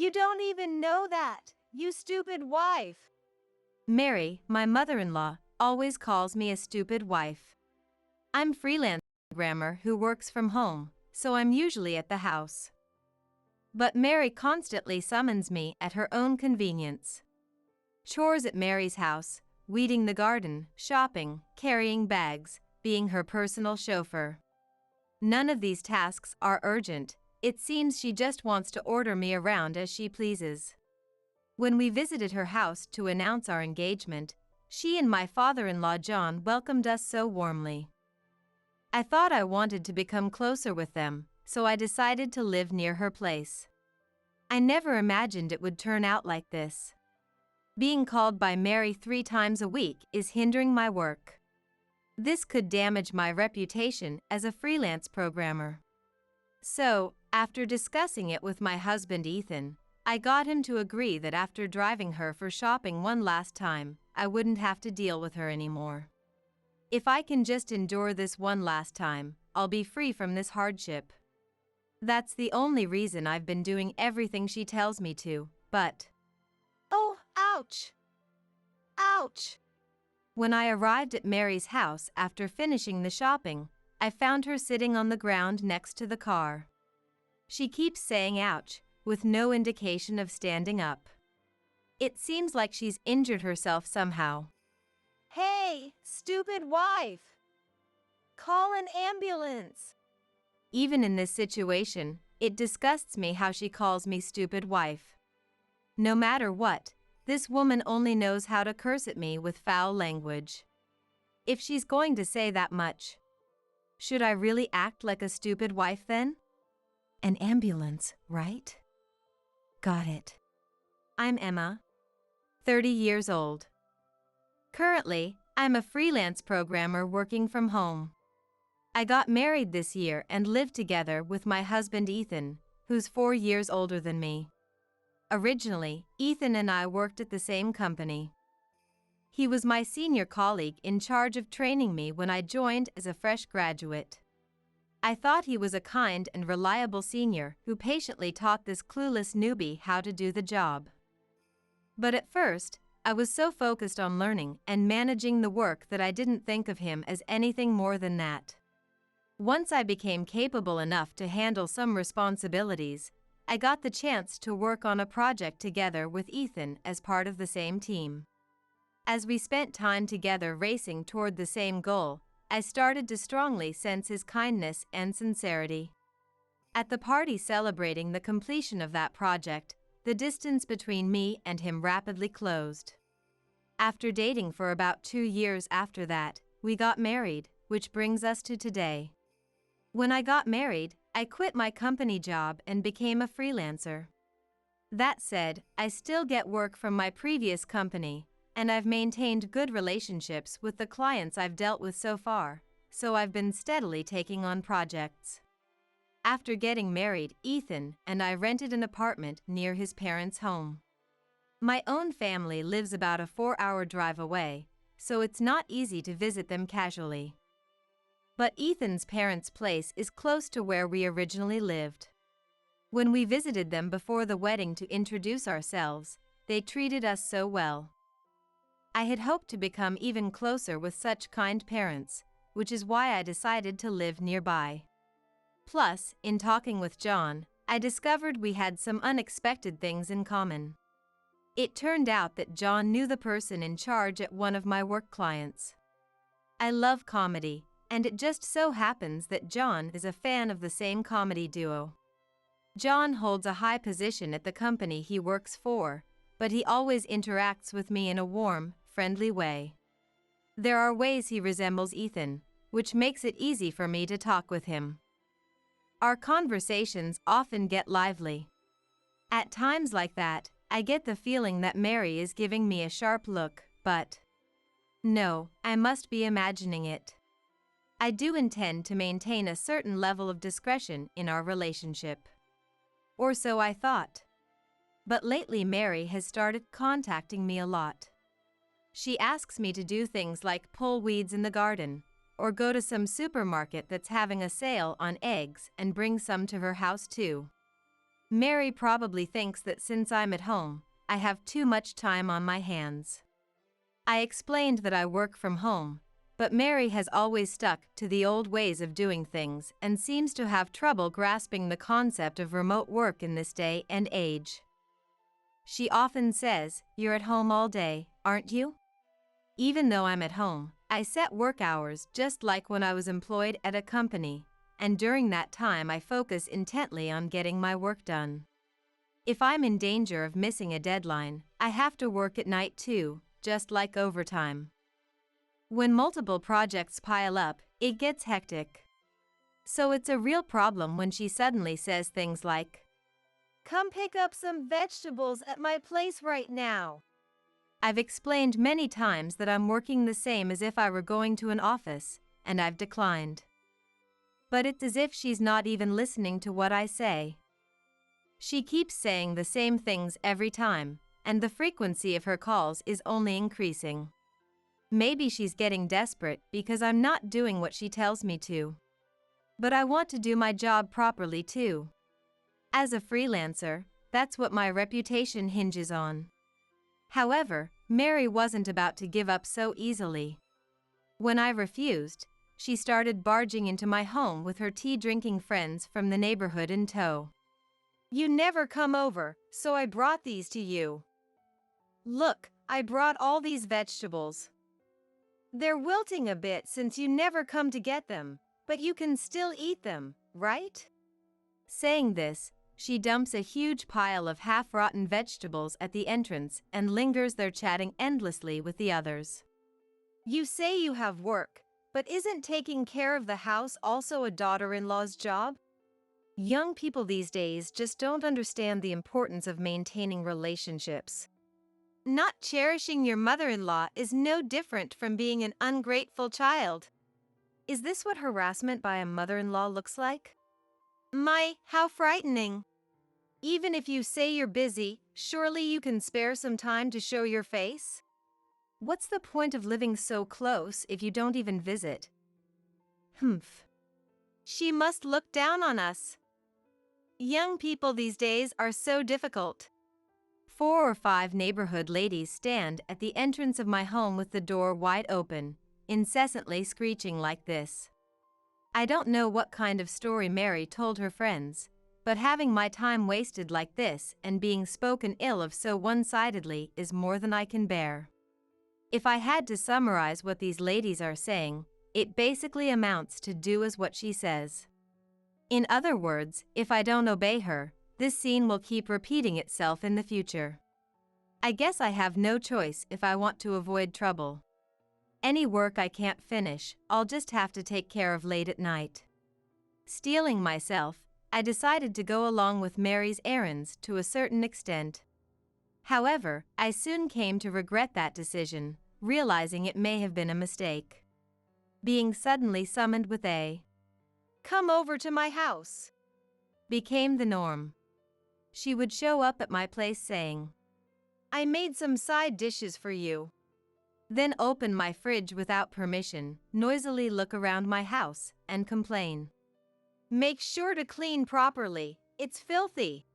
You don't even know that, you stupid wife. Mary, my mother-in-law, always calls me a stupid wife. I'm freelance programmer who works from home, so I'm usually at the house. But Mary constantly summons me at her own convenience. Chores at Mary's house, weeding the garden, shopping, carrying bags, being her personal chauffeur. None of these tasks are urgent. It seems she just wants to order me around as she pleases. When we visited her house to announce our engagement, she and my father-in-law John welcomed us so warmly. I thought I wanted to become closer with them, so I decided to live near her place. I never imagined it would turn out like this. Being called by Mary 3 times a week is hindering my work. This could damage my reputation as a freelance programmer. So, after discussing it with my husband Ethan, I got him to agree that after driving her for shopping one last time, I wouldn't have to deal with her anymore. If I can just endure this one last time, I'll be free from this hardship. That's the only reason I've been doing everything she tells me to, but... Oh, ouch! Ouch! When I arrived at Mary's house after finishing the shopping, I found her sitting on the ground next to the car. She keeps saying ouch, with no indication of standing up. It seems like she's injured herself somehow. Hey, stupid wife! Call an ambulance! Even in this situation, it disgusts me how she calls me stupid wife. No matter what, this woman only knows how to curse at me with foul language. If she's going to say that much, should I really act like a stupid wife then? An ambulance, right? Got it. I'm Emma, 30 years old. Currently, I'm a freelance programmer working from home. I got married this year and live together with my husband Ethan, who's 4 years older than me. Originally, Ethan and I worked at the same company. He was my senior colleague in charge of training me when I joined as a fresh graduate. I thought he was a kind and reliable senior who patiently taught this clueless newbie how to do the job. But at first, I was so focused on learning and managing the work that I didn't think of him as anything more than that. Once I became capable enough to handle some responsibilities, I got the chance to work on a project together with Ethan as part of the same team. As we spent time together racing toward the same goal, I started to strongly sense his kindness and sincerity. At the party celebrating the completion of that project, the distance between me and him rapidly closed. After dating for about 2 years after that, we got married, which brings us to today. When I got married, I quit my company job and became a freelancer. That said, I still get work from my previous company, and I've maintained good relationships with the clients I've dealt with so far, so I've been steadily taking on projects. After getting married, Ethan and I rented an apartment near his parents' home. My own family lives about a 4-hour drive away, so it's not easy to visit them casually. But Ethan's parents' place is close to where we originally lived. When we visited them before the wedding to introduce ourselves, they treated us so well. I had hoped to become even closer with such kind parents, which is why I decided to live nearby. Plus, in talking with John, I discovered we had some unexpected things in common. It turned out that John knew the person in charge at one of my work clients. I love comedy, and it just so happens that John is a fan of the same comedy duo. John holds a high position at the company he works for, but he always interacts with me in a warm, friendly way. There are ways he resembles Ethan, which makes it easy for me to talk with him. Our conversations often get lively. At times like that, I get the feeling that Mary is giving me a sharp look, but no, I must be imagining it. I do intend to maintain a certain level of discretion in our relationship. Or so I thought. But lately Mary has started contacting me a lot. She asks me to do things like pull weeds in the garden, or go to some supermarket that's having a sale on eggs and bring some to her house too. Mary probably thinks that since I'm at home, I have too much time on my hands. I explained that I work from home, but Mary has always stuck to the old ways of doing things and seems to have trouble grasping the concept of remote work in this day and age. She often says, "You're at home all day, aren't you?" Even though I'm at home, I set work hours just like when I was employed at a company, and during that time I focus intently on getting my work done. If I'm in danger of missing a deadline, I have to work at night too, just like overtime. When multiple projects pile up, it gets hectic. So it's a real problem when she suddenly says things like, "Come pick up some vegetables at my place right now." I've explained many times that I'm working the same as if I were going to an office, and I've declined. But it's as if she's not even listening to what I say. She keeps saying the same things every time, and the frequency of her calls is only increasing. Maybe she's getting desperate because I'm not doing what she tells me to. But I want to do my job properly too. As a freelancer, that's what my reputation hinges on. However, Mary wasn't about to give up so easily. When I refused, she started barging into my home with her tea-drinking friends from the neighborhood in tow. "You never come over, so I brought these to you. Look, I brought all these vegetables. They're wilting a bit since you never come to get them, but you can still eat them, right?" Saying this, she dumps a huge pile of half-rotten vegetables at the entrance and lingers there chatting endlessly with the others. "You say you have work, but isn't taking care of the house also a daughter-in-law's job?" Young people these days just don't understand the importance of maintaining relationships. Not cherishing your mother-in-law is no different from being an ungrateful child. Is this what harassment by a mother-in-law looks like? How frightening. Even if you say you're busy, surely you can spare some time to show your face? What's the point of living so close if you don't even visit? Humph. She must look down on us. Young people these days are so difficult. 4 or 5 neighborhood ladies stand at the entrance of my home with the door wide open, incessantly screeching like this. I don't know what kind of story Mary told her friends, but having my time wasted like this and being spoken ill of so one-sidedly is more than I can bear. If I had to summarize what these ladies are saying, it basically amounts to do as what she says. In other words, if I don't obey her, this scene will keep repeating itself in the future. I guess I have no choice if I want to avoid trouble. Any work I can't finish, I'll just have to take care of late at night. Steeling myself, I decided to go along with Mary's errands to a certain extent. However, I soon came to regret that decision, realizing it may have been a mistake. Being suddenly summoned with a "Come over to my house" became the norm. She would show up at my place saying, "I made some side dishes for you." Then open my fridge without permission, noisily look around my house, and complain. "Make sure to clean properly, it's filthy."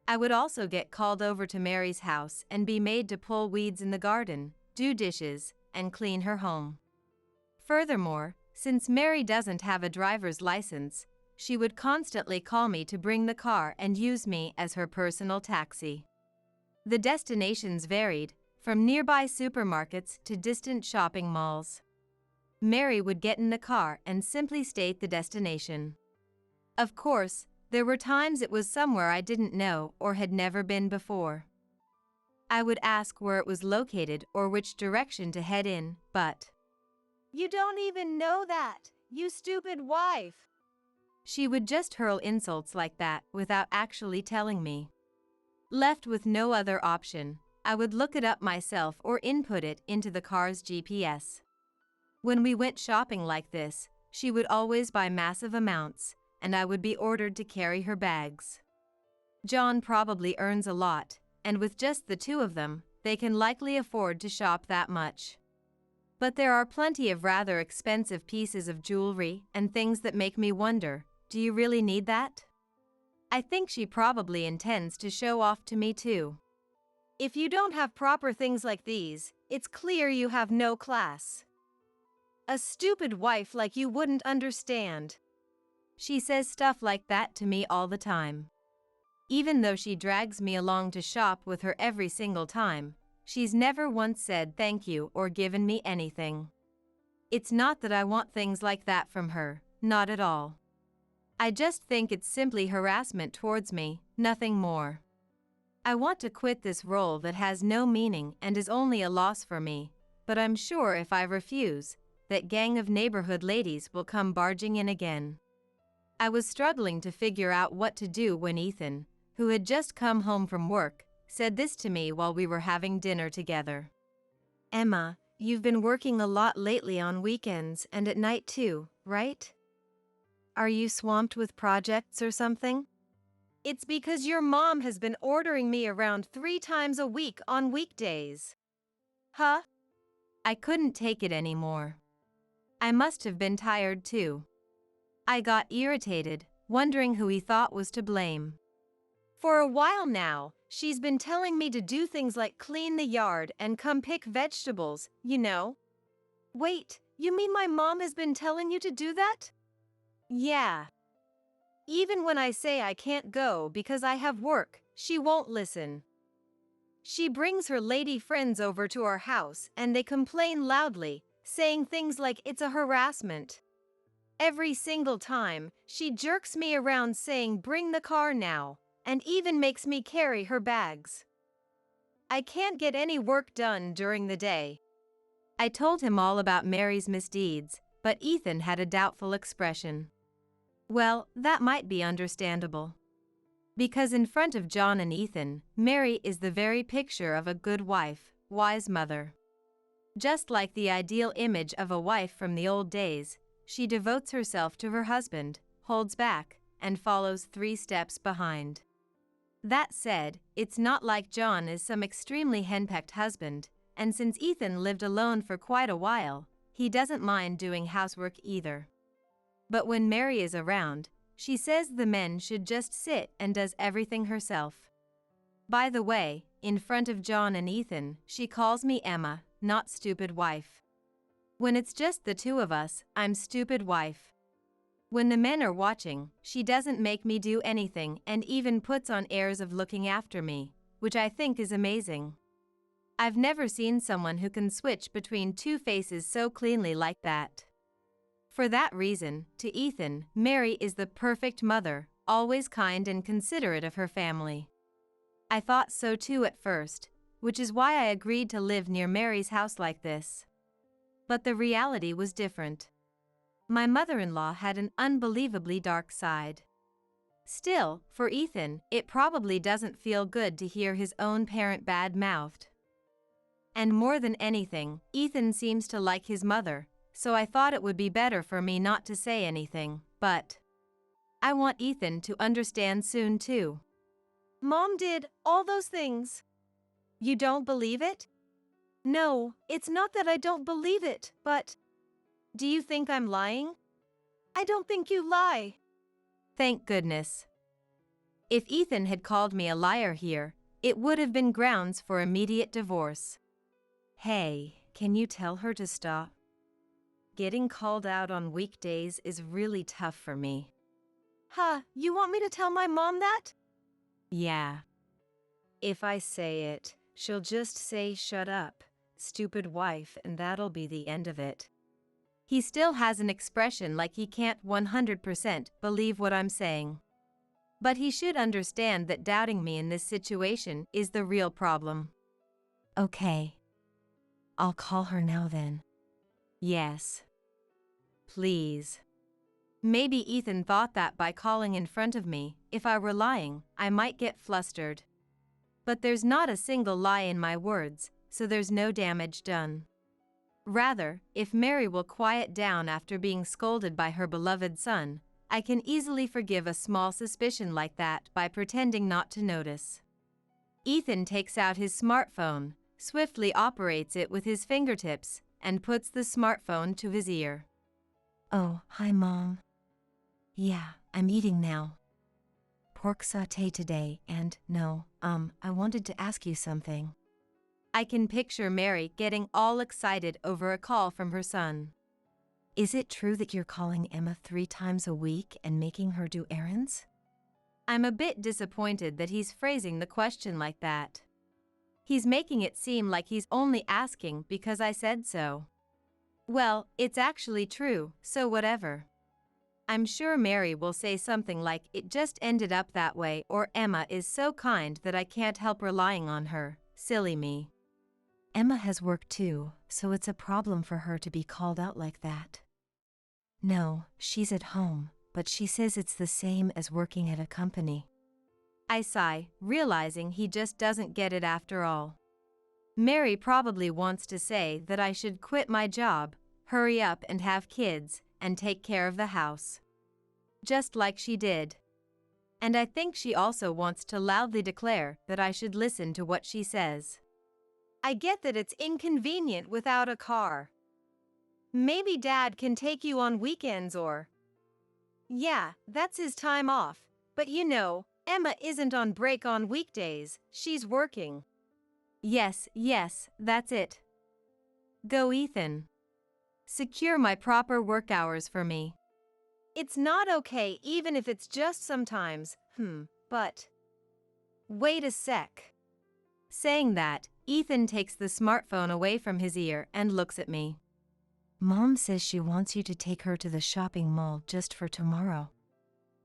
I would also get called over to Mary's house and be made to pull weeds in the garden, do dishes, and clean her home. Furthermore, since Mary doesn't have a driver's license, she would constantly call me to bring the car and use me as her personal taxi. The destinations varied, from nearby supermarkets to distant shopping malls. Mary would get in the car and simply state the destination. Of course, there were times it was somewhere I didn't know or had never been before. I would ask where it was located or which direction to head in, but "You don't even know that, you stupid wife." she would just hurl insults like that without actually telling me. Left with no other option, I would look it up myself or input it into the car's GPS. When we went shopping like this, she would always buy massive amounts, and I would be ordered to carry her bags. John probably earns a lot, and with just the two of them, they can likely afford to shop that much. But there are plenty of rather expensive pieces of jewelry and things that make me wonder, do you really need that? I think she probably intends to show off to me too. If you don't have proper things like these, it's clear you have no class. A stupid wife like you wouldn't understand. She says stuff like that to me all the time. Even though she drags me along to shop with her every single time, she's never once said thank you or given me anything. It's not that I want things like that from her, not at all. I just think it's simply harassment towards me, nothing more. I want to quit this role that has no meaning and is only a loss for me, but I'm sure if I refuse, that gang of neighborhood ladies will come barging in again. I was struggling to figure out what to do when Ethan, who had just come home from work, said this to me while we were having dinner together. Emma, you've been working a lot lately on weekends and at night too, right? Are you swamped with projects or something? It's because your mom has been ordering me around 3 times a week on weekdays. Huh? I couldn't take it anymore. I must have been tired too. I got irritated, wondering who he thought was to blame. For a while now, she's been telling me to do things like clean the yard and come pick vegetables, you know. Wait, you mean my mom has been telling you to do that? Yeah. Even when I say I can't go because I have work, she won't listen. She brings her lady friends over to our house and they complain loudly, saying things like it's a harassment. Every single time, she jerks me around saying bring the car now, and even makes me carry her bags. I can't get any work done during the day. I told him all about Mary's misdeeds, but Ethan had a doubtful expression. Well, that might be understandable. Because in front of John and Ethan, Mary is the very picture of a good wife, wise mother. Just like the ideal image of a wife from the old days, she devotes herself to her husband, holds back, and follows 3 steps behind. That said, it's not like John is some extremely henpecked husband, and since Ethan lived alone for quite a while, he doesn't mind doing housework either. But when Mary is around, she says the men should just sit and does everything herself. By the way, in front of John and Ethan, she calls me Emma, not stupid wife. When it's just the two of us, I'm stupid wife. When the men are watching, she doesn't make me do anything and even puts on airs of looking after me, which I think is amazing. I've never seen someone who can switch between 2 faces so cleanly like that. For that reason, to Ethan, Mary is the perfect mother, always kind and considerate of her family. I thought so too at first, which is why I agreed to live near Mary's house like this. But the reality was different. My mother-in-law had an unbelievably dark side. Still, for Ethan, it probably doesn't feel good to hear his own parent bad-mouthed. And more than anything, Ethan seems to like his mother, so I thought it would be better for me not to say anything, but I want Ethan to understand soon too. Mom did all those things. You don't believe it? No, it's not that I don't believe it, but do you think I'm lying? I don't think you lie. Thank goodness. If Ethan had called me a liar here, it would have been grounds for immediate divorce. Hey, can you tell her to stop? Getting called out on weekdays is really tough for me. Huh, you want me to tell my mom that? Yeah. If I say it, she'll just say shut up, stupid wife, and that'll be the end of it. He still has an expression like he can't 100% believe what I'm saying. But he should understand that doubting me in this situation is the real problem. Okay. I'll call her now then. Yes. Please. Maybe Ethan thought that by calling in front of me, if I were lying, I might get flustered. But there's not a single lie in my words, so there's no damage done. Rather, if Mary will quiet down after being scolded by her beloved son, I can easily forgive a small suspicion like that by pretending not to notice. Ethan takes out his smartphone, swiftly operates it with his fingertips, and puts the smartphone to his ear. Oh, hi Mom. Yeah, I'm eating now. pork sauté today and I wanted to ask you something. I can picture Mary getting all excited over a call from her son. Is it true that you're calling Emma 3 times a week and making her do errands? I'm a bit disappointed that he's phrasing the question like that. He's making it seem like he's only asking because I said so. Well, it's actually true, so whatever. I'm sure Mary will say something like it just ended up that way or Emma is so kind that I can't help relying on her. Silly me. Emma has work too, so it's a problem for her to be called out like that. No, she's at home, but she says it's the same as working at a company. I sigh, realizing he just doesn't get it after all. Mary probably wants to say that I should quit my job, hurry up and have kids, and take care of the house. Just like she did. And I think she also wants to loudly declare that I should listen to what she says. I get that it's inconvenient without a car. Maybe Dad can take you on weekends or... Yeah, that's his time off. But you know, Emma isn't on break on weekdays, she's working. Yes, that's it. Go, Ethan. Secure my proper work hours for me. It's not okay even if it's just sometimes, but... Wait a sec. Saying that, Ethan takes the smartphone away from his ear and looks at me. Mom says she wants you to take her to the shopping mall just for tomorrow.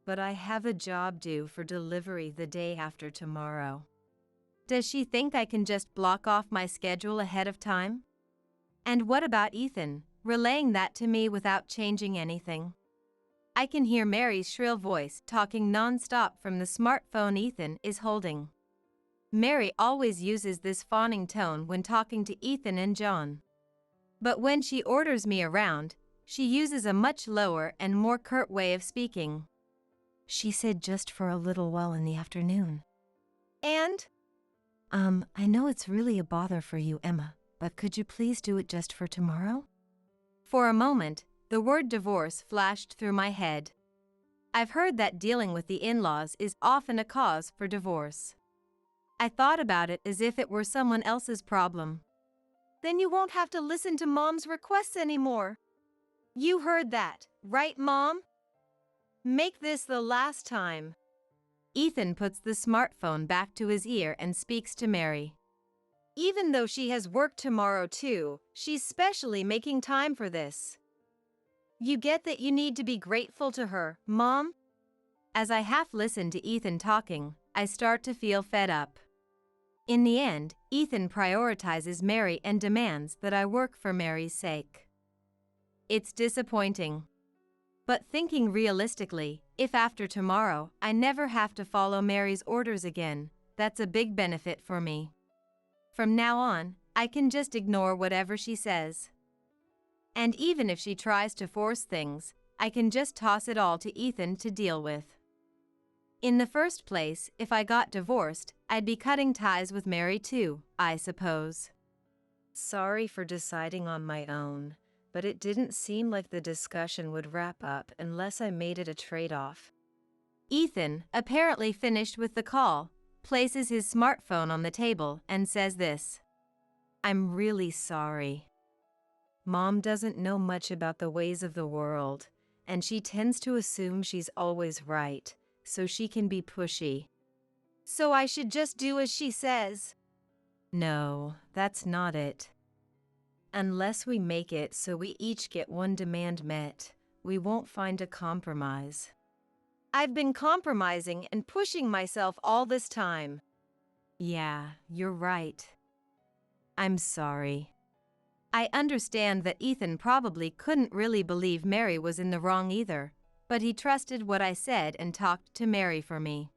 But I have a job due for delivery the day after tomorrow. Does she think I can just block off my schedule ahead of time? And what about Ethan, relaying that to me without changing anything? I can hear Mary's shrill voice talking non-stop from the smartphone Ethan is holding. Mary always uses this fawning tone when talking to Ethan and John. But when she orders me around, she uses a much lower and more curt way of speaking. She said just for a little while in the afternoon. And? I know it's really a bother for you, Emma, but could you please do it just for tomorrow? For a moment, the word divorce flashed through my head. I've heard that dealing with the in-laws is often a cause for divorce. I thought about it as if it were someone else's problem. Then you won't have to listen to Mom's requests anymore. You heard that, right, Mom? Make this the last time. Ethan puts the smartphone back to his ear and speaks to Mary. Even though she has work tomorrow too, she's specially making time for this. You get that you need to be grateful to her, Mom? As I half listen to Ethan talking, I start to feel fed up. In the end, Ethan prioritizes Mary and demands that I work for Mary's sake. It's disappointing. But thinking realistically, if after tomorrow I never have to follow Mary's orders again, that's a big benefit for me. From now on, I can just ignore whatever she says. And even if she tries to force things, I can just toss it all to Ethan to deal with. In the first place, if I got divorced, I'd be cutting ties with Mary too, I suppose. Sorry for deciding on my own, but it didn't seem like the discussion would wrap up unless I made it a trade-off. Ethan, apparently finished with the call, places his smartphone on the table and says this. I'm really sorry. Mom doesn't know much about the ways of the world, and she tends to assume she's always right, so she can be pushy. So I should just do as she says? No, that's not it. Unless we make it so we each get one demand met, we won't find a compromise. I've been compromising and pushing myself all this time. Yeah, you're right. I'm sorry. I understand that Ethan probably couldn't really believe Mary was in the wrong either, but he trusted what I said and talked to Mary for me.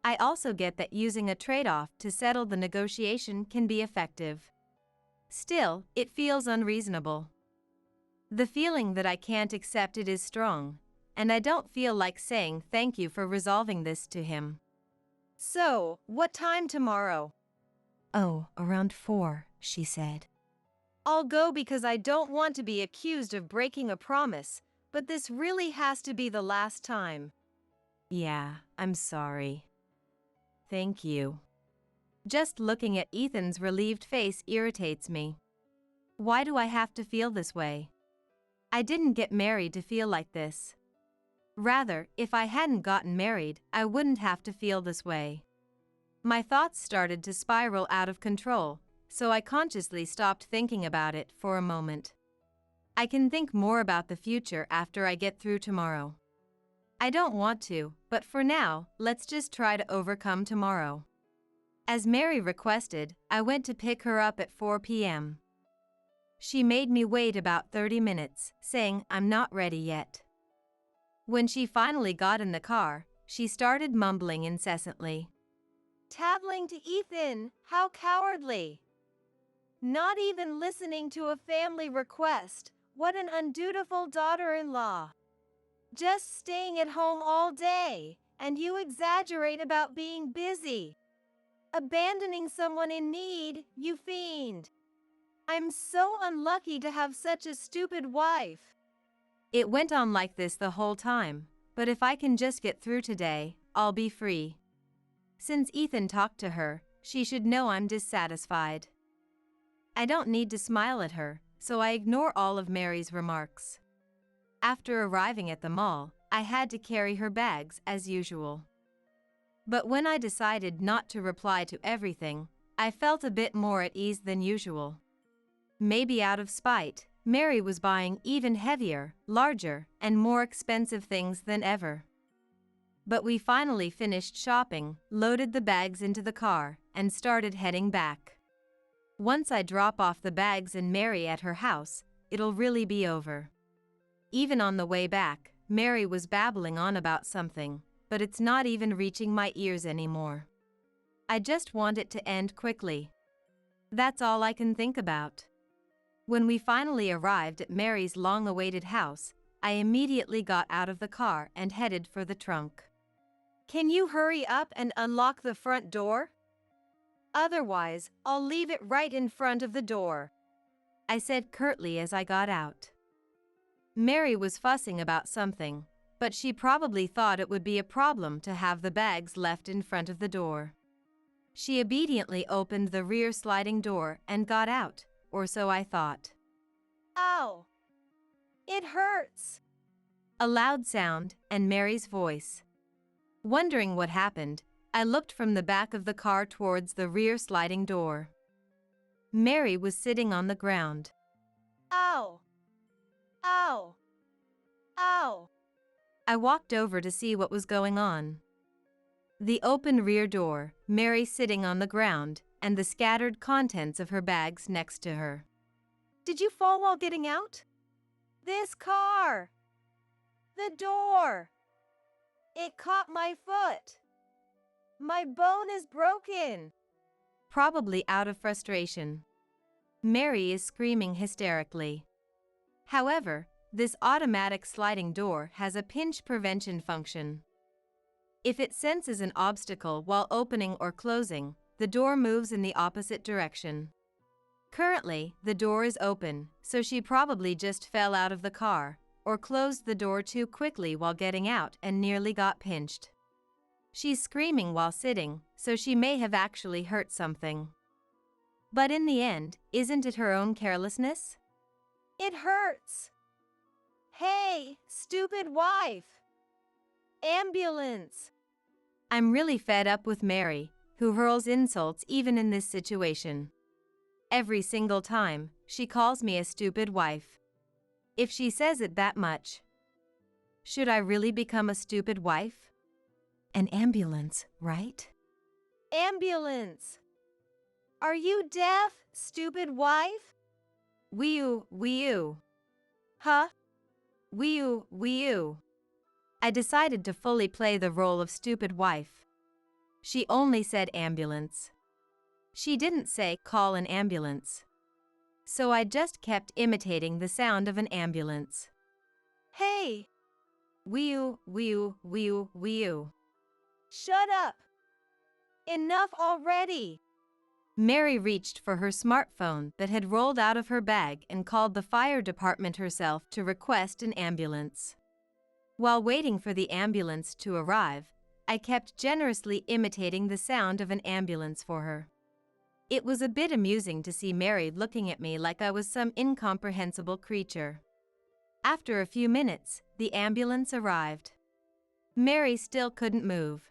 I also get that using a trade-off to settle the negotiation can be effective. Still, it feels unreasonable. The feeling that I can't accept it is strong, and I don't feel like saying thank you for resolving this to him. So, what time tomorrow? Oh, around 4, she said. I'll go because I don't want to be accused of breaking a promise, but this really has to be the last time. Yeah, I'm sorry. Thank you. Just looking at Ethan's relieved face irritates me. Why do I have to feel this way? I didn't get married to feel like this. Rather, if I hadn't gotten married, I wouldn't have to feel this way. My thoughts started to spiral out of control, so I consciously stopped thinking about it for a moment. I can think more about the future after I get through tomorrow. I don't want to, but for now, let's just try to overcome tomorrow. As Mary requested, I went to pick her up at 4 p.m. She made me wait about 30 minutes, saying I'm not ready yet. When she finally got in the car, she started mumbling incessantly. Tattling to Ethan, how cowardly! Not even listening to a family request, what an undutiful daughter-in-law! Just staying at home all day, and you exaggerate about being busy. Abandoning someone in need, you fiend! I'm so unlucky to have such a stupid wife. It went on like this the whole time, but if I can just get through today, I'll be free. Since Ethan talked to her, she should know I'm dissatisfied. I don't need to smile at her, so I ignore all of Mary's remarks. After arriving at the mall, I had to carry her bags as usual. But when I decided not to reply to everything, I felt a bit more at ease than usual. Maybe out of spite, Mary was buying even heavier, larger, and more expensive things than ever. But we finally finished shopping, loaded the bags into the car, and started heading back. Once I drop off the bags and Mary at her house, it'll really be over. Even on the way back, Mary was babbling on about something, but it's not even reaching my ears anymore. I just want it to end quickly. That's all I can think about. When we finally arrived at Mary's long-awaited house, I immediately got out of the car and headed for the trunk. Can you hurry up and unlock the front door? Otherwise, I'll leave it right in front of the door, I said curtly as I got out. Mary was fussing about something, but she probably thought it would be a problem to have the bags left in front of the door. She obediently opened the rear sliding door and got out, or so I thought. Ow! It hurts! A loud sound, and Mary's voice. Wondering what happened, I looked from the back of the car towards the rear sliding door. Mary was sitting on the ground. Ow! Ow! Ow! I walked over to see what was going on. The open rear door, Mary sitting on the ground, and the scattered contents of her bags next to her. Did you fall while getting out? This car! The door! It caught my foot! My bone is broken! Probably out of frustration. Mary is screaming hysterically. However, this automatic sliding door has a pinch prevention function. If it senses an obstacle while opening or closing, the door moves in the opposite direction. Currently, the door is open, so she probably just fell out of the car, or closed the door too quickly while getting out and nearly got pinched. She's screaming while sitting, so she may have actually hurt something. But in the end, isn't it her own carelessness? It hurts! Hey, stupid wife! Ambulance! I'm really fed up with Mary, who hurls insults even in this situation. Every single time, she calls me a stupid wife. If she says it that much, should I really become a stupid wife? An ambulance, right? Ambulance! Are you deaf, stupid wife? Wee-oo. Huh? Wee-oo. I decided to fully play the role of stupid wife. She only said ambulance. She didn't say call an ambulance. So I just kept imitating the sound of an ambulance. Hey! Wee-oo. Shut up! Enough already! Mary reached for her smartphone that had rolled out of her bag and called the fire department herself to request an ambulance. While waiting for the ambulance to arrive, I kept generously imitating the sound of an ambulance for her. It was a bit amusing to see Mary looking at me like I was some incomprehensible creature. After a few minutes, the ambulance arrived. Mary still couldn't move.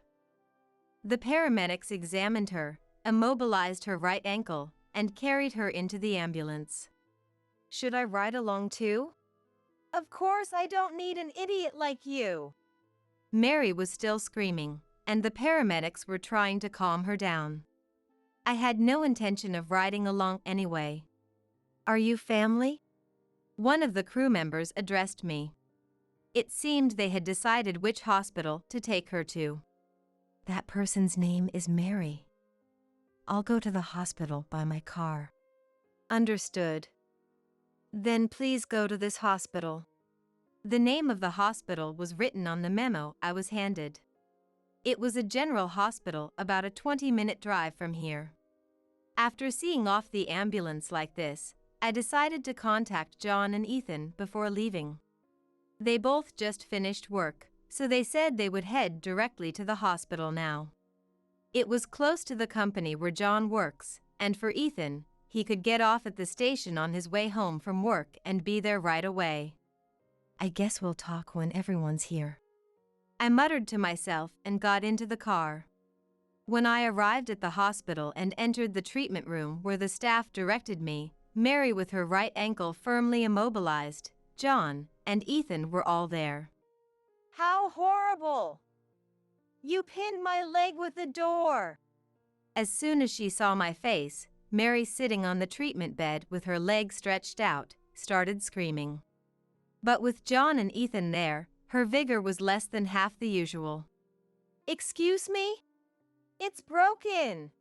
The paramedics examined her, immobilized her right ankle, and carried her into the ambulance. Should I ride along too? Of course, I don't need an idiot like you. Mary was still screaming, and the paramedics were trying to calm her down. I had no intention of riding along anyway. Are you family? One of the crew members addressed me. It seemed they had decided which hospital to take her to. That person's name is Mary. I'll go to the hospital by my car. Understood. Then please go to this hospital. The name of the hospital was written on the memo I was handed. It was a general hospital about a 20-minute drive from here. After seeing off the ambulance like this, I decided to contact John and Ethan before leaving. They both just finished work, so they said they would head directly to the hospital now. It was close to the company where John works, and for Ethan, he could get off at the station on his way home from work and be there right away. I guess we'll talk when everyone's here. I muttered to myself and got into the car. When I arrived at the hospital and entered the treatment room where the staff directed me, Mary with her right ankle firmly immobilized, John, and Ethan were all there. How horrible! You pinned my leg with the door. As soon as she saw my face, Mary, sitting on the treatment bed with her leg stretched out, started screaming. But with John and Ethan there, her vigor was less than half the usual. Excuse me? It's broken.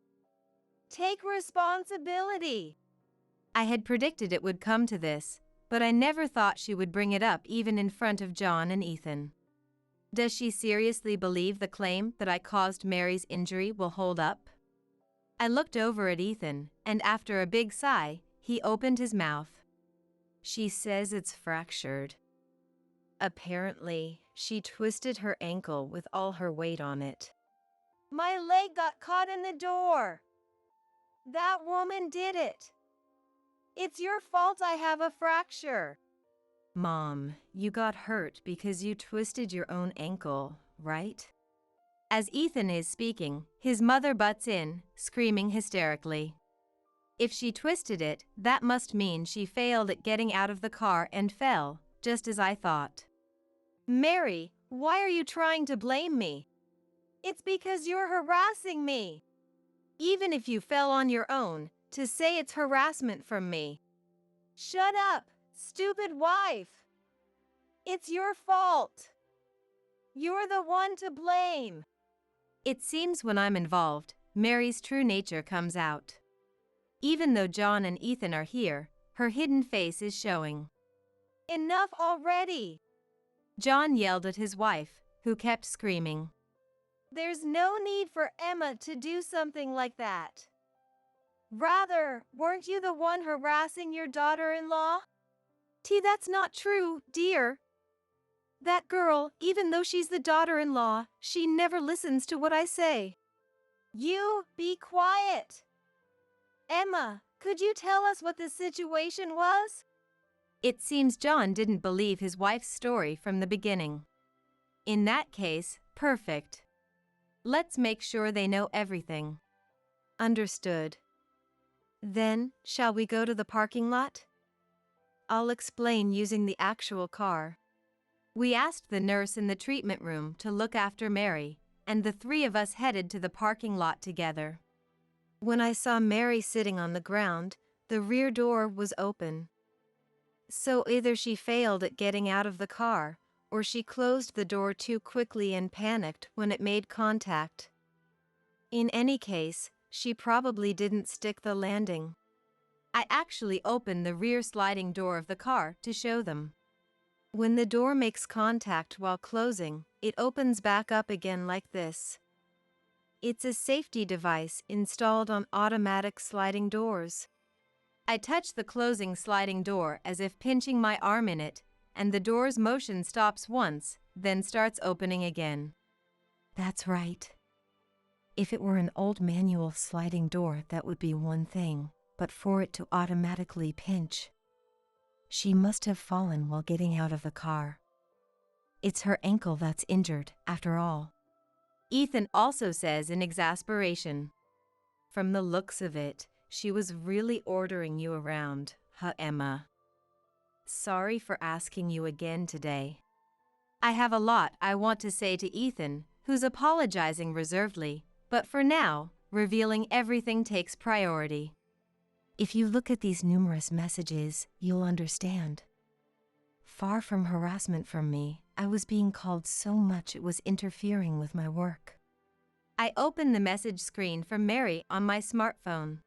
Take responsibility. I had predicted it would come to this, but I never thought she would bring it up even in front of John and Ethan. Does she seriously believe the claim that I caused Mary's injury will hold up? I looked over at Ethan, and after a big sigh, he opened his mouth. She says it's fractured. Apparently, she twisted her ankle with all her weight on it. My leg got caught in the door. That woman did it. It's your fault I have a fracture. Mom, you got hurt because you twisted your own ankle, right? As Ethan is speaking, his mother butts in, screaming hysterically. If she twisted it, that must mean she failed at getting out of the car and fell, just as I thought. Mary, why are you trying to blame me? It's because you're harassing me. Even if you fell on your own, to say it's harassment from me. Shut up, stupid wife. It's your fault. You're the one to blame. It seems when I'm involved, Mary's true nature comes out. Even though John and Ethan are here, her hidden face is showing. Enough already! John yelled at his wife, who kept screaming. There's no need for Emma to do something like that. Rather, weren't you the one harassing your daughter-in-law? That's not true, dear. That girl, even though she's the daughter-in-law, she never listens to what I say. You, be quiet. Emma, could you tell us what the situation was? It seems John didn't believe his wife's story from the beginning. In that case, perfect. Let's make sure they know everything. Understood. Then, shall we go to the parking lot? I'll explain using the actual car. We asked the nurse in the treatment room to look after Mary, and the three of us headed to the parking lot together. When I saw Mary sitting on the ground, the rear door was open. So either she failed at getting out of the car, or she closed the door too quickly and panicked when it made contact. In any case, she probably didn't stick the landing. I actually opened the rear sliding door of the car to show them. When the door makes contact while closing, it opens back up again like this. It's a safety device installed on automatic sliding doors. I touch the closing sliding door as if pinching my arm in it, and the door's motion stops once, then starts opening again. That's right. If it were an old manual sliding door, that would be one thing, but for it to automatically pinch. She must have fallen while getting out of the car. It's her ankle that's injured, after all. Ethan also says in exasperation. From the looks of it, she was really ordering you around, huh, Emma? Sorry for asking you again today. I have a lot I want to say to Ethan, who's apologizing reservedly, but for now, revealing everything takes priority. If you look at these numerous messages, you'll understand. Far from harassment from me, I was being called so much it was interfering with my work. I open the message screen from Mary on my smartphone.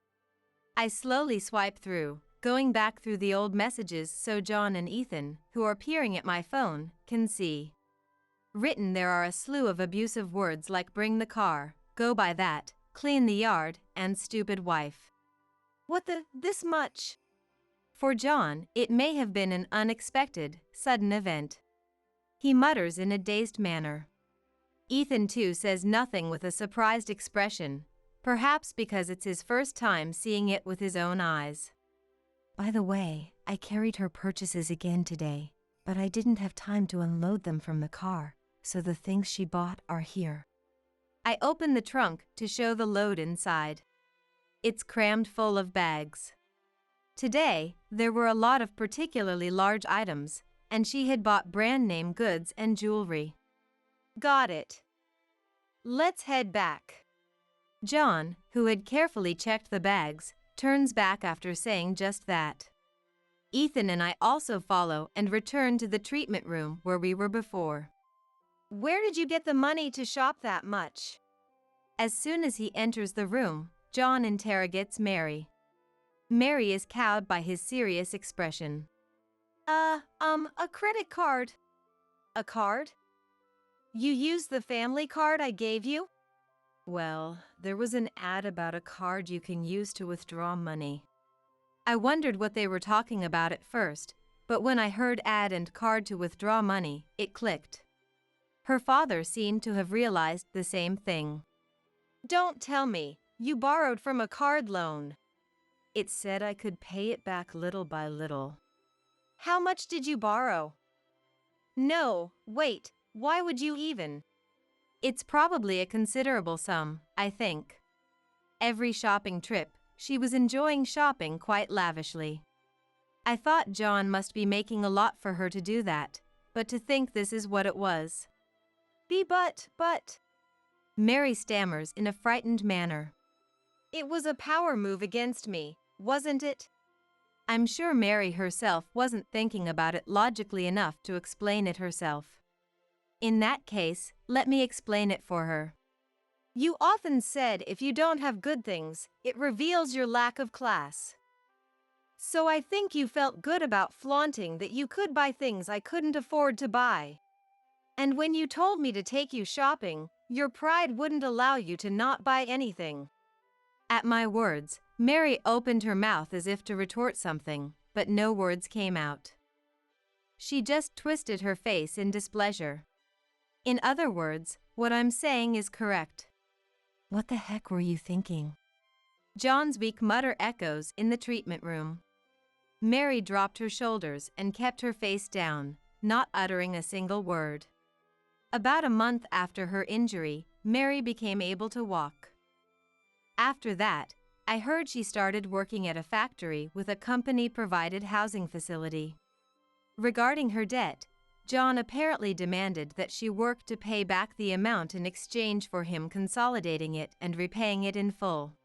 I slowly swipe through, going back through the old messages so John and Ethan, who are peering at my phone, can see. Written there are a slew of abusive words like bring the car, go by that, clean the yard, and stupid wife. This much? For John, it may have been an unexpected, sudden event. He mutters in a dazed manner. Ethan too says nothing with a surprised expression, perhaps because it's his first time seeing it with his own eyes. By the way, I carried her purchases again today, but I didn't have time to unload them from the car, so the things she bought are here. I open the trunk to show the load inside. It's crammed full of bags. Today, there were a lot of particularly large items, and she had bought brand-name goods and jewelry. Got it. Let's head back. John, who had carefully checked the bags, turns back after saying just that. Ethan and I also follow and return to the treatment room where we were before. Where did you get the money to shop that much? As soon as he enters the room, John interrogates Mary. Mary is cowed by his serious expression. A credit card. A card? You used the family card I gave you? Well, there was an ad about a card you can use to withdraw money. I wondered what they were talking about at first, but when I heard ad and card to withdraw money, it clicked. Her father seemed to have realized the same thing. Don't tell me, you borrowed from a card loan. It said I could pay it back little by little. How much did you borrow? No, wait, why would you even? It's probably a considerable sum, I think. Every shopping trip, she was enjoying shopping quite lavishly. I thought John must be making a lot for her to do that, but to think this is what it was. But... Mary stammers in a frightened manner. It was a power move against me, wasn't it? I'm sure Mary herself wasn't thinking about it logically enough to explain it herself. In that case, let me explain it for her. You often said if you don't have good things, it reveals your lack of class. So I think you felt good about flaunting that you could buy things I couldn't afford to buy. And when you told me to take you shopping, your pride wouldn't allow you to not buy anything. At my words, Mary opened her mouth as if to retort something, but no words came out. She just twisted her face in displeasure. In other words, what I'm saying is correct. What the heck were you thinking? John's weak mutter echoes in the treatment room. Mary dropped her shoulders and kept her face down, not uttering a single word. About a month after her injury, Mary became able to walk. After that, I heard she started working at a factory with a company-provided housing facility. Regarding her debt, John apparently demanded that she work to pay back the amount in exchange for him consolidating it and repaying it in full.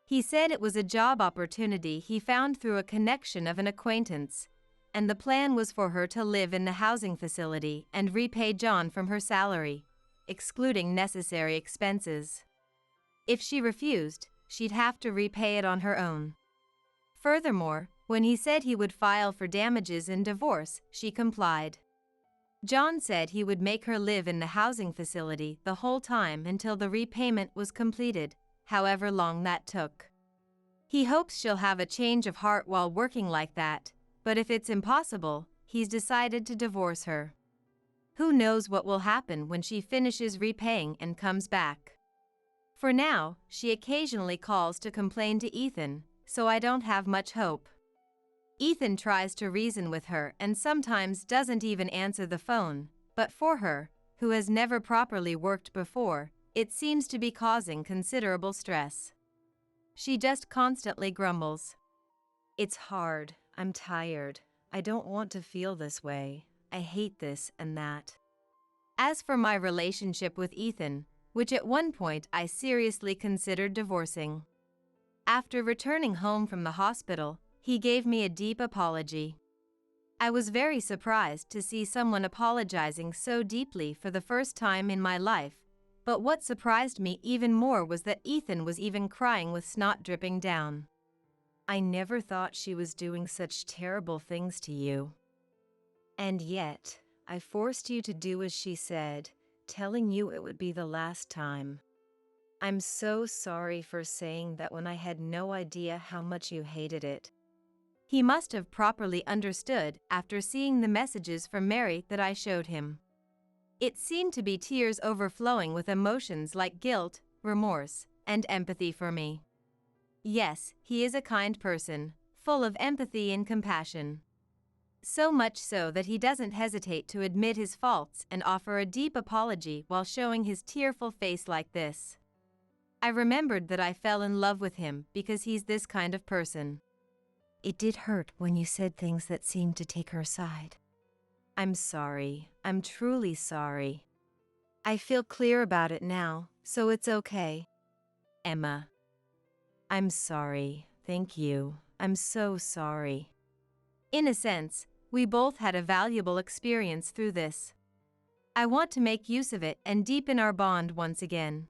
He said it was a job opportunity he found through a connection of an acquaintance, and the plan was for her to live in the housing facility and repay John from her salary, excluding necessary expenses. If she refused, she'd have to repay it on her own. Furthermore, when he said he would file for damages in divorce, she complied. John said he would make her live in the housing facility the whole time until the repayment was completed, however long that took. He hopes she'll have a change of heart while working like that, but if it's impossible, he's decided to divorce her. Who knows what will happen when she finishes repaying and comes back. For now, she occasionally calls to complain to Ethan, so I don't have much hope. Ethan tries to reason with her and sometimes doesn't even answer the phone, but for her, who has never properly worked before, it seems to be causing considerable stress. She just constantly grumbles. It's hard. I'm tired. I don't want to feel this way. I hate this and that. As for my relationship with Ethan, which at one point I seriously considered divorcing. After returning home from the hospital, he gave me a deep apology. I was very surprised to see someone apologizing so deeply for the first time in my life, but what surprised me even more was that Ethan was even crying with snot dripping down. I never thought she was doing such terrible things to you. And yet, I forced you to do as she said, telling you it would be the last time. I'm so sorry for saying that when I had no idea how much you hated it. He must have properly understood after seeing the messages from Mary that I showed him. It seemed to be tears overflowing with emotions like guilt, remorse, and empathy for me. Yes, he is a kind person, full of empathy and compassion. So much so that he doesn't hesitate to admit his faults and offer a deep apology while showing his tearful face like this. I remembered that I fell in love with him because he's this kind of person. It did hurt when you said things that seemed to take her side. I'm sorry. I'm truly sorry. I feel clear about it now, so it's okay. Emma. I'm sorry. Thank you. I'm so sorry. In a sense, we both had a valuable experience through this. I want to make use of it and deepen our bond once again.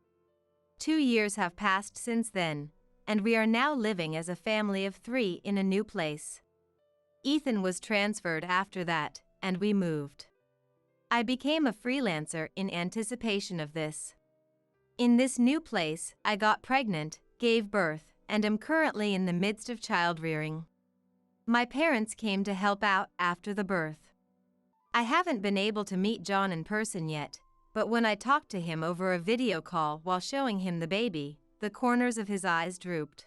2 years have passed since then, and we are now living as a family of 3 in a new place. Ethan was transferred after that, and we moved. I became a freelancer in anticipation of this. In this new place, I got pregnant, gave birth, and am currently in the midst of child rearing. My parents came to help out after the birth. I haven't been able to meet John in person yet, but when I talked to him over a video call while showing him the baby, the corners of his eyes drooped.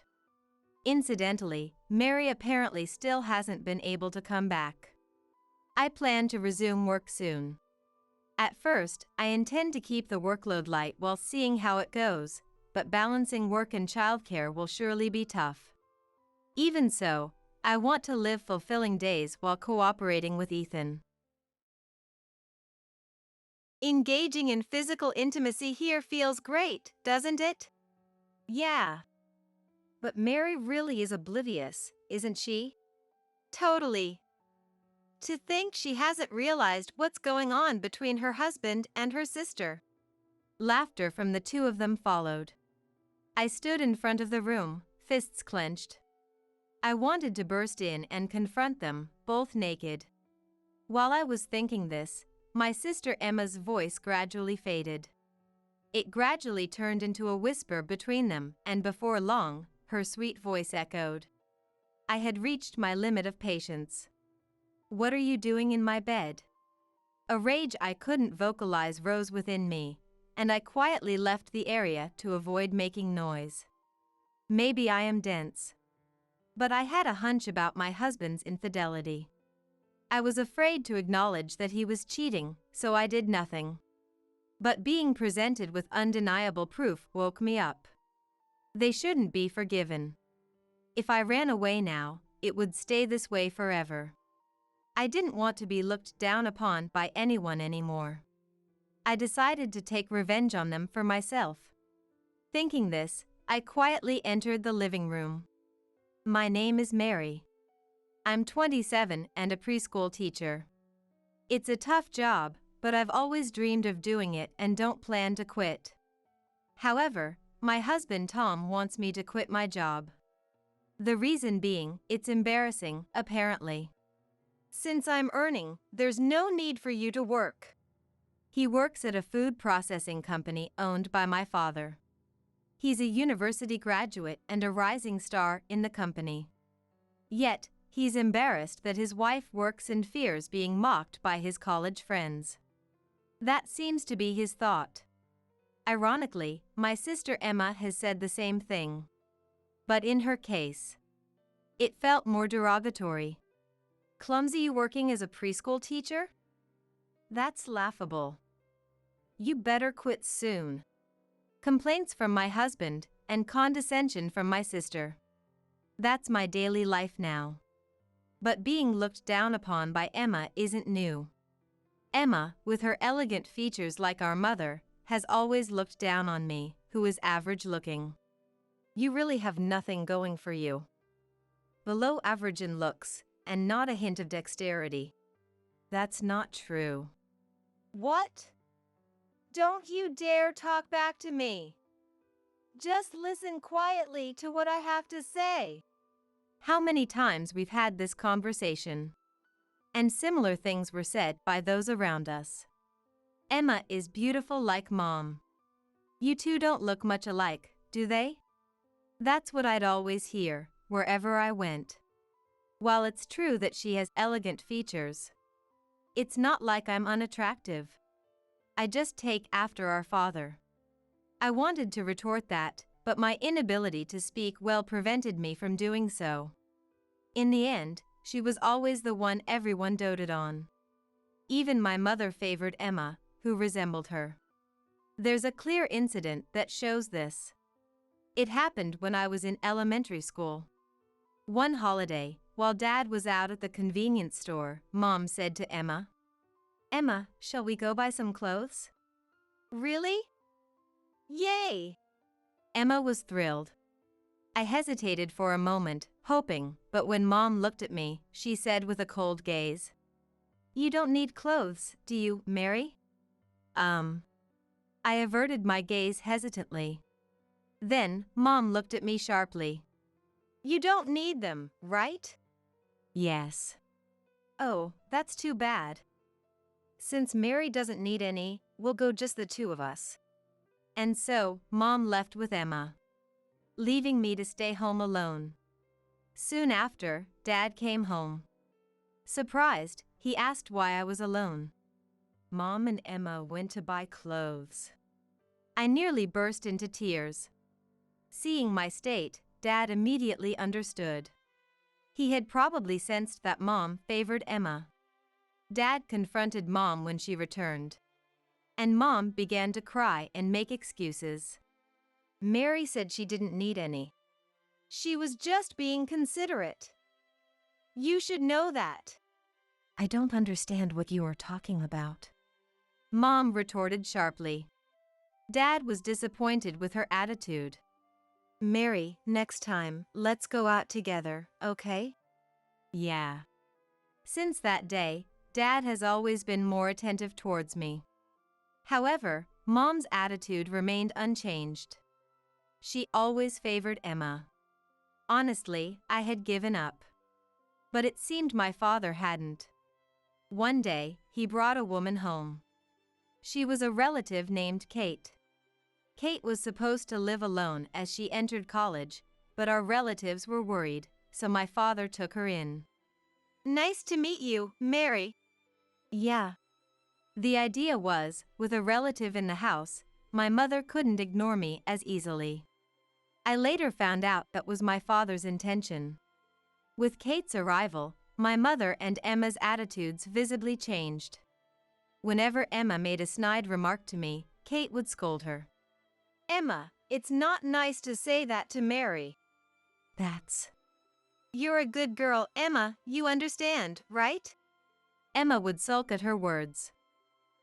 Incidentally, Mary apparently still hasn't been able to come back. I plan to resume work soon. At first, I intend to keep the workload light while seeing how it goes, but balancing work and childcare will surely be tough. Even so, I want to live fulfilling days while cooperating with Ethan. Engaging in physical intimacy here feels great, doesn't it? Yeah. But Mary really is oblivious, isn't she? Totally. To think she hasn't realized what's going on between her husband and her sister. Laughter from the two of them followed. I stood in front of the room, fists clenched. I wanted to burst in and confront them, both naked. While I was thinking this, my sister Emma's voice gradually faded. It gradually turned into a whisper between them, and before long, her sweet voice echoed. I had reached my limit of patience. What are you doing in my bed? A rage I couldn't vocalize rose within me, and I quietly left the area to avoid making noise. Maybe I am dense. But I had a hunch about my husband's infidelity. I was afraid to acknowledge that he was cheating, so I did nothing. But being presented with undeniable proof woke me up. They shouldn't be forgiven. If I ran away now, it would stay this way forever. I didn't want to be looked down upon by anyone anymore. I decided to take revenge on them for myself. Thinking this, I quietly entered the living room. My name is Mary. I'm 27 and a preschool teacher. It's a tough job, but I've always dreamed of doing it and don't plan to quit. However, my husband Tom wants me to quit my job. The reason being, it's embarrassing, apparently. Since I'm earning, there's no need for you to work. He works at a food processing company owned by my father. He's a university graduate and a rising star in the company. Yet, he's embarrassed that his wife works and fears being mocked by his college friends. That seems to be his thought. Ironically, my sister Emma has said the same thing. But in her case, it felt more derogatory. Clumsy working as a preschool teacher? That's laughable. You better quit soon. Complaints from my husband and condescension from my sister. That's my daily life now. But being looked down upon by Emma isn't new. Emma, with her elegant features like our mother, has always looked down on me, who is average looking. You really have nothing going for you. Below average in looks, and not a hint of dexterity. That's not true. What? Don't you dare talk back to me. Just listen quietly to what I have to say. How many times we've had this conversation. And similar things were said by those around us. Emma is beautiful like Mom. You two don't look much alike, do they? That's what I'd always hear, wherever I went. While it's true that she has elegant features, it's not like I'm unattractive. I just take after our father. I wanted to retort that, but my inability to speak well prevented me from doing so. In the end, she was always the one everyone doted on. Even my mother favored Emma, who resembled her. There's a clear incident that shows this. It happened when I was in elementary school. One holiday, while Dad was out at the convenience store, Mom said to Emma, "Emma, shall we go buy some clothes?" Really? Yay! Emma was thrilled. I hesitated for a moment, hoping, but when Mom looked at me, she said with a cold gaze, "You don't need clothes, do you, Mary?" I averted my gaze hesitantly. Then, Mom looked at me sharply. You don't need them, right? Yes. Oh, that's too bad. Since Mary doesn't need any, we'll go just the two of us. And so, Mom left with Emma, leaving me to stay home alone. Soon after, Dad came home. Surprised, he asked why I was alone. Mom and Emma went to buy clothes. I nearly burst into tears. Seeing my state, Dad immediately understood. He had probably sensed that Mom favored Emma. Dad confronted Mom when she returned. And Mom began to cry and make excuses. Mary said she didn't need any. She was just being considerate. You should know that. I don't understand what you are talking about, Mom retorted sharply. Dad was disappointed with her attitude. Mary, next time, let's go out together, okay? Yeah. Since that day, Dad has always been more attentive towards me. However, Mom's attitude remained unchanged. She always favored Emma. Honestly, I had given up. But it seemed my father hadn't. One day, he brought a woman home. She was a relative named Kate. Kate was supposed to live alone as she entered college, but our relatives were worried, so my father took her in. Nice to meet you, Mary. Yeah. The idea was, with a relative in the house, my mother couldn't ignore me as easily. I later found out that was my father's intention. With Kate's arrival, my mother and Emma's attitudes visibly changed. Whenever Emma made a snide remark to me, Kate would scold her. Emma, it's not nice to say that to Mary. That's... You're a good girl, Emma, you understand, right? Emma would sulk at her words.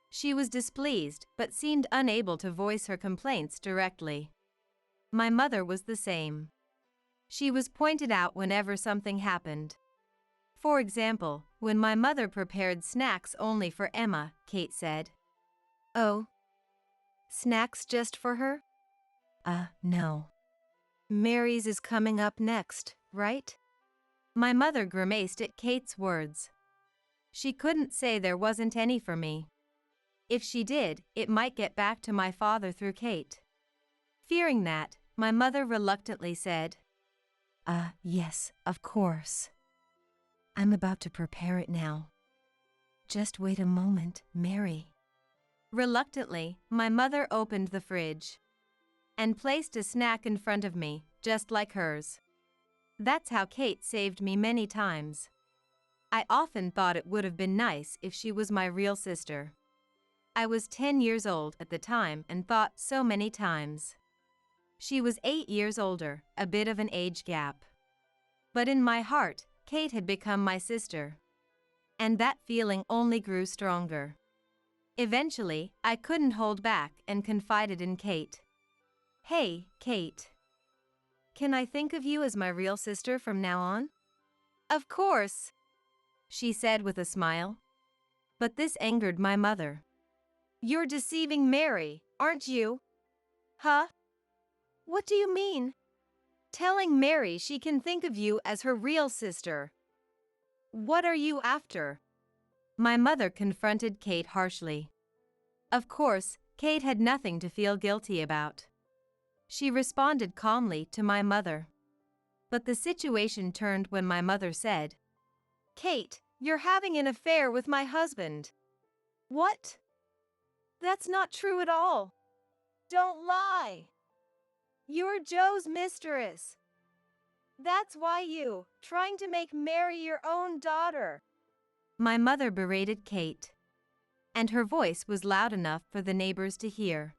She was displeased but seemed unable to voice her complaints directly. My mother was the same. She was pointed out whenever something happened. For example, when my mother prepared snacks only for Emma, Kate said, "Oh, snacks just for her?" No. Mary's is coming up next, right? My mother grimaced at Kate's words. She couldn't say there wasn't any for me. If she did, it might get back to my father through Kate. Fearing that, my mother reluctantly said, Yes, of course. I'm about to prepare it now. Just wait a moment, Mary." Reluctantly, my mother opened the fridge and placed a snack in front of me, just like hers. That's how Kate saved me many times. I often thought it would have been nice if she was my real sister. I was 10 years old at the time and thought so many times. She was 8 years older, a bit of an age gap. But in my heart, Kate had become my sister. And that feeling only grew stronger. Eventually, I couldn't hold back and confided in Kate. "Hey, Kate. Can I think of you as my real sister from now on?" "Of course," she said with a smile. But this angered my mother. "You're deceiving Mary, aren't you?" "Huh? What do you mean?" "Telling Mary she can think of you as her real sister. What are you after?" My mother confronted Kate harshly. Of course, Kate had nothing to feel guilty about. She responded calmly to my mother. But the situation turned when my mother said, "Kate, you're having an affair with my husband." "What? That's not true at all. Don't lie. You're Joe's mistress. That's why you, trying to make Mary your own daughter." My mother berated Kate, and her voice was loud enough for the neighbors to hear.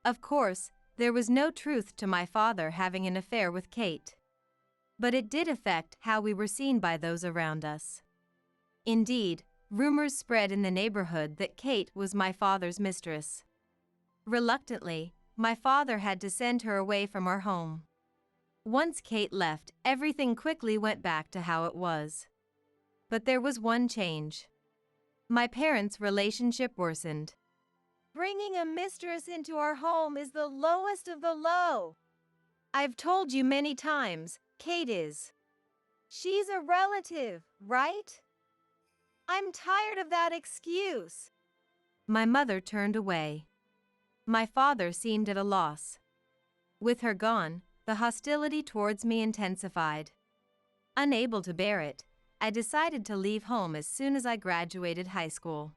Of course, there was no truth to my father having an affair with Kate. But it did affect how we were seen by those around us. Indeed, rumors spread in the neighborhood that Kate was my father's mistress. Reluctantly, my father had to send her away from our home. Once Kate left, everything quickly went back to how it was. But there was one change. My parents' relationship worsened. "Bringing a mistress into our home is the lowest of the low. I've told you many times, Kate is. She's a relative, right? I'm tired of that excuse." My mother turned away. My father seemed at a loss. With her gone, the hostility towards me intensified. Unable to bear it, I decided to leave home as soon as I graduated high school.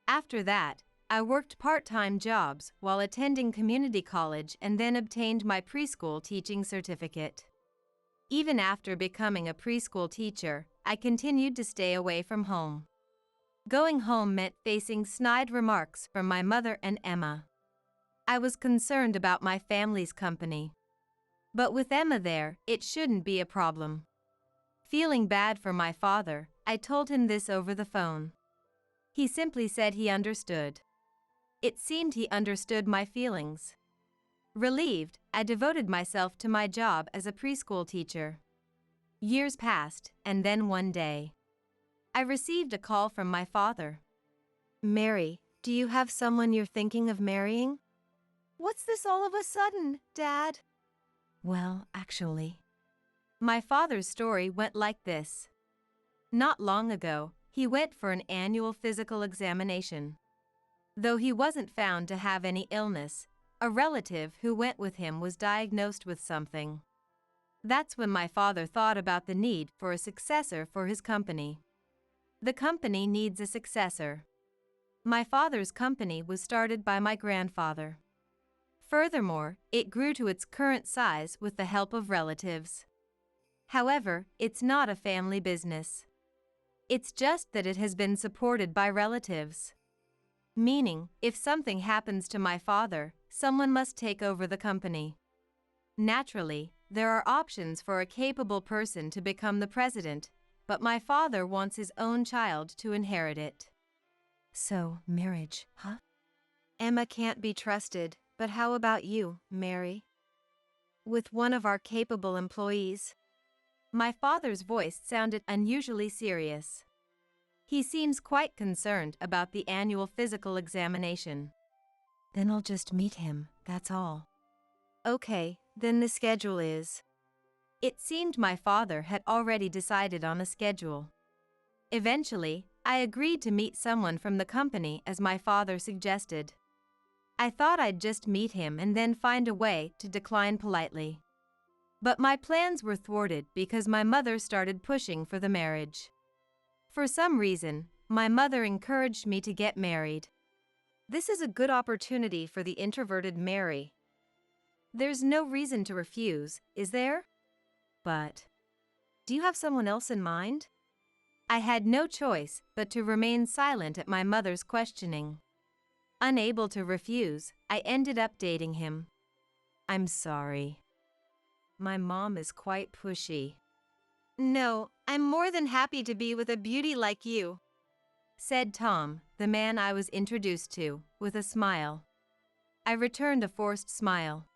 After that, I worked part-time jobs while attending community college and then obtained my preschool teaching certificate. Even after becoming a preschool teacher, I continued to stay away from home. Going home meant facing snide remarks from my mother and Emma. I was concerned about my family's company. But with Emma there, it shouldn't be a problem. Feeling bad for my father, I told him this over the phone. He simply said he understood. It seemed he understood my feelings. Relieved, I devoted myself to my job as a preschool teacher. Years passed, and then one day, I received a call from my father. "Mary, do you have someone you're thinking of marrying?" "What's this all of a sudden, Dad?" "Well, actually." My father's story went like this. Not long ago, he went for an annual physical examination. Though he wasn't found to have any illness, a relative who went with him was diagnosed with something. That's when my father thought about the need for a successor for his company. The company needs a successor. My father's company was started by my grandfather. Furthermore, it grew to its current size with the help of relatives. However, it's not a family business. It's just that it has been supported by relatives. Meaning, if something happens to my father, someone must take over the company. Naturally, there are options for a capable person to become the president, but my father wants his own child to inherit it. So, marriage, huh? Emma can't be trusted, but how about you, Mary? With one of our capable employees? My father's voice sounded unusually serious. He seems quite concerned about the annual physical examination. Then I'll just meet him, that's all. Okay, then the schedule is. It seemed my father had already decided on a schedule. Eventually, I agreed to meet someone from the company as my father suggested. I thought I'd just meet him and then find a way to decline politely. But my plans were thwarted because my mother started pushing for the marriage. For some reason, my mother encouraged me to get married. This is a good opportunity for the introverted Mary. There's no reason to refuse, is there? But, do you have someone else in mind? I had no choice but to remain silent at my mother's questioning. Unable to refuse, I ended up dating him. I'm sorry. My mom is quite pushy. No, I'm more than happy to be with a beauty like you, said Tom, the man I was introduced to, with a smile. I returned a forced smile.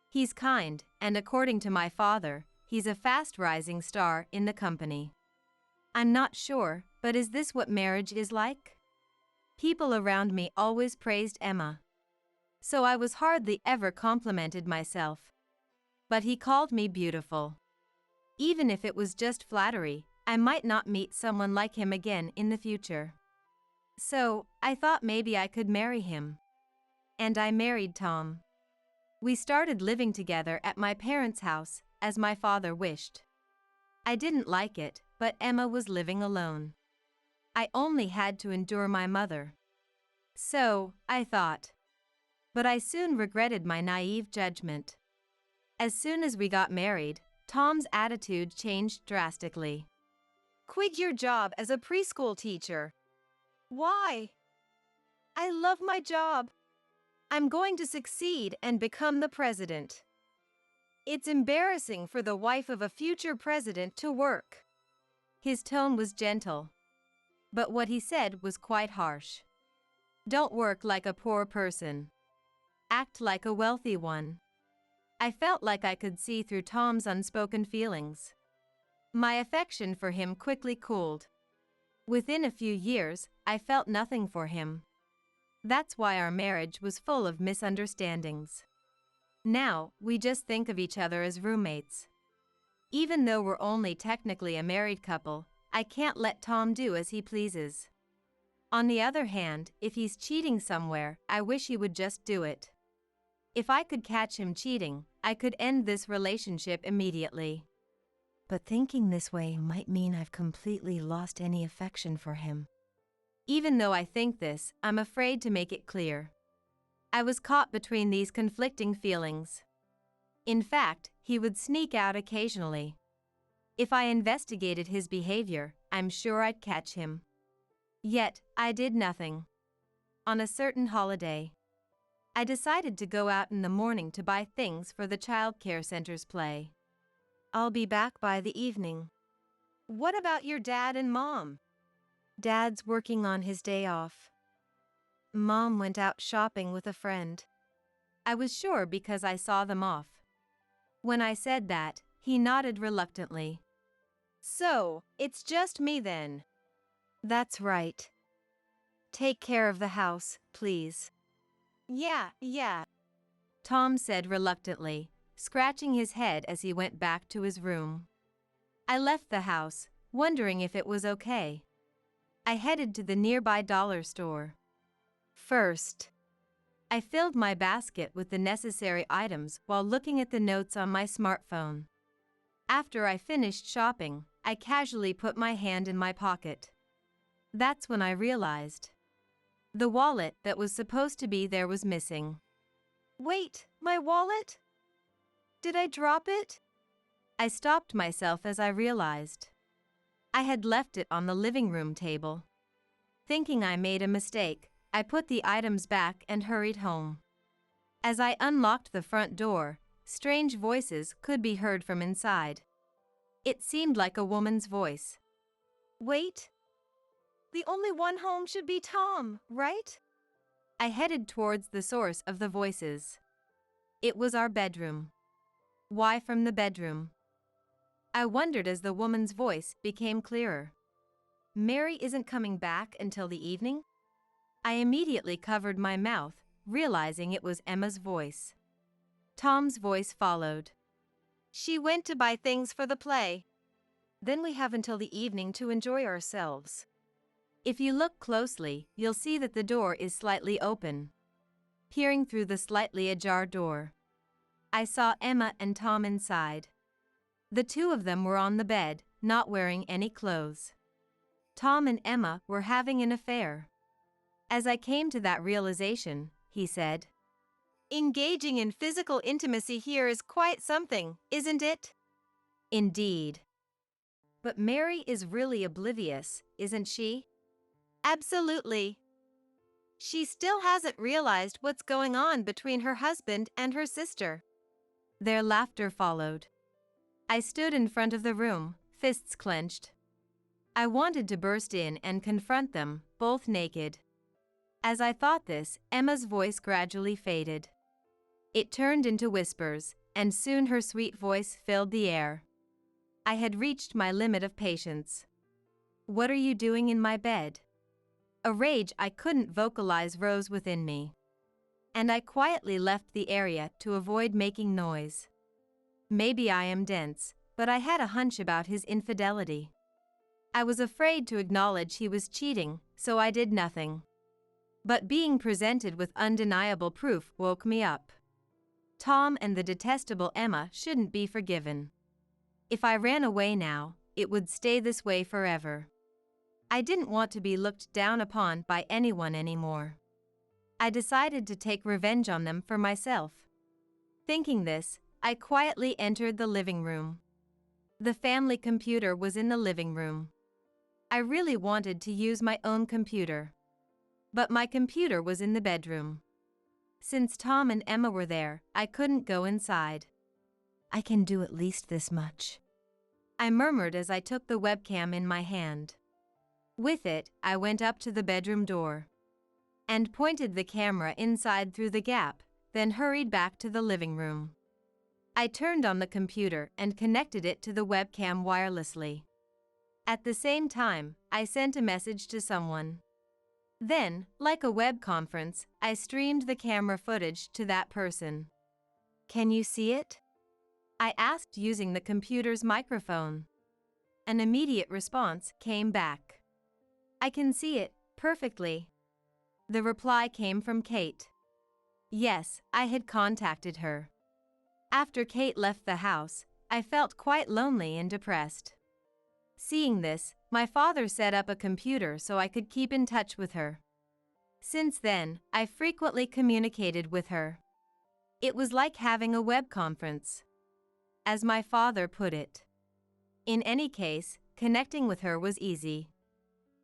He's kind, and according to my father, he's a fast-rising star in the company. I'm not sure, but is this what marriage is like? People around me always praised Emma, so I was hardly ever complimented myself. But he called me beautiful. Even if it was just flattery, I might not meet someone like him again in the future. So, I thought maybe I could marry him. And I married Tom. We started living together at my parents' house, as my father wished. I didn't like it, but Emma was living alone. I only had to endure my mother. So, I thought. But I soon regretted my naive judgment. As soon as we got married, Tom's attitude changed drastically. Quit your job as a preschool teacher. Why? I love my job. I'm going to succeed and become the president. It's embarrassing for the wife of a future president to work. His tone was gentle, but what he said was quite harsh. Don't work like a poor person. Act like a wealthy one. I felt like I could see through Tom's unspoken feelings. My affection for him quickly cooled. Within a few years, I felt nothing for him. That's why our marriage was full of misunderstandings. Now, we just think of each other as roommates. Even though we're only technically a married couple, I can't let Tom do as he pleases. On the other hand, if he's cheating somewhere, I wish he would just do it. If I could catch him cheating, I could end this relationship immediately. But thinking this way might mean I've completely lost any affection for him. Even though I think this, I'm afraid to make it clear. I was caught between these conflicting feelings. In fact, he would sneak out occasionally. If I investigated his behavior, I'm sure I'd catch him. Yet, I did nothing. On a certain holiday, I decided to go out in the morning to buy things for the child care center's play. I'll be back by the evening. What about your dad and mom? Dad's working on his day off. Mom went out shopping with a friend. I was sure because I saw them off. When I said that, he nodded reluctantly. So, it's just me then. That's right. Take care of the house, please. Yeah. Tom said reluctantly, scratching his head as he went back to his room. I left the house, wondering if it was okay. I headed to the nearby dollar store. First, I filled my basket with the necessary items while looking at the notes on my smartphone. After I finished shopping, I casually put my hand in my pocket. That's when I realized. The wallet that was supposed to be there was missing. Wait, my wallet? Did I drop it? I stopped myself as I realized. I had left it on the living room table. Thinking I made a mistake, I put the items back and hurried home. As I unlocked the front door, strange voices could be heard from inside. It seemed like a woman's voice. Wait. The only one home should be Tom, right? I headed towards the source of the voices. It was our bedroom. Why from the bedroom? I wondered as the woman's voice became clearer. Mary isn't coming back until the evening? I immediately covered my mouth, realizing it was Emma's voice. Tom's voice followed. She went to buy things for the play. Then we have until the evening to enjoy ourselves. If you look closely, you'll see that the door is slightly open. Peering through the slightly ajar door, I saw Emma and Tom inside. The two of them were on the bed, not wearing any clothes. Tom and Emma were having an affair. As I came to that realization, he said, Engaging in physical intimacy here is quite something, isn't it? Indeed. But Mary is really oblivious, isn't she? Absolutely. She still hasn't realized what's going on between her husband and her sister. Their laughter followed. I stood in front of the room, fists clenched. I wanted to burst in and confront them, both naked. As I thought this, Emma's voice gradually faded. It turned into whispers, and soon her sweet voice filled the air. I had reached my limit of patience. What are you doing in my bed? A rage I couldn't vocalize rose within me. And I quietly left the area to avoid making noise. Maybe I am dense, but I had a hunch about his infidelity. I was afraid to acknowledge he was cheating, so I did nothing. But being presented with undeniable proof woke me up. Tom and the detestable Emma shouldn't be forgiven. If I ran away now, it would stay this way forever. I didn't want to be looked down upon by anyone anymore. I decided to take revenge on them for myself. Thinking this, I quietly entered the living room. The family computer was in the living room. I really wanted to use my own computer. But my computer was in the bedroom. Since Tom and Emma were there, I couldn't go inside. I can do at least this much, I murmured as I took the webcam in my hand. With it, I went up to the bedroom door and pointed the camera inside through the gap, then hurried back to the living room. I turned on the computer and connected it to the webcam wirelessly. At the same time, I sent a message to someone. Then, like a web conference, I streamed the camera footage to that person. Can you see it? I asked using the computer's microphone. An immediate response came back. I can see it, perfectly. The reply came from Kate. Yes, I had contacted her. After Kate left the house, I felt quite lonely and depressed. Seeing this, my father set up a computer so I could keep in touch with her. Since then, I frequently communicated with her. It was like having a web conference, as my father put it. In any case, connecting with her was easy.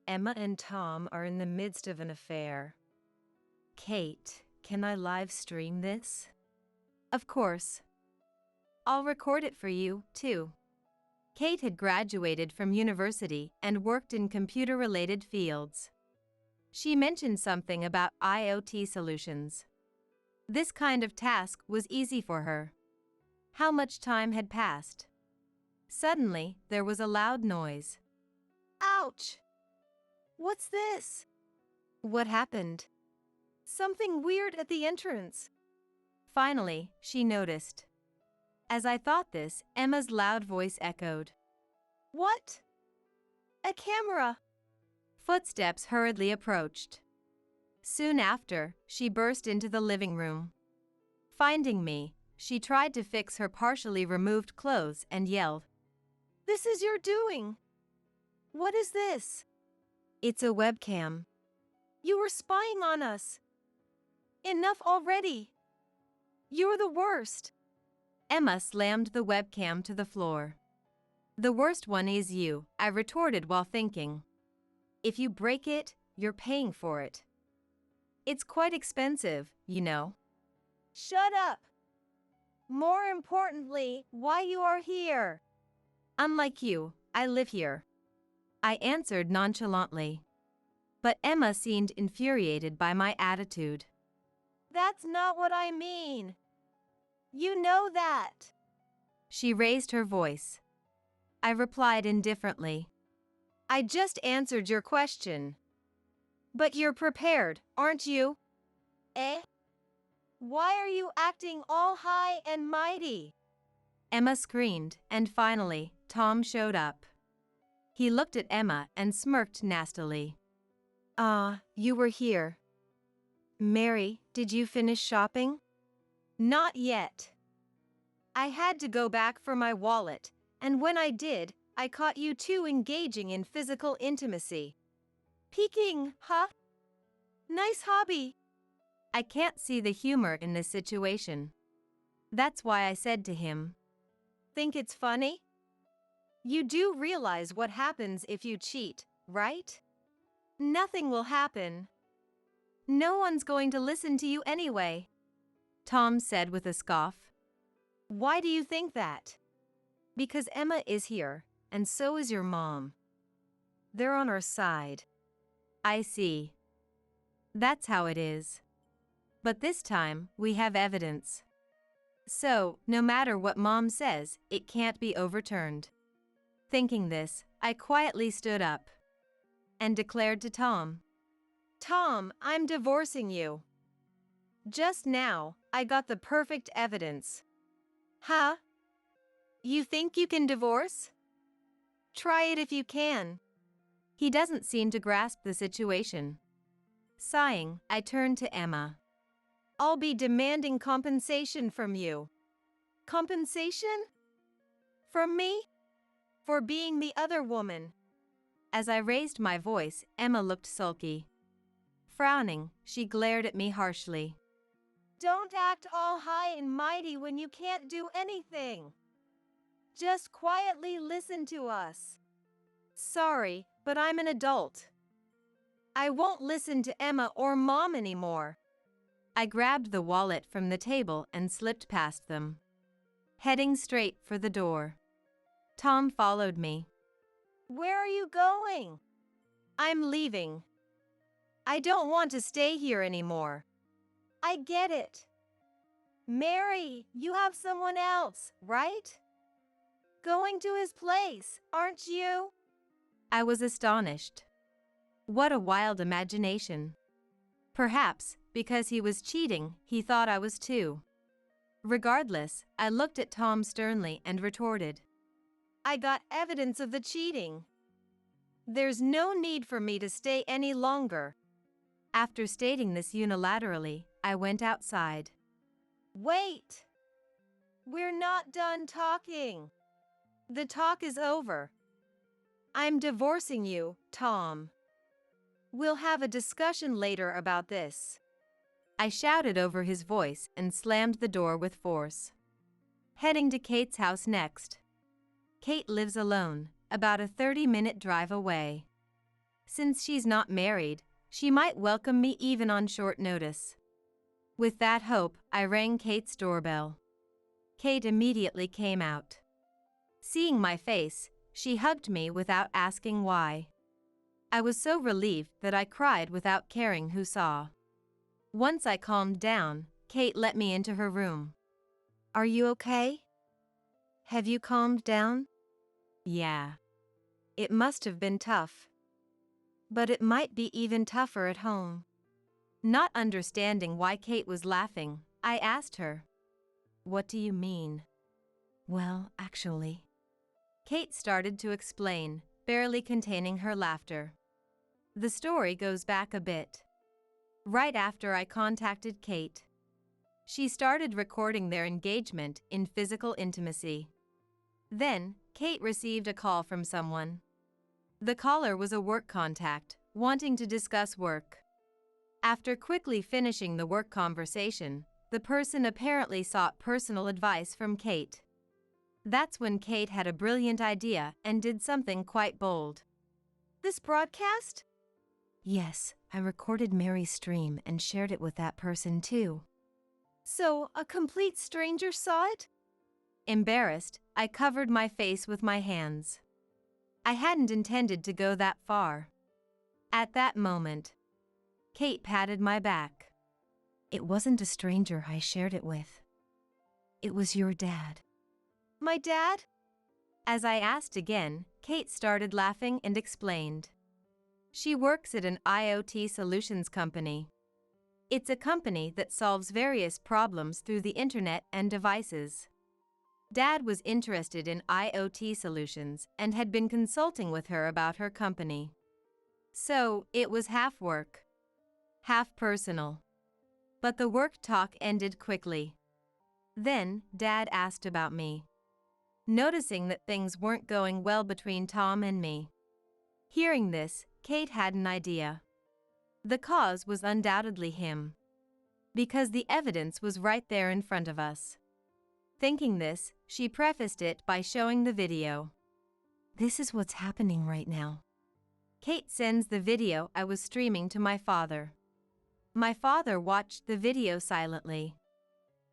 Emma and Tom are in the midst of an affair. Kate, can I live stream this? Of course. I'll record it for you, too. Kate had graduated from university and worked in computer-related fields. She mentioned something about IoT solutions. This kind of task was easy for her. How much time had passed? Suddenly, there was a loud noise. Ouch! What's this? What happened? Something weird at the entrance. Finally, she noticed. As I thought this, Emma's loud voice echoed. What? A camera! Footsteps hurriedly approached. Soon after, she burst into the living room. Finding me, she tried to fix her partially removed clothes and yelled, This is your doing! What is this? It's a webcam. You were spying on us! Enough already! You're the worst! Emma slammed the webcam to the floor. The worst one is you, I retorted while thinking. If you break it, you're paying for it. It's quite expensive, you know. Shut up! More importantly, why you are here? Unlike you, I live here, I answered nonchalantly. But Emma seemed infuriated by my attitude. That's not what I mean. You know that. She raised her voice. I replied indifferently. I just answered your question. But you're prepared, aren't you? Eh? Why are you acting all high and mighty? Emma screamed, and finally, Tom showed up. He looked at Emma and smirked nastily. You were here. Mary, did you finish shopping? Not yet. I had to go back for my wallet, and when I did, I caught you two engaging in physical intimacy. Peeking, huh? Nice hobby. I can't see the humor in this situation. That's why I said to him, Think it's funny? You do realize what happens if you cheat, right? Nothing will happen. "No one's going to listen to you anyway," Tom said with a scoff. Why do you think that? Because Emma is here, and so is your mom. They're on our side. I see. That's how it is. But this time, we have evidence. So, no matter what Mom says, it can't be overturned. Thinking this, I quietly stood up and declared to Tom, Tom, I'm divorcing you. Just now, I got the perfect evidence. Huh? You think you can divorce? Try it if you can. He doesn't seem to grasp the situation. Sighing, I turned to Emma. I'll be demanding compensation from you. Compensation? From me? For being the other woman. As I raised my voice, Emma looked sulky. Frowning, she glared at me harshly. Don't act all high and mighty when you can't do anything. Just quietly listen to us. Sorry, but I'm an adult. I won't listen to Emma or Mom anymore. I grabbed the wallet from the table and slipped past them, heading straight for the door. Tom followed me. Where are you going? I'm leaving. I don't want to stay here anymore. I get it. Mary, you have someone else, right? Going to his place, aren't you? I was astonished. What a wild imagination. Perhaps, because he was cheating, he thought I was too. Regardless, I looked at Tom sternly and retorted, I got evidence of the cheating. There's no need for me to stay any longer. After stating this unilaterally, I went outside. Wait! We're not done talking. The talk is over. I'm divorcing you, Tom. We'll have a discussion later about this. I shouted over his voice and slammed the door with force. Heading to Kate's house next. Kate lives alone, about a 30-minute drive away. Since she's not married, she might welcome me even on short notice. With that hope, I rang Kate's doorbell. Kate immediately came out. Seeing my face, she hugged me without asking why. I was so relieved that I cried without caring who saw. Once I calmed down, Kate let me into her room. Are you okay? Have you calmed down? Yeah. It must have been tough. But it might be even tougher at home. Not understanding why Kate was laughing, I asked her, "What do you mean?" "Well, actually." Kate started to explain, barely containing her laughter. The story goes back a bit. Right after I contacted Kate, she started recording their engagement in physical intimacy. Then, Kate received a call from someone. The caller was a work contact, wanting to discuss work. After quickly finishing the work conversation, the person apparently sought personal advice from Kate. That's when Kate had a brilliant idea and did something quite bold. This broadcast? Yes, I recorded Mary's stream and shared it with that person too. So, a complete stranger saw it? Embarrassed, I covered my face with my hands. I hadn't intended to go that far. At that moment, Kate patted my back. It wasn't a stranger I shared it with. It was your dad. My dad? As I asked again, Kate started laughing and explained. She works at an IoT solutions company. It's a company that solves various problems through the internet and devices. Dad was interested in IoT solutions and had been consulting with her about her company. So, it was half work, half personal. But the work talk ended quickly. Then, Dad asked about me, noticing that things weren't going well between Tom and me. Hearing this, Kate had an idea. The cause was undoubtedly him. Because the evidence was right there in front of us. Thinking this, she prefaced it by showing the video. This is what's happening right now. Kate sends the video I was streaming to my father. My father watched the video silently.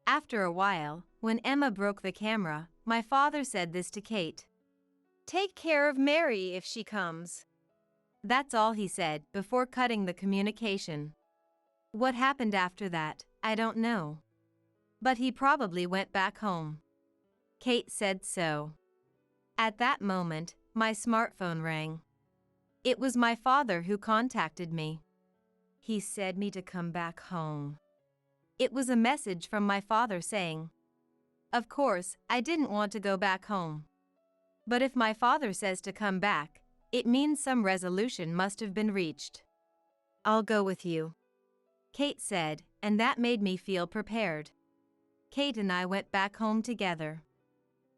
After a while, when Emma broke the camera, my father said this to Kate. Take care of Mary if she comes. That's all he said before cutting the communication. What happened after that, I don't know. But he probably went back home. Kate said so. At that moment, my smartphone rang. It was my father who contacted me. He said me to come back home. It was a message from my father saying. Of course, I didn't want to go back home. But if my father says to come back, it means some resolution must have been reached. I'll go with you, Kate said, and that made me feel prepared. Kate and I went back home together.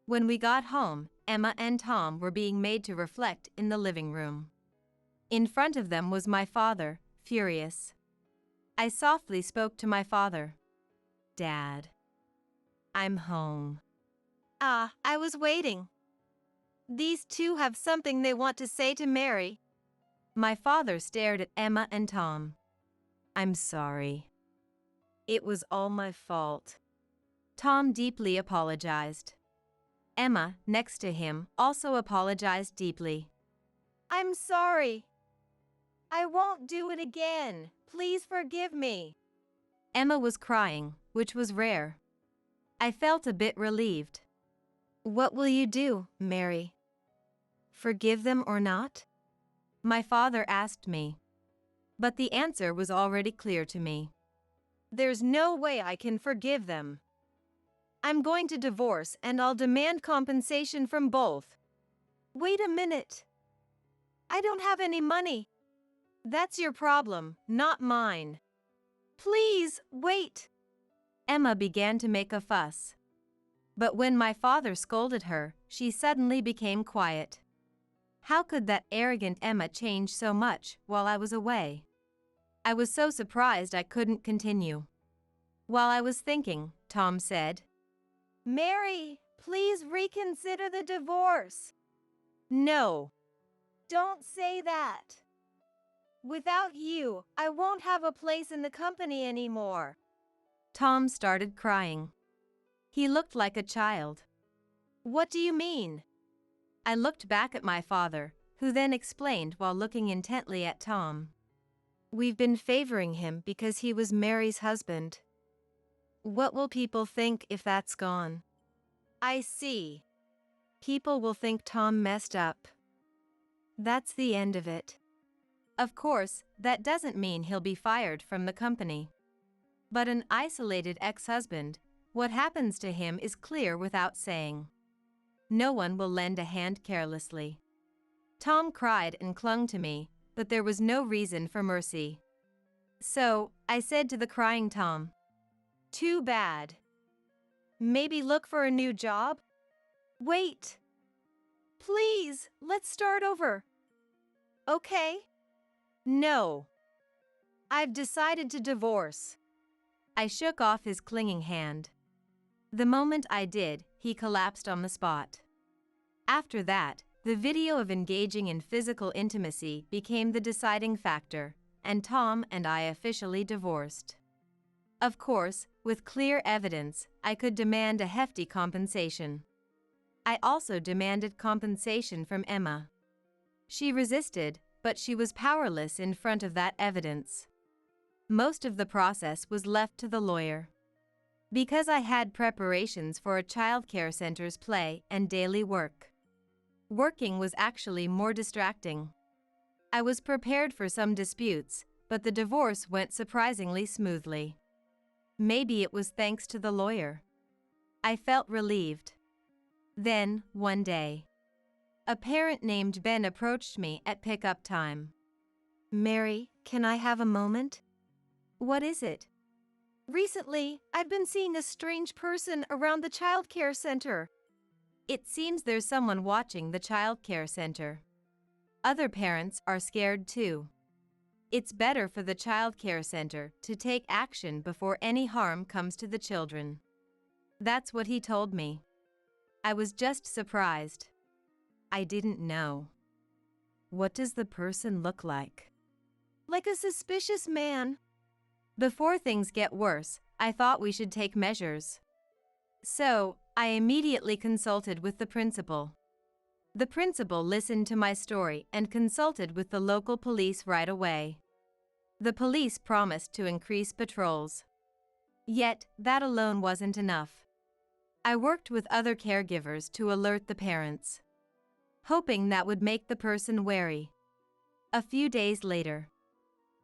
When we got home, Emma and Tom were being made to reflect in the living room. In front of them was my father, furious. I softly spoke to my father. Dad, I'm home. Ah, I was waiting. These two have something they want to say to Mary. My father stared at Emma and Tom. I'm sorry. It was all my fault. Tom deeply apologized. Emma, next to him, also apologized deeply. I'm sorry. I won't do it again. Please forgive me. Emma was crying, which was rare. I felt a bit relieved. What will you do, Mary? Forgive them or not? My father asked me. But the answer was already clear to me. There's no way I can forgive them. I'm going to divorce and I'll demand compensation from both. Wait a minute. I don't have any money. That's your problem, not mine. Please, wait. Emma began to make a fuss. But when my father scolded her, she suddenly became quiet. How could that arrogant Emma change so much while I was away? I was so surprised I couldn't continue. While I was thinking, Tom said, Mary, please reconsider the divorce. No. Don't say that. Without you, I won't have a place in the company anymore. Tom started crying. He looked like a child. What do you mean? I looked back at my father, who then explained while looking intently at Tom. We've been favoring him because he was Mary's husband. What will people think if that's gone? I see. People will think Tom messed up. That's the end of it. Of course, that doesn't mean he'll be fired from the company. But an isolated ex-husband, what happens to him is clear without saying. No one will lend a hand carelessly. Tom cried and clung to me, but there was no reason for mercy. So, I said to the crying Tom, Too bad. Maybe look for a new job? Wait. Please, let's start over. Okay? No. I've decided to divorce. I shook off his clinging hand. The moment I did, he collapsed on the spot. After that, the video of engaging in physical intimacy became the deciding factor, and Tom and I officially divorced. Of course, with clear evidence, I could demand a hefty compensation. I also demanded compensation from Emma. She resisted, but she was powerless in front of that evidence. Most of the process was left to the lawyer. Because I had preparations for a childcare center's play and daily work. Working was actually more distracting. I was prepared for some disputes, but the divorce went surprisingly smoothly. Maybe it was thanks to the lawyer. I felt relieved. Then, one day, a parent named Ben approached me at pickup time. Mary, can I have a moment? What is it? Recently, I've been seeing a strange person around the childcare center. It seems there's someone watching the childcare center. Other parents are scared too. It's better for the child care center to take action before any harm comes to the children. That's what he told me. I was just surprised. I didn't know. What does the person look like? Like a suspicious man. Before things get worse, I thought we should take measures. So, I immediately consulted with the principal. The principal listened to my story and consulted with the local police right away. The police promised to increase patrols. Yet, that alone wasn't enough. I worked with other caregivers to alert the parents, hoping that would make the person wary. A few days later,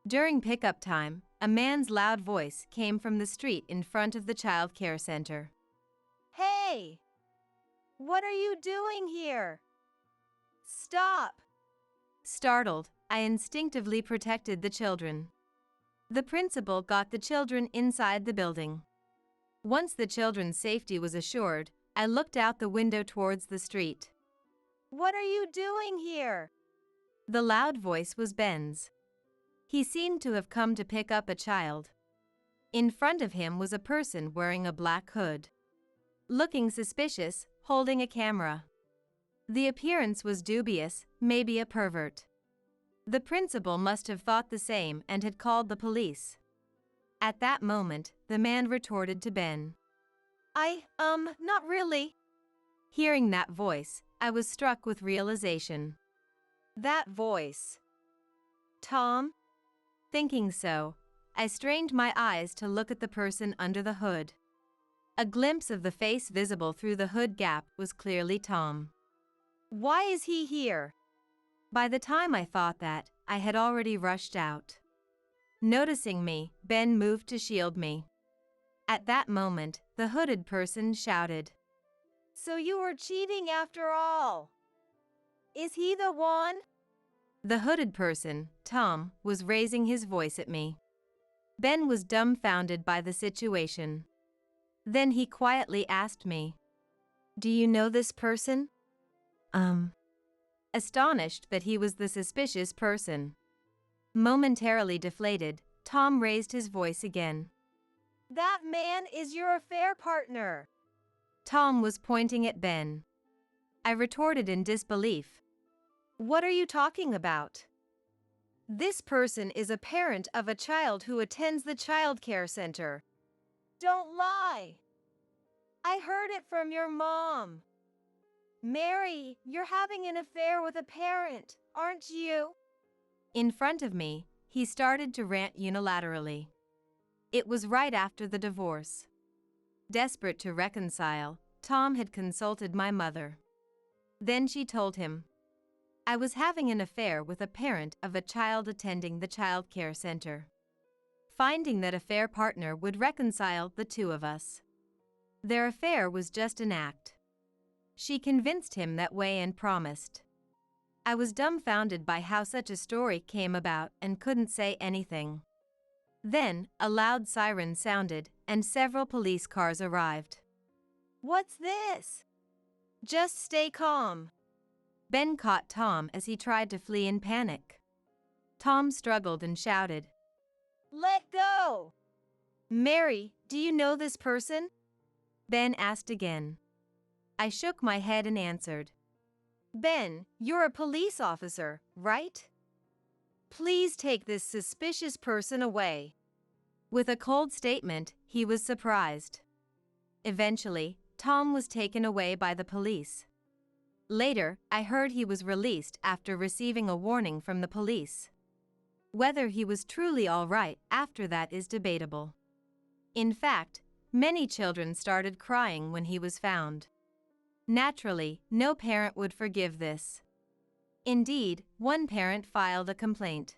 during pickup time, a man's loud voice came from the street in front of the child care center. Hey! What are you doing here? Stop! Startled, I instinctively protected the children. The principal got the children inside the building. Once the children's safety was assured, I looked out the window towards the street. What are you doing here? The loud voice was Ben's. He seemed to have come to pick up a child. In front of him was a person wearing a black hood, looking suspicious, holding a camera. The appearance was dubious, maybe a pervert. The principal must have thought the same and had called the police. At that moment, the man retorted to Ben. Not really. Hearing that voice, I was struck with realization. That voice. Tom? Thinking so, I strained my eyes to look at the person under the hood. A glimpse of the face visible through the hood gap was clearly Tom. Why is he here? By the time I thought that, I had already rushed out. Noticing me, Ben moved to shield me. At that moment, the hooded person shouted, So you were cheating after all? Is he the one? The hooded person, Tom, was raising his voice at me. Ben was dumbfounded by the situation. Then he quietly asked me, Do you know this person? Astonished that he was the suspicious person. Momentarily deflated, Tom raised his voice again. That man is your affair partner. Tom was pointing at Ben. I retorted in disbelief. What are you talking about? This person is a parent of a child who attends the child care center. Don't lie. I heard it from your mom. Mary, you're having an affair with a parent, aren't you? In front of me, he started to rant unilaterally. It was right after the divorce. Desperate to reconcile, Tom had consulted my mother. Then she told him, I was having an affair with a parent of a child attending the child care center. Finding that affair partner would reconcile the two of us. Their affair was just an act. She convinced him that way and promised. I was dumbfounded by how such a story came about and couldn't say anything. Then, a loud siren sounded, and several police cars arrived. What's this? Just stay calm. Ben caught Tom as he tried to flee in panic. Tom struggled and shouted, Let go! Mary, do you know this person? Ben asked again. I shook my head and answered, Ben, you're a police officer, right? Please take this suspicious person away. With a cold statement, he was surprised. Eventually, Tom was taken away by the police. Later, I heard he was released after receiving a warning from the police. Whether he was truly all right after that is debatable. In fact, many children started crying when he was found. Naturally, no parent would forgive this. Indeed, one parent filed a complaint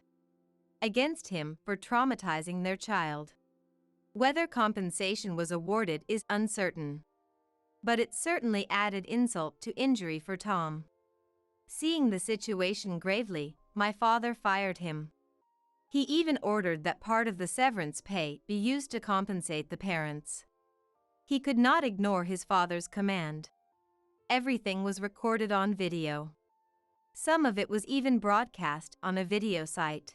against him for traumatizing their child. Whether compensation was awarded is uncertain. But it certainly added insult to injury for Tom. Seeing the situation gravely, my father fired him. He even ordered that part of the severance pay be used to compensate the parents. He could not ignore his father's command. Everything was recorded on video. Some of it was even broadcast on a video site.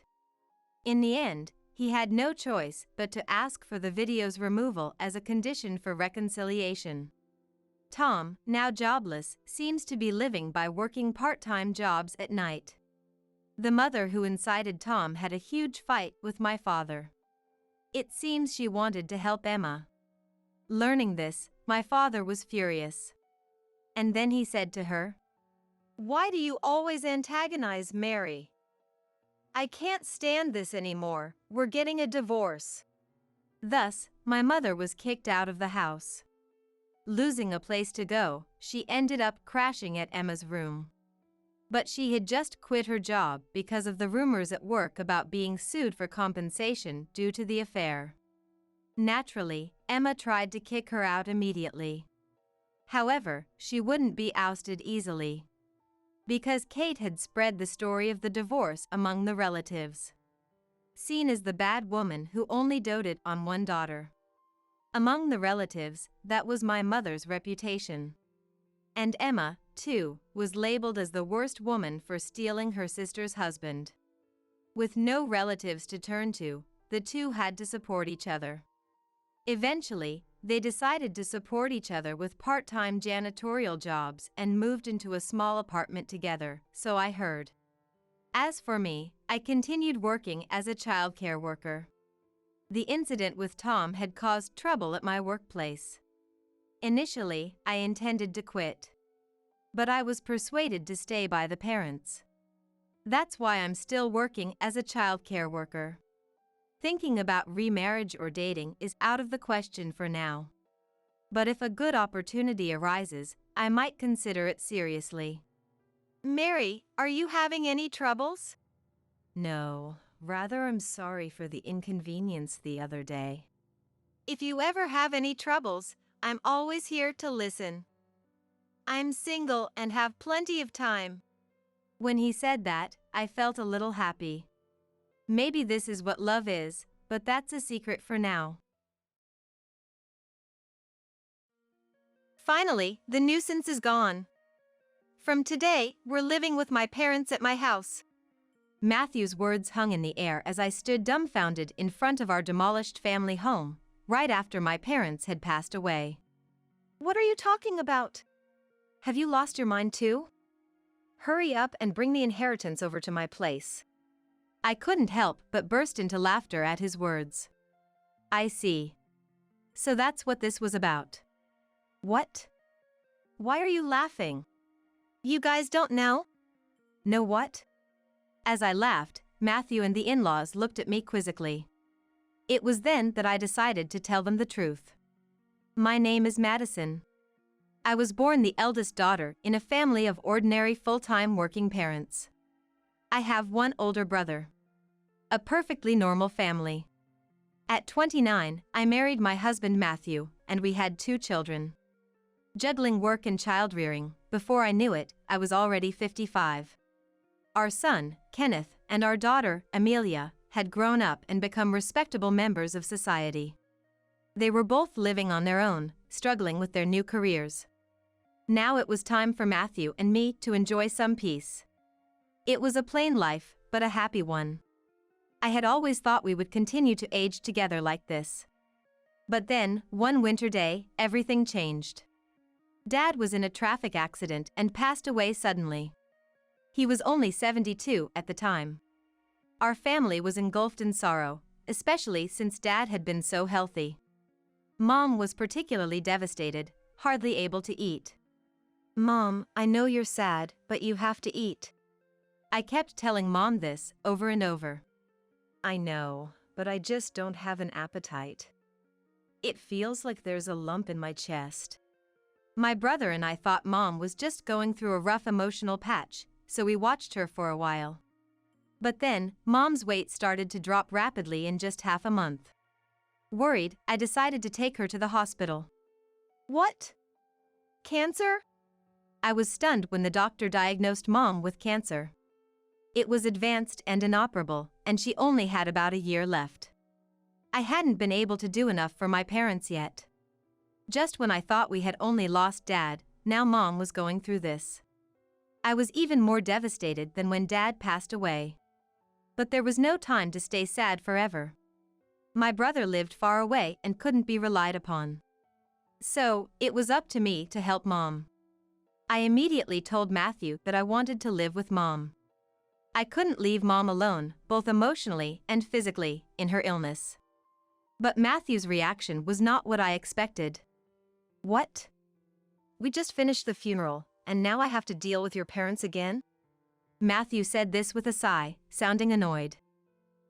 In the end, he had no choice but to ask for the video's removal as a condition for reconciliation. Tom, now jobless, seems to be living by working part-time jobs at night. The mother who incited Tom had a huge fight with my father. It seems she wanted to help Emma. Learning this, my father was furious. And then he said to her, "Why do you always antagonize Mary? I can't stand this anymore. We're getting a divorce." Thus, my mother was kicked out of the house. Losing a place to go, she ended up crashing at Emma's room. But she had just quit her job because of the rumors at work about being sued for compensation due to the affair. Naturally, Emma tried to kick her out immediately. However, she wouldn't be ousted easily, because Kate had spread the story of the divorce among the relatives. Seen as the bad woman who only doted on one daughter. Among the relatives, that was my mother's reputation. And Emma, too, was labeled as the worst woman for stealing her sister's husband. With no relatives to turn to, the two had to support each other. Eventually, they decided to support each other with part-time janitorial jobs and moved into a small apartment together, so I heard. As for me, I continued working as a childcare worker. The incident with Tom had caused trouble at my workplace. Initially, I intended to quit. But I was persuaded to stay by the parents. That's why I'm still working as a childcare worker. Thinking about remarriage or dating is out of the question for now. But if a good opportunity arises, I might consider it seriously. "Mary, are you having any troubles?" No, rather I'm sorry for the inconvenience the other day. "If you ever have any troubles, I'm always here to listen. I'm single and have plenty of time." When he said that, I felt a little happy. Maybe this is what love is, but that's a secret for now. Finally, the nuisance is gone. From today, we're living with my parents at my house. Matthew's words hung in the air as I stood dumbfounded in front of our demolished family home, right after my parents had passed away. "What are you talking about? Have you lost your mind too? Hurry up and bring the inheritance over to my place." I couldn't help but burst into laughter at his words. I see. So that's what this was about. "What? Why are you laughing? You guys don't know?" Know what? As I laughed, Matthew and the in-laws looked at me quizzically. It was then that I decided to tell them the truth. My name is Madison. I was born the eldest daughter in a family of ordinary full-time working parents. I have one older brother. A perfectly normal family. At 29, I married my husband Matthew, and we had 2 children. Juggling work and child-rearing, before I knew it, I was already 55. Our son, Kenneth, and our daughter, Amelia, had grown up and become respectable members of society. They were both living on their own, struggling with their new careers. Now it was time for Matthew and me to enjoy some peace. It was a plain life, but a happy one. I had always thought we would continue to age together like this. But then, one winter day, everything changed. Dad was in a traffic accident and passed away suddenly. He was only 72 at the time. Our family was engulfed in sorrow, especially since Dad had been so healthy. Mom was particularly devastated, hardly able to eat. "Mom, I know you're sad, but you have to eat." I kept telling Mom this over and over. "I know, but I just don't have an appetite. It feels like there's a lump in my chest." My brother and I thought Mom was just going through a rough emotional patch, so we watched her for a while. But then, Mom's weight started to drop rapidly in just half a month. Worried, I decided to take her to the hospital. "What? Cancer?" I was stunned when the doctor diagnosed Mom with cancer. It was advanced and inoperable, and she only had about a year left. I hadn't been able to do enough for my parents yet. Just when I thought we had only lost Dad, now Mom was going through this. I was even more devastated than when Dad passed away. But there was no time to stay sad forever. My brother lived far away and couldn't be relied upon. So, it was up to me to help Mom. I immediately told Matthew that I wanted to live with Mom. I couldn't leave Mom alone, both emotionally and physically, in her illness. But Matthew's reaction was not what I expected. What? We just finished the funeral, and now I have to deal with your parents again? Matthew said this with a sigh, sounding annoyed.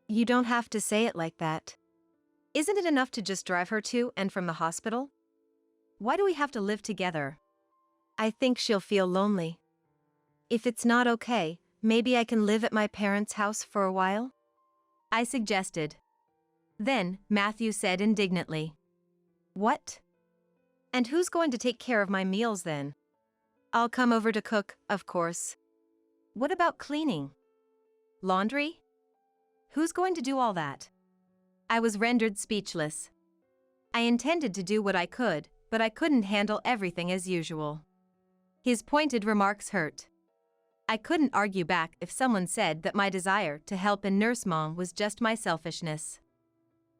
You don't have to say it like that. Isn't it enough to just drive her to and from the hospital? Why do we have to live together? I think she'll feel lonely. If it's not okay, maybe I can live at my parents' house for a while? I suggested. Then, Matthew said indignantly. What? And who's going to take care of my meals then? I'll come over to cook, of course. What about cleaning? Laundry? Who's going to do all that? I was rendered speechless. I intended to do what I could, but I couldn't handle everything as usual. His pointed remarks hurt. I couldn't argue back if someone said that my desire to help and nurse Mom was just my selfishness.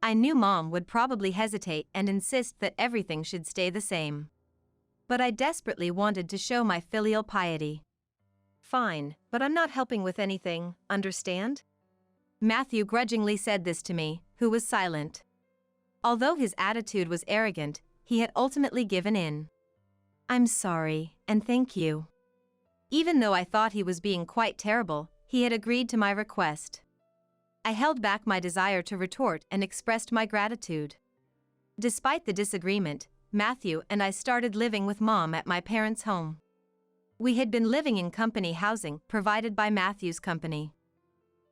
I knew Mom would probably hesitate and insist that everything should stay the same. But I desperately wanted to show my filial piety. Fine, but I'm not helping with anything, understand? Matthew grudgingly said this to me, who was silent. Although his attitude was arrogant, he had ultimately given in. I'm sorry, and thank you. Even though I thought he was being quite terrible, he had agreed to my request. I held back my desire to retort and expressed my gratitude. Despite the disagreement, Matthew and I started living with Mom at my parents' home. We had been living in company housing provided by Matthew's company.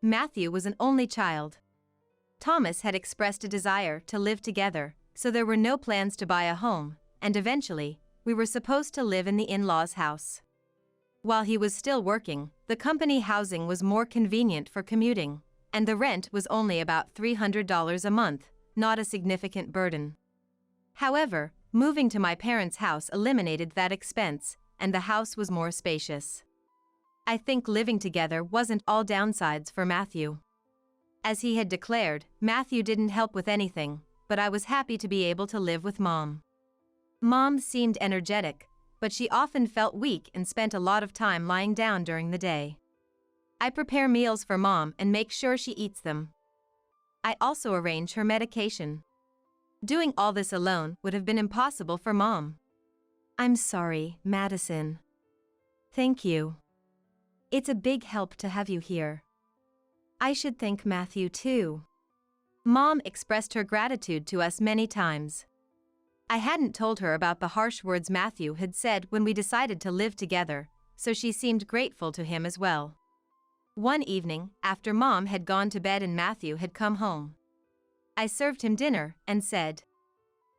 Matthew was an only child. Thomas had expressed a desire to live together, so there were no plans to buy a home, and eventually, we were supposed to live in the in-laws' house. While he was still working, the company housing was more convenient for commuting, and the rent was only about $300 a month, not a significant burden. However, moving to my parents' house eliminated that expense, and the house was more spacious. I think living together wasn't all downsides for Matthew. As he had declared, Matthew didn't help with anything, but I was happy to be able to live with Mom. Mom seemed energetic, but she often felt weak and spent a lot of time lying down during the day. I prepare meals for Mom and make sure she eats them. I also arrange her medication. Doing all this alone would have been impossible for Mom. I'm sorry, Madison. Thank you. It's a big help to have you here. I should thank Matthew too. Mom expressed her gratitude to us many times. I hadn't told her about the harsh words Matthew had said when we decided to live together, so she seemed grateful to him as well. One evening, after Mom had gone to bed and Matthew had come home, I served him dinner and said,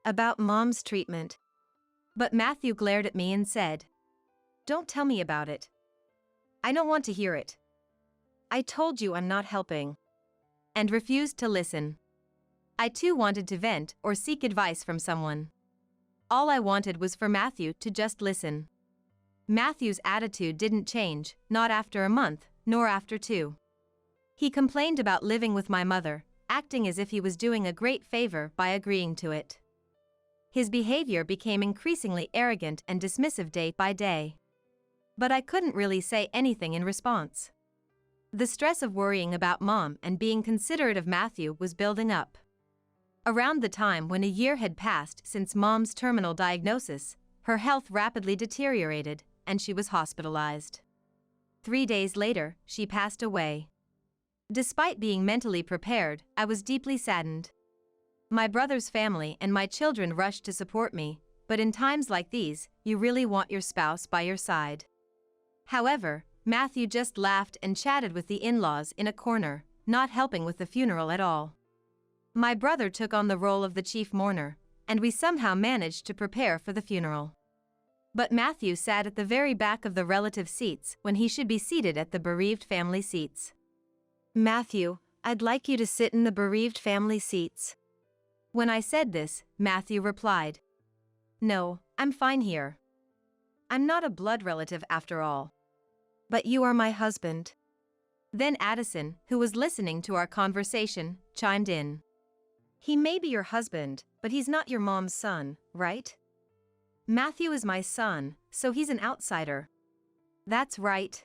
"About Mom's treatment." But Matthew glared at me and said, "Don't tell me about it. I don't want to hear it. I told you I'm not helping." And refused to listen. I too wanted to vent or seek advice from someone. All I wanted was for Matthew to just listen. Matthew's attitude didn't change, not after a month, nor after 2. He complained about living with my mother, acting as if he was doing a great favor by agreeing to it. His behavior became increasingly arrogant and dismissive day by day. But I couldn't really say anything in response. The stress of worrying about Mom and being considerate of Matthew was building up. Around the time when a year had passed since Mom's terminal diagnosis, her health rapidly deteriorated, and she was hospitalized. 3 days later, she passed away. Despite being mentally prepared, I was deeply saddened. My brother's family and my children rushed to support me, but in times like these, you really want your spouse by your side. However, Matthew just laughed and chatted with the in-laws in a corner, not helping with the funeral at all. My brother took on the role of the chief mourner, and we somehow managed to prepare for the funeral. But Matthew sat at the very back of the relative seats when he should be seated at the bereaved family seats. "Matthew, I'd like you to sit in the bereaved family seats." When I said this, Matthew replied, "No, I'm fine here. I'm not a blood relative after all. But you are my husband. Then Addison, who was listening to our conversation, chimed in. He may be your husband, but he's not your mom's son, right? Matthew is my son, so he's an outsider. That's right.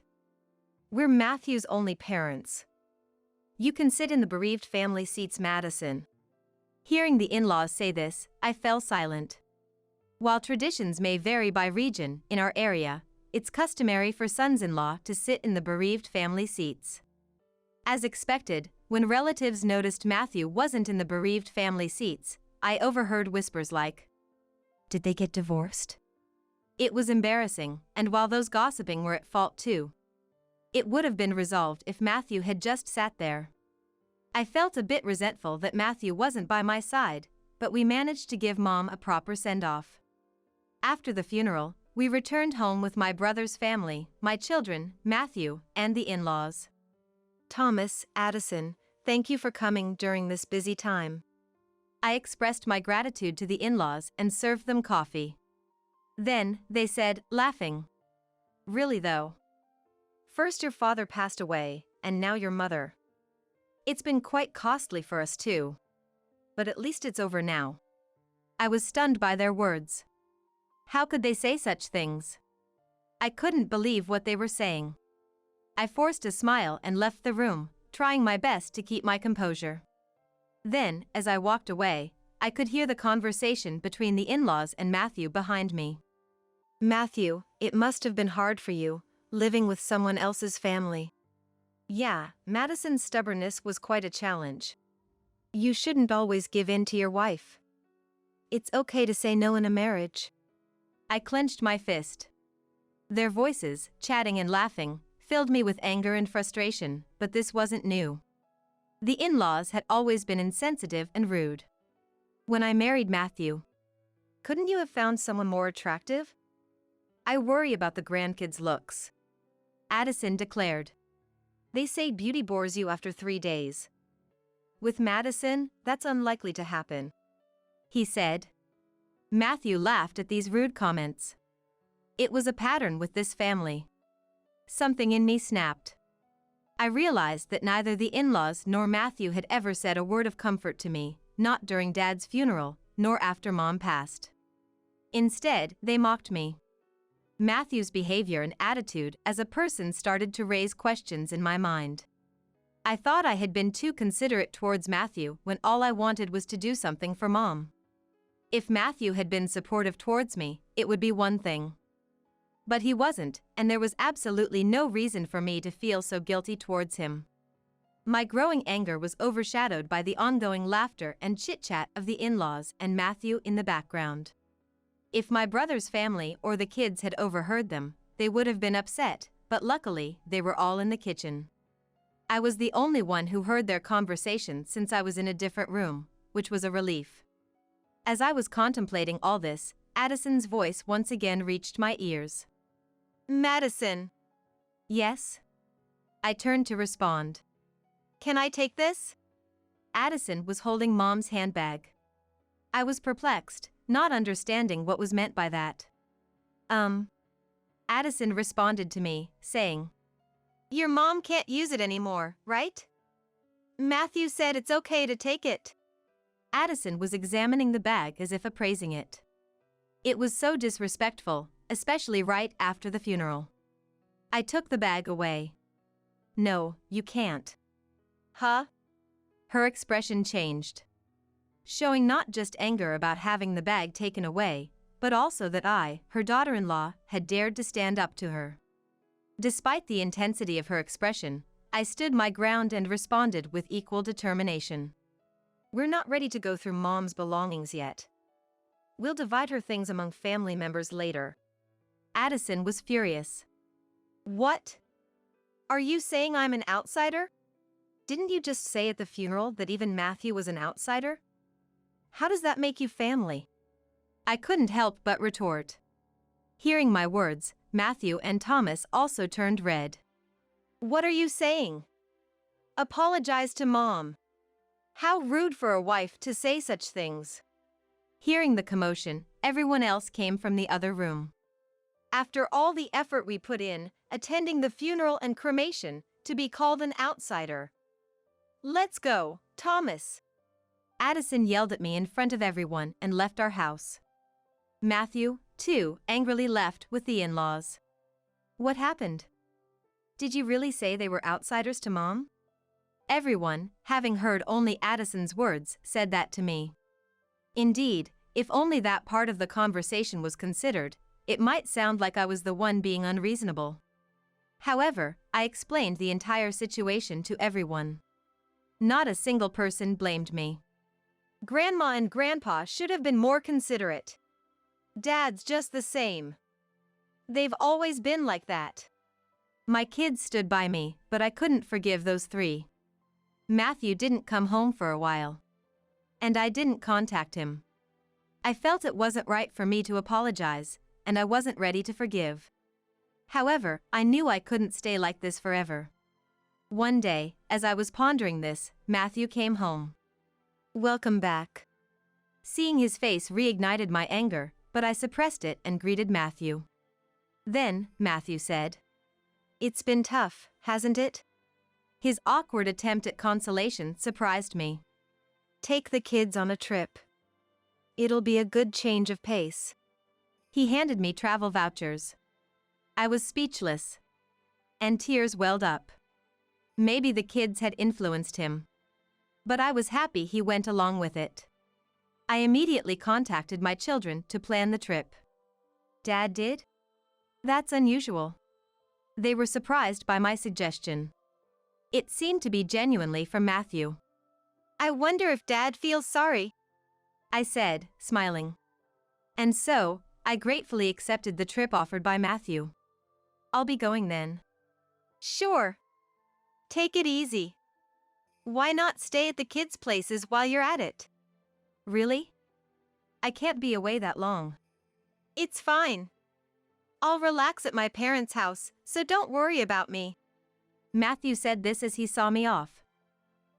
We're Matthew's only parents. You can sit in the bereaved family seats, Madison. Hearing the in-laws say this, I fell silent. While traditions may vary by region, in our area, it's customary for sons-in-law to sit in the bereaved family seats. As expected, when relatives noticed Matthew wasn't in the bereaved family seats, I overheard whispers like, "Did they get divorced?" It was embarrassing, and while those gossiping were at fault too, it would have been resolved if Matthew had just sat there. I felt a bit resentful that Matthew wasn't by my side, but we managed to give Mom a proper send-off. After the funeral, we returned home with my brother's family, my children, Matthew, and the in-laws. Thomas, Addison, thank you for coming during this busy time. I expressed my gratitude to the in-laws and served them coffee. Then, they said, laughing, "Really though? First your father passed away, and now your mother. It's been quite costly for us too. But at least it's over now." I was stunned by their words. How could they say such things? I couldn't believe what they were saying. I forced a smile and left the room, trying my best to keep my composure. Then, as I walked away, I could hear the conversation between the in-laws and Matthew behind me. "Matthew, it must have been hard for you, living with someone else's family." "Yeah, Madison's stubbornness was quite a challenge. You shouldn't always give in to your wife. It's okay to say no in a marriage." I clenched my fist. Their voices, chatting and laughing, filled me with anger and frustration, but this wasn't new. The in-laws had always been insensitive and rude. When I married Matthew, "Couldn't you have found someone more attractive?" "I worry about the grandkids' looks," Addison declared. "They say beauty bores you after 3 days. With Madison, that's unlikely to happen," he said. Matthew laughed at these rude comments. It was a pattern with this family. Something in me snapped. I realized that neither the in-laws nor Matthew had ever said a word of comfort to me, not during Dad's funeral, nor after Mom passed. Instead, they mocked me. Matthew's behavior and attitude as a person started to raise questions in my mind. I thought I had been too considerate towards Matthew when all I wanted was to do something for Mom. If Matthew had been supportive towards me, it would be one thing. But he wasn't, and there was absolutely no reason for me to feel so guilty towards him. My growing anger was overshadowed by the ongoing laughter and chit-chat of the in-laws and Matthew in the background. If my brother's family or the kids had overheard them, they would have been upset, but luckily, they were all in the kitchen. I was the only one who heard their conversation since I was in a different room, which was a relief. As I was contemplating all this, Addison's voice once again reached my ears. "Madison." "Yes?" I turned to respond. "Can I take this?" Addison was holding Mom's handbag. I was perplexed, not understanding what was meant by that. Addison responded to me, saying, "Your mom can't use it anymore, right? Matthew said it's okay to take it." Addison was examining the bag as if appraising it. It was so disrespectful, especially right after the funeral. I took the bag away. "No, you can't." "Huh?" Her expression changed, showing not just anger about having the bag taken away, but also that I, her daughter-in-law, had dared to stand up to her. Despite the intensity of her expression, I stood my ground and responded with equal determination. "We're not ready to go through Mom's belongings yet. We'll divide her things among family members later." Addison was furious. "What? Are you saying I'm an outsider? Didn't you just say at the funeral that even Matthew was an outsider? How does that make you family?" I couldn't help but retort. Hearing my words, Matthew and Thomas also turned red. "What are you saying? Apologize to Mom. How rude for a wife to say such things." Hearing the commotion, everyone else came from the other room. "After all the effort we put in, attending the funeral and cremation, to be called an outsider. Let's go, Thomas. Addison yelled at me in front of everyone and left our house. Matthew, too, angrily left with the in-laws. What happened? Did you really say they were outsiders to Mom? Everyone, having heard only Addison's words, said that to me. Indeed, if only that part of the conversation was considered, it might sound like I was the one being unreasonable. However, I explained the entire situation to everyone. Not a single person blamed me. Grandma and Grandpa should have been more considerate. Dad's just the same. They've always been like that. My kids stood by me, but I couldn't forgive those three. Matthew didn't come home for a while. And I didn't contact him. I felt it wasn't right for me to apologize, and I wasn't ready to forgive. However, I knew I couldn't stay like this forever. One day, as I was pondering this, Matthew came home. Welcome back. Seeing his face reignited my anger, but I suppressed it and greeted Matthew. Then, Matthew said, It's been tough, hasn't it? His awkward attempt at consolation surprised me. Take the kids on a trip. It'll be a good change of pace. He handed me travel vouchers. I was speechless. And tears welled up. Maybe the kids had influenced him. But I was happy he went along with it. I immediately contacted my children to plan the trip. Dad did? That's unusual. They were surprised by my suggestion. It seemed to be genuinely from Matthew. I wonder if Dad feels sorry, I said, smiling. And so, I gratefully accepted the trip offered by Matthew. I'll be going then. Sure. Take it easy. Why not stay at the kids' places while you're at it? Really? I can't be away that long. It's fine. I'll relax at my parents' house, so don't worry about me. Matthew said this as he saw me off.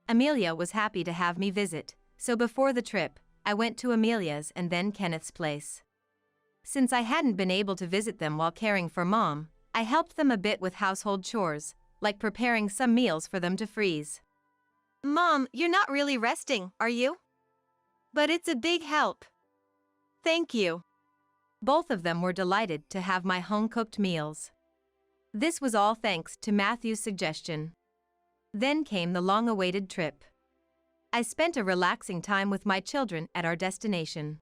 Amelia was happy to have me visit, so before the trip, I went to Amelia's and then Kenneth's place. Since I hadn't been able to visit them while caring for Mom, I helped them a bit with household chores, like preparing some meals for them to freeze. Mom, you're not really resting, are you? But it's a big help. Thank you. Both of them were delighted to have my home-cooked meals. This was all thanks to Matthew's suggestion. Then came the long-awaited trip. I spent a relaxing time with my children at our destination.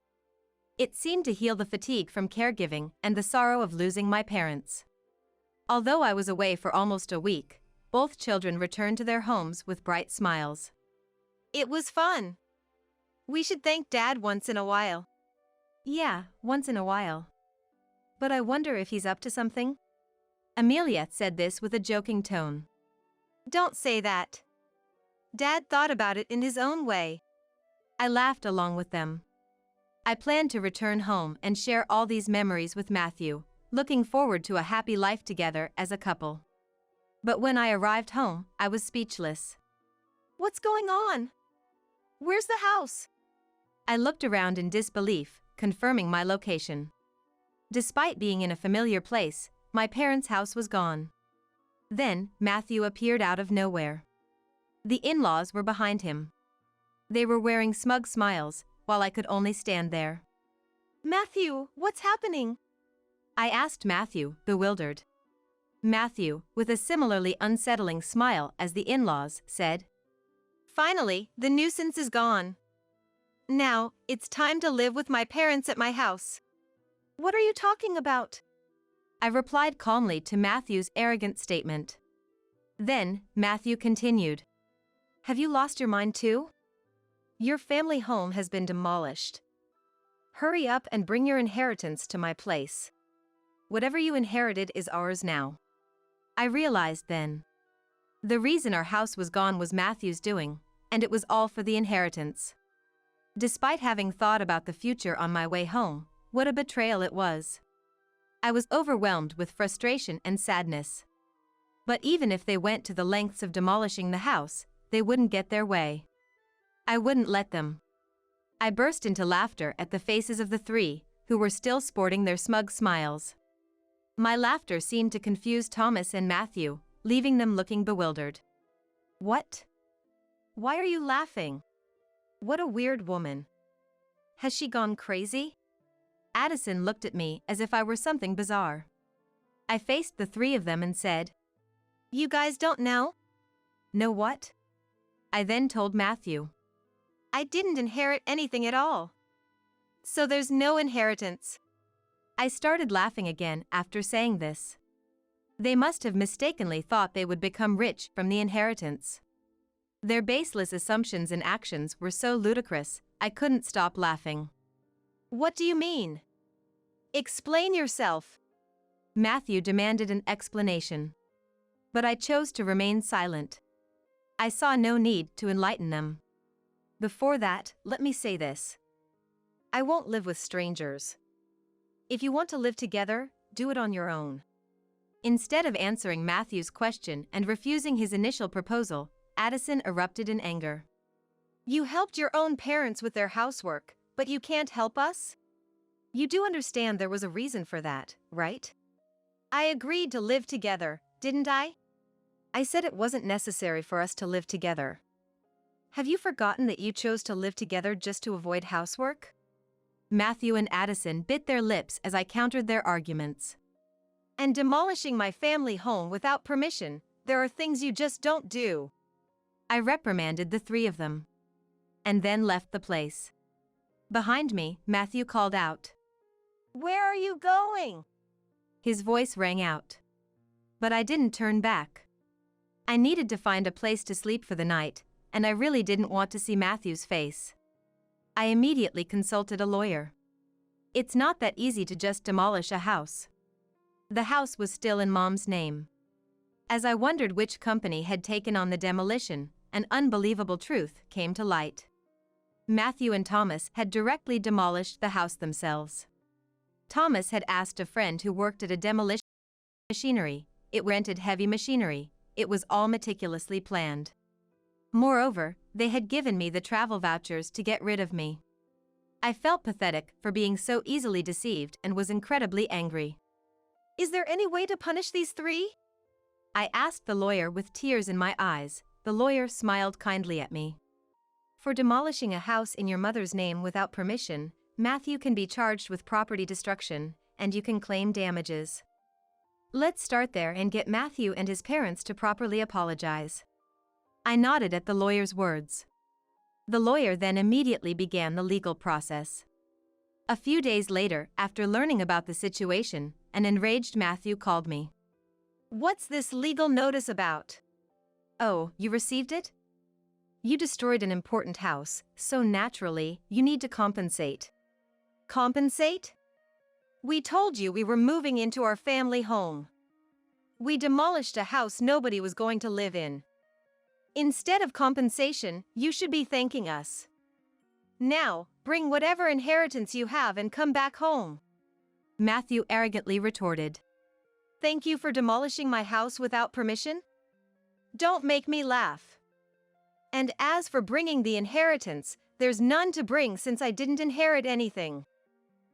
It seemed to heal the fatigue from caregiving and the sorrow of losing my parents. Although I was away for almost a week, both children returned to their homes with bright smiles. It was fun. We should thank Dad once in a while. Yeah, once in a while. But I wonder if he's up to something? Amelia said this with a joking tone. Don't say that. Dad thought about it in his own way. I laughed along with them. I planned to return home and share all these memories with Matthew, looking forward to a happy life together as a couple. But when I arrived home, I was speechless. What's going on? Where's the house? I looked around in disbelief, confirming my location. Despite being in a familiar place, my parents' house was gone. Then, Matthew appeared out of nowhere. The in-laws were behind him. They were wearing smug smiles, while I could only stand there. Matthew, what's happening? I asked Matthew, bewildered. Matthew, with a similarly unsettling smile as the in-laws, said, Finally, the nuisance is gone. Now, it's time to live with my parents at my house. What are you talking about? I replied calmly to Matthew's arrogant statement. Then, Matthew continued. Have you lost your mind too? Your family home has been demolished. Hurry up and bring your inheritance to my place. Whatever you inherited is ours now. I realized then. The reason our house was gone was Matthew's doing, and it was all for the inheritance. Despite having thought about the future on my way home, what a betrayal it was. I was overwhelmed with frustration and sadness. But even if they went to the lengths of demolishing the house, they wouldn't get their way. I wouldn't let them. I burst into laughter at the faces of the three, who were still sporting their smug smiles. My laughter seemed to confuse Thomas and Matthew, leaving them looking bewildered. What? Why are you laughing? What a weird woman. Has she gone crazy? Addison looked at me as if I were something bizarre. I faced the three of them and said, You guys don't know? Know what? I then told Matthew. I didn't inherit anything at all. So there's no inheritance. I started laughing again after saying this. They must have mistakenly thought they would become rich from the inheritance. Their baseless assumptions and actions were so ludicrous, I couldn't stop laughing. What do you mean? Explain yourself. Matthew demanded an explanation. But I chose to remain silent. I saw no need to enlighten them. Before that, let me say this. I won't live with strangers. If you want to live together, do it on your own. Instead of answering Matthew's question and refusing his initial proposal, Addison erupted in anger. You helped your own parents with their housework, but you can't help us? You do understand there was a reason for that, right? I agreed to live together, didn't I? I said it wasn't necessary for us to live together. Have you forgotten that you chose to live together just to avoid housework? Matthew and Addison bit their lips as I countered their arguments. And demolishing my family home without permission, there are things you just don't do. I reprimanded the three of them. And then left the place. Behind me, Matthew called out. Where are you going? His voice rang out. But I didn't turn back. I needed to find a place to sleep for the night, and I really didn't want to see Matthew's face. I immediately consulted a lawyer. It's not that easy to just demolish a house. The house was still in Mom's name. As I wondered which company had taken on the demolition, an unbelievable truth came to light. Matthew and Thomas had directly demolished the house themselves. Thomas had asked a friend who worked at a demolition machinery. It rented heavy machinery. It was all meticulously planned. Moreover, they had given me the travel vouchers to get rid of me. I felt pathetic for being so easily deceived and was incredibly angry. Is there any way to punish these three? I asked the lawyer with tears in my eyes. The lawyer smiled kindly at me. For demolishing a house in your mother's name without permission, Matthew can be charged with property destruction, and you can claim damages. Let's start there and get Matthew and his parents to properly apologize. I nodded at the lawyer's words. The lawyer then immediately began the legal process. A few days later, after learning about the situation, an enraged Matthew called me. What's this legal notice about? Oh, you received it? You destroyed an important house, so naturally, you need to compensate. Compensate? We told you we were moving into our family home. We demolished a house nobody was going to live in. Instead of compensation, you should be thanking us. Now, bring whatever inheritance you have and come back home. Matthew arrogantly retorted. Thank you for demolishing my house without permission? Don't make me laugh. And as for bringing the inheritance, there's none to bring since I didn't inherit anything.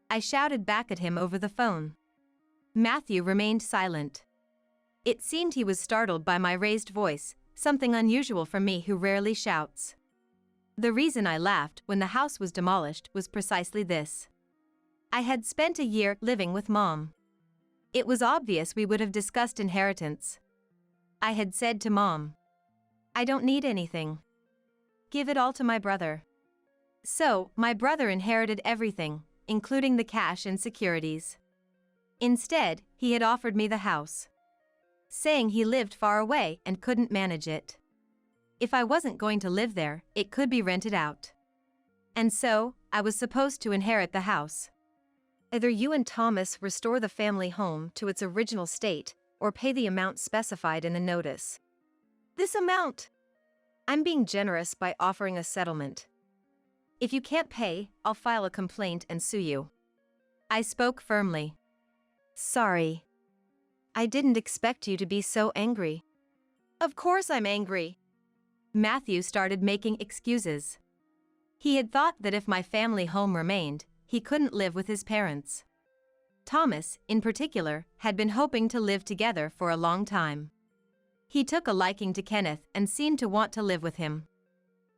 I shouted back at him over the phone. Matthew remained silent. It seemed he was startled by my raised voice, something unusual for me who rarely shouts. The reason I laughed when the house was demolished was precisely this. I had spent a year living with Mom. It was obvious we would have discussed inheritance. I had said to Mom, I don't need anything. Give it all to my brother. So, my brother inherited everything, including the cash and securities. Instead, he had offered me the house, saying he lived far away and couldn't manage it. If I wasn't going to live there, it could be rented out. And so, I was supposed to inherit the house. Either you and Thomas restore the family home to its original state, or pay the amount specified in the notice. This amount! I'm being generous by offering a settlement. If you can't pay, I'll file a complaint and sue you. I spoke firmly. Sorry. I didn't expect you to be so angry. Of course I'm angry. Matthew started making excuses. He had thought that if my family home remained, he couldn't live with his parents. Thomas, in particular, had been hoping to live together for a long time. He took a liking to Kenneth and seemed to want to live with him.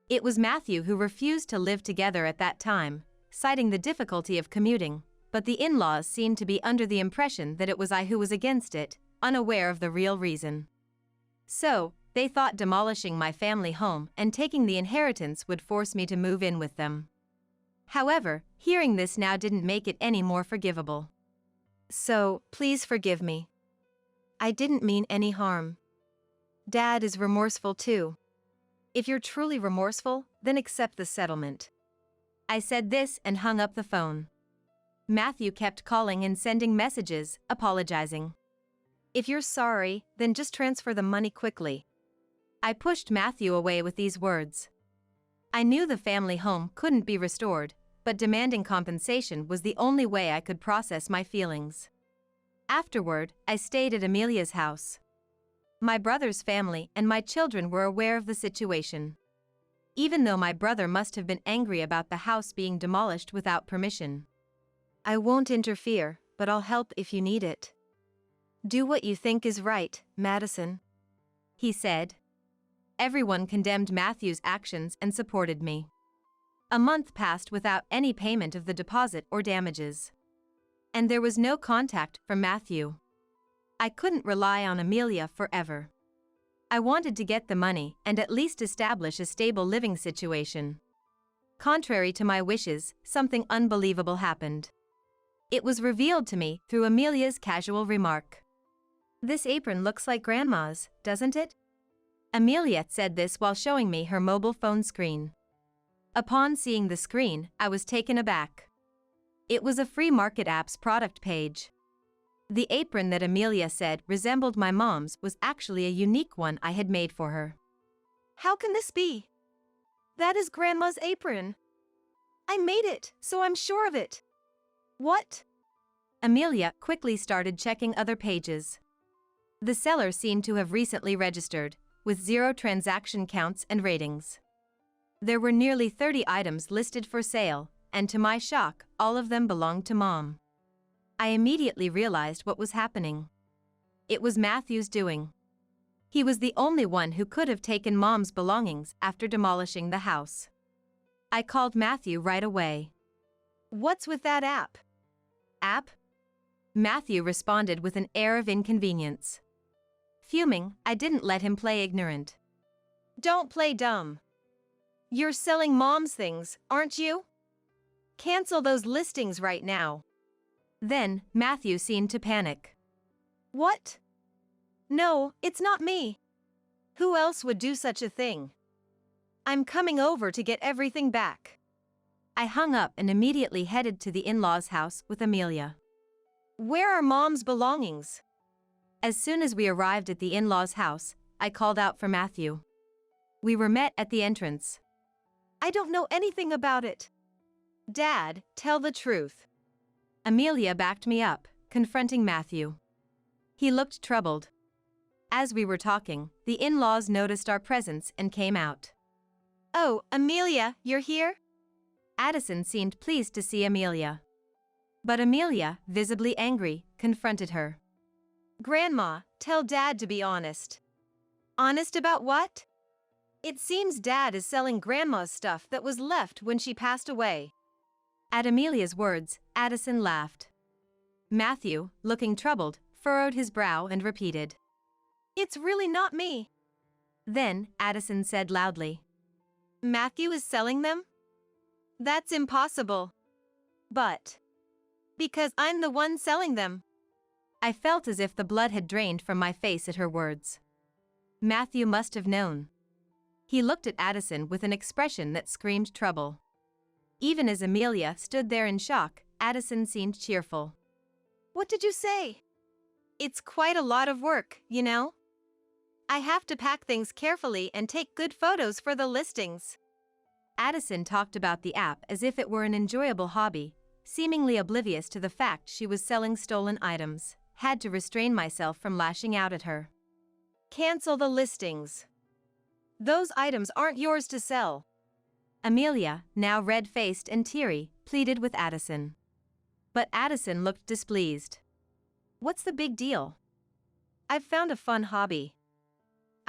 It was Matthew who refused to live together at that time, citing the difficulty of commuting, but the in-laws seemed to be under the impression that it was I who was against it, unaware of the real reason. So, they thought demolishing my family home and taking the inheritance would force me to move in with them. However, hearing this now didn't make it any more forgivable. So, please forgive me. I didn't mean any harm. Dad is remorseful too. If you're truly remorseful, then accept the settlement. I said this and hung up the phone. Matthew kept calling and sending messages, apologizing. If you're sorry, then just transfer the money quickly. I pushed Matthew away with these words. I knew the family home couldn't be restored, but demanding compensation was the only way I could process my feelings. Afterward, I stayed at Amelia's house. My brother's family and my children were aware of the situation. Even though my brother must have been angry about the house being demolished without permission. I won't interfere, but I'll help if you need it. Do what you think is right, Madison, he said. Everyone condemned Matthew's actions and supported me. A month passed without any payment of the deposit or damages. And there was no contact from Matthew. I couldn't rely on Amelia forever. I wanted to get the money and at least establish a stable living situation. Contrary to my wishes, something unbelievable happened. It was revealed to me through Amelia's casual remark. This apron looks like Grandma's, doesn't it? Amelia said this while showing me her mobile phone screen. Upon seeing the screen, I was taken aback. It was a free market app's product page. The apron that Amelia said resembled my mom's was actually a unique one I had made for her. How can this be? That is Grandma's apron. I made it, so I'm sure of it. What? Amelia quickly started checking other pages. The seller seemed to have recently registered, with 0 transaction counts and ratings. There were nearly 30 items listed for sale, and to my shock, all of them belonged to Mom. I immediately realized what was happening. It was Matthew's doing. He was the only one who could have taken Mom's belongings after demolishing the house. I called Matthew right away. What's with that app? App? Matthew responded with an air of inconvenience. Fuming, I didn't let him play ignorant. Don't play dumb. You're selling Mom's things, aren't you? Cancel those listings right now. Then, Matthew seemed to panic. What? No, it's not me. Who else would do such a thing? I'm coming over to get everything back. I hung up and immediately headed to the in-laws' house with Amelia. Where are Mom's belongings? As soon as we arrived at the in-laws' house, I called out for Matthew. We were met at the entrance. I don't know anything about it. Dad, tell the truth. Amelia backed me up, confronting Matthew. He looked troubled. As we were talking, the in-laws noticed our presence and came out. Oh, Amelia, you're here? Addison seemed pleased to see Amelia. But Amelia, visibly angry, confronted her. Grandma, tell Dad to be honest. Honest about what? It seems Dad is selling Grandma's stuff that was left when she passed away. At Amelia's words, Addison laughed. Matthew, looking troubled, furrowed his brow and repeated. It's really not me. Then, Addison said loudly. Matthew is selling them? That's impossible. But. Because I'm the one selling them. I felt as if the blood had drained from my face at her words. Matthew must have known. He looked at Addison with an expression that screamed trouble. Even as Amelia stood there in shock, Addison seemed cheerful. What did you say? It's quite a lot of work, you know? I have to pack things carefully and take good photos for the listings. Addison talked about the app as if it were an enjoyable hobby, seemingly oblivious to the fact she was selling stolen items. Had to restrain myself from lashing out at her. Cancel the listings. Those items aren't yours to sell. Amelia, now red-faced and teary, pleaded with Addison. But Addison looked displeased. What's the big deal? I've found a fun hobby.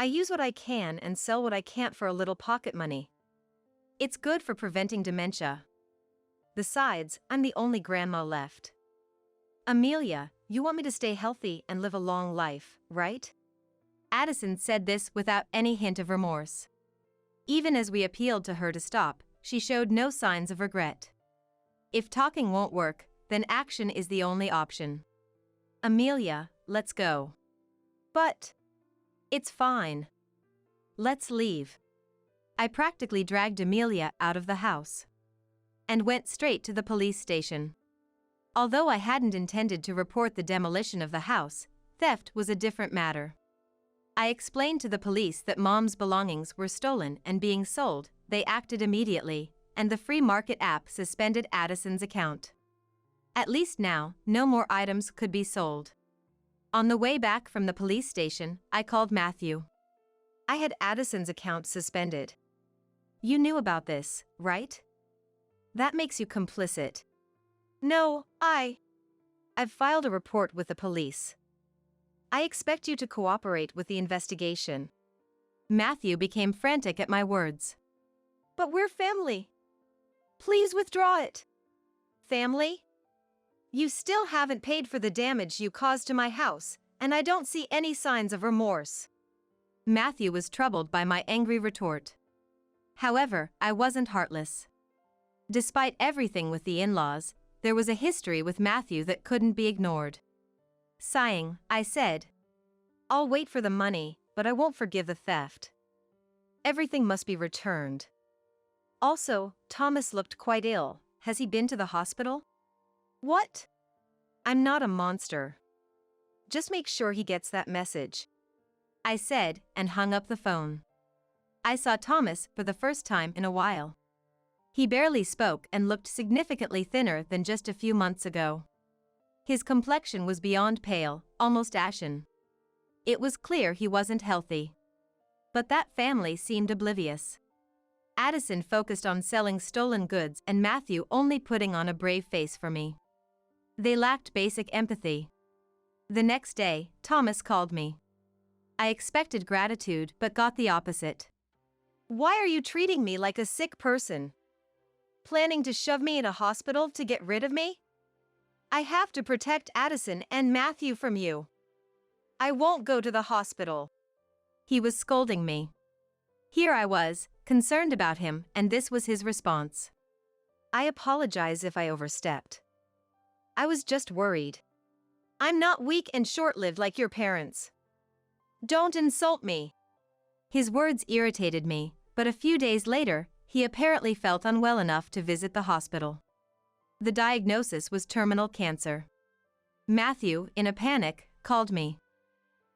I use what I can and sell what I can't for a little pocket money. It's good for preventing dementia. Besides, I'm the only grandma left. Amelia, you want me to stay healthy and live a long life, right? Addison said this without any hint of remorse. Even as we appealed to her to stop, she showed no signs of regret. If talking won't work, then action is the only option. Amelia, let's go. But it's fine. Let's leave. I practically dragged Amelia out of the house and went straight to the police station. Although I hadn't intended to report the demolition of the house, theft was a different matter. I explained to the police that Mom's belongings were stolen and being sold. They acted immediately, and the free market app suspended Addison's account. At least now, no more items could be sold. On the way back from the police station, I called Matthew. I had Addison's account suspended. You knew about this, right? That makes you complicit. No, I've filed a report with the police. I expect you to cooperate with the investigation. Matthew became frantic at my words. But we're family. Please withdraw it. Family? You still haven't paid for the damage you caused to my house, and I don't see any signs of remorse. Matthew was troubled by my angry retort. However, I wasn't heartless. Despite everything with the in-laws, there was a history with Matthew that couldn't be ignored. Sighing, I said, I'll wait for the money, but I won't forgive the theft. Everything must be returned. Also, Thomas looked quite ill. Has he been to the hospital? What? I'm not a monster. Just make sure he gets that message, I said, and hung up the phone. I saw Thomas for the first time in a while. He barely spoke and looked significantly thinner than just a few months ago. His complexion was beyond pale, almost ashen. It was clear he wasn't healthy. But that family seemed oblivious. Addison focused on selling stolen goods and Matthew only putting on a brave face for me. They lacked basic empathy. The next day, Thomas called me. I expected gratitude but got the opposite. Why are you treating me like a sick person? Planning to shove me in a hospital to get rid of me? I have to protect Addison and Matthew from you. I won't go to the hospital. He was scolding me. Here I was, concerned about him, and this was his response. I apologize if I overstepped. I was just worried. I'm not weak and short-lived like your parents. Don't insult me. His words irritated me, but a few days later, he apparently felt unwell enough to visit the hospital. The diagnosis was terminal cancer. Matthew, in a panic, called me.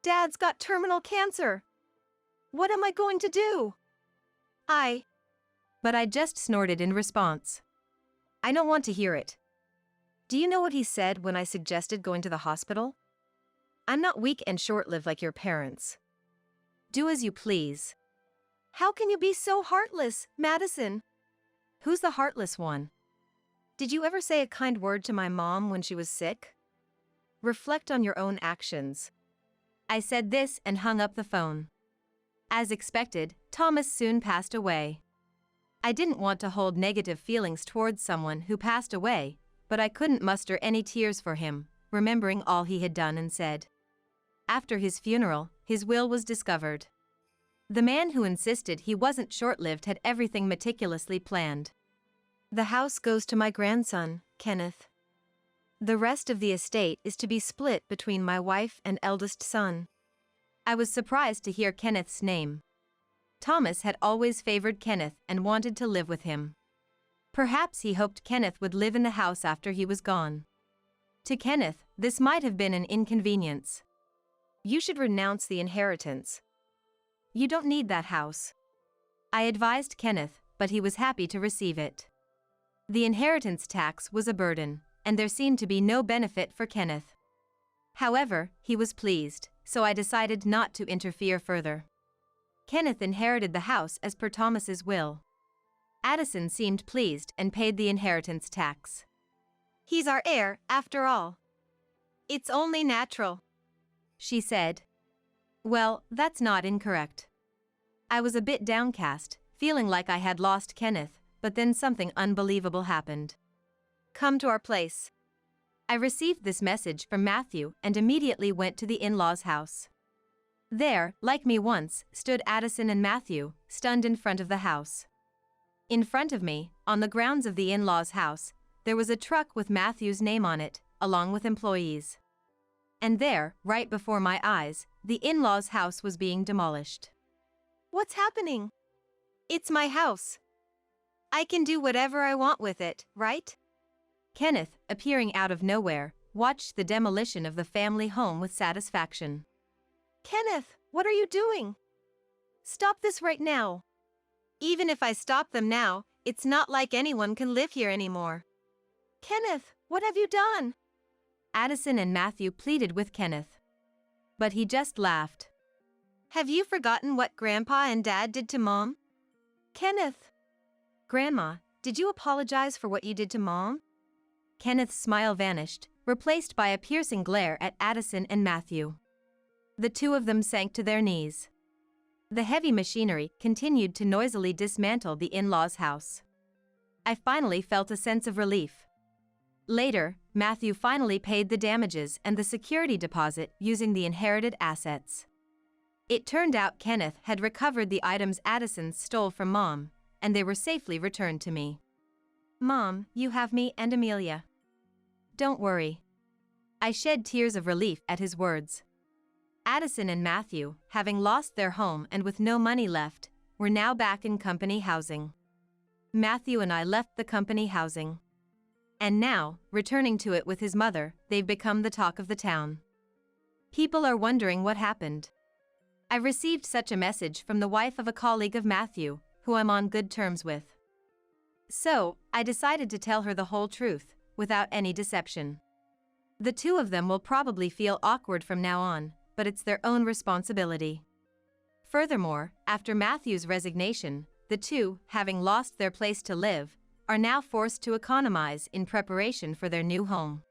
Dad's got terminal cancer. What am I going to do? But I just snorted in response. I don't want to hear it. Do you know what he said when I suggested going to the hospital? I'm not weak and short-lived like your parents. Do as you please. How can you be so heartless, Madison? Who's the heartless one? Did you ever say a kind word to my mom when she was sick? Reflect on your own actions. I said this and hung up the phone. As expected, Thomas soon passed away. I didn't want to hold negative feelings towards someone who passed away, but I couldn't muster any tears for him, remembering all he had done and said. After his funeral, his will was discovered. The man who insisted he wasn't short-lived had everything meticulously planned. The house goes to my grandson, Kenneth. The rest of the estate is to be split between my wife and eldest son. I was surprised to hear Kenneth's name. Thomas had always favored Kenneth and wanted to live with him. Perhaps he hoped Kenneth would live in the house after he was gone. To Kenneth, this might have been an inconvenience. You should renounce the inheritance. You don't need that house. I advised Kenneth, but he was happy to receive it. The inheritance tax was a burden, and there seemed to be no benefit for Kenneth. However, he was pleased, so I decided not to interfere further. Kenneth inherited the house as per Thomas's will. Addison seemed pleased and paid the inheritance tax. He's our heir, after all. It's only natural, she said. Well, that's not incorrect. I was a bit downcast, feeling like I had lost Kenneth, but then something unbelievable happened. Come to our place. I received this message from Matthew and immediately went to the in-laws' house. There, like me once, stood Addison and Matthew, stunned in front of the house. In front of me, on the grounds of the in-laws' house, there was a truck with Matthew's name on it, along with employees. And there, right before my eyes, the in-laws' house was being demolished. What's happening? It's my house. I can do whatever I want with it, right? Kenneth, appearing out of nowhere, watched the demolition of the family home with satisfaction. Kenneth, what are you doing? Stop this right now. Even if I stop them now, it's not like anyone can live here anymore. Kenneth, what have you done? Addison and Matthew pleaded with Kenneth. But he just laughed. Have you forgotten what Grandpa and Dad did to Mom? Kenneth. Grandma, did you apologize for what you did to Mom? Kenneth's smile vanished, replaced by a piercing glare at Addison and Matthew. The two of them sank to their knees. The heavy machinery continued to noisily dismantle the in-laws' house. I finally felt a sense of relief. Later, Matthew finally paid the damages and the security deposit using the inherited assets. It turned out Kenneth had recovered the items Addison stole from Mom, and they were safely returned to me. Mom, you have me and Amelia. Don't worry. I shed tears of relief at his words. Addison and Matthew, having lost their home and with no money left, were now back in company housing. Matthew and I left the company housing. And now, returning to it with his mother, they've become the talk of the town. People are wondering what happened. I received such a message from the wife of a colleague of Matthew, who I'm on good terms with. So, I decided to tell her the whole truth, without any deception. The two of them will probably feel awkward from now on, but it's their own responsibility. Furthermore, after Matthew's resignation, the two, having lost their place to live, are now forced to economize in preparation for their new home.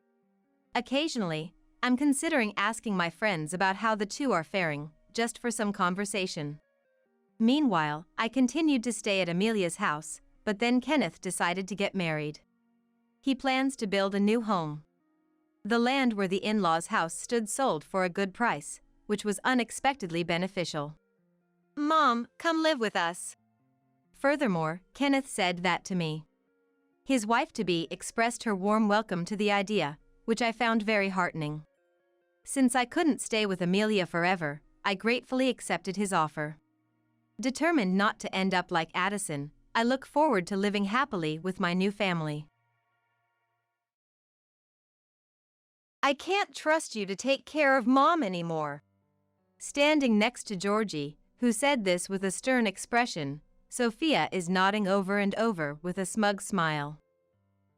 Occasionally, I'm considering asking my friends about how the two are faring, just for some conversation. Meanwhile, I continued to stay at Amelia's house, but then Kenneth decided to get married. He plans to build a new home. The land where the in-laws' house stood sold for a good price, which was unexpectedly beneficial. Mom, come live with us. Furthermore, Kenneth said that to me. His wife-to-be expressed her warm welcome to the idea, which I found very heartening. Since I couldn't stay with Amelia forever, I gratefully accepted his offer. Determined not to end up like Addison, I look forward to living happily with my new family. I can't trust you to take care of Mom anymore. Standing next to Georgie, who said this with a stern expression, Sophia is nodding over and over with a smug smile.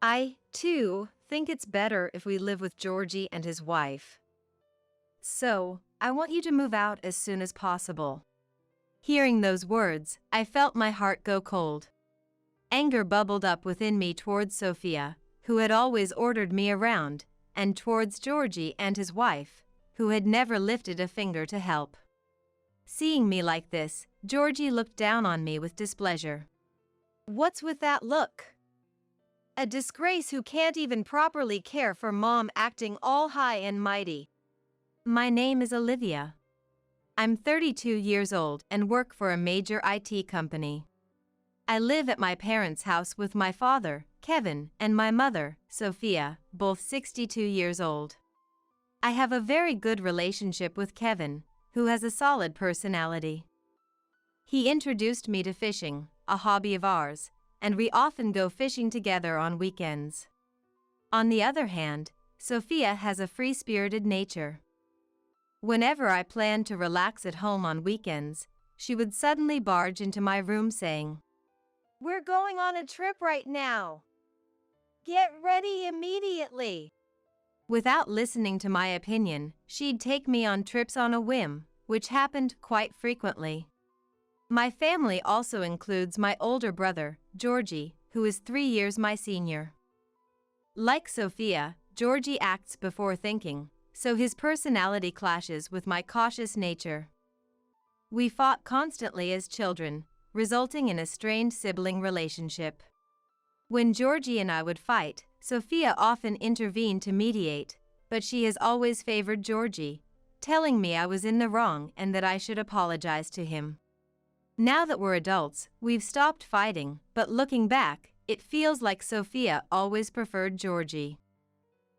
I, too, think it's better if we live with Georgie and his wife. So, I want you to move out as soon as possible. Hearing those words, I felt my heart go cold. Anger bubbled up within me towards Sophia, who had always ordered me around, and towards Georgie and his wife, who had never lifted a finger to help. Seeing me like this, Georgie looked down on me with displeasure. What's with that look? A disgrace who can't even properly care for Mom acting all high and mighty. My name is Olivia. I'm 32 years old and work for a major IT company. I live at my parents' house with my father, Kevin, and my mother, Sophia, both 62 years old. I have a very good relationship with Kevin, who has a solid personality. He introduced me to fishing, a hobby of ours, and we often go fishing together on weekends. On the other hand, Sophia has a free-spirited nature. Whenever I planned to relax at home on weekends, she would suddenly barge into my room saying, "We're going on a trip right now. Get ready immediately." Without listening to my opinion, she'd take me on trips on a whim, which happened quite frequently. My family also includes my older brother, Georgie, who is 3 years my senior. Like Sophia, Georgie acts before thinking, so his personality clashes with my cautious nature. We fought constantly as children, resulting in a strained sibling relationship. When Georgie and I would fight, Sophia often intervened to mediate, but she has always favored Georgie, telling me I was in the wrong and that I should apologize to him. Now that we're adults, we've stopped fighting, but looking back, it feels like Sophia always preferred Georgie.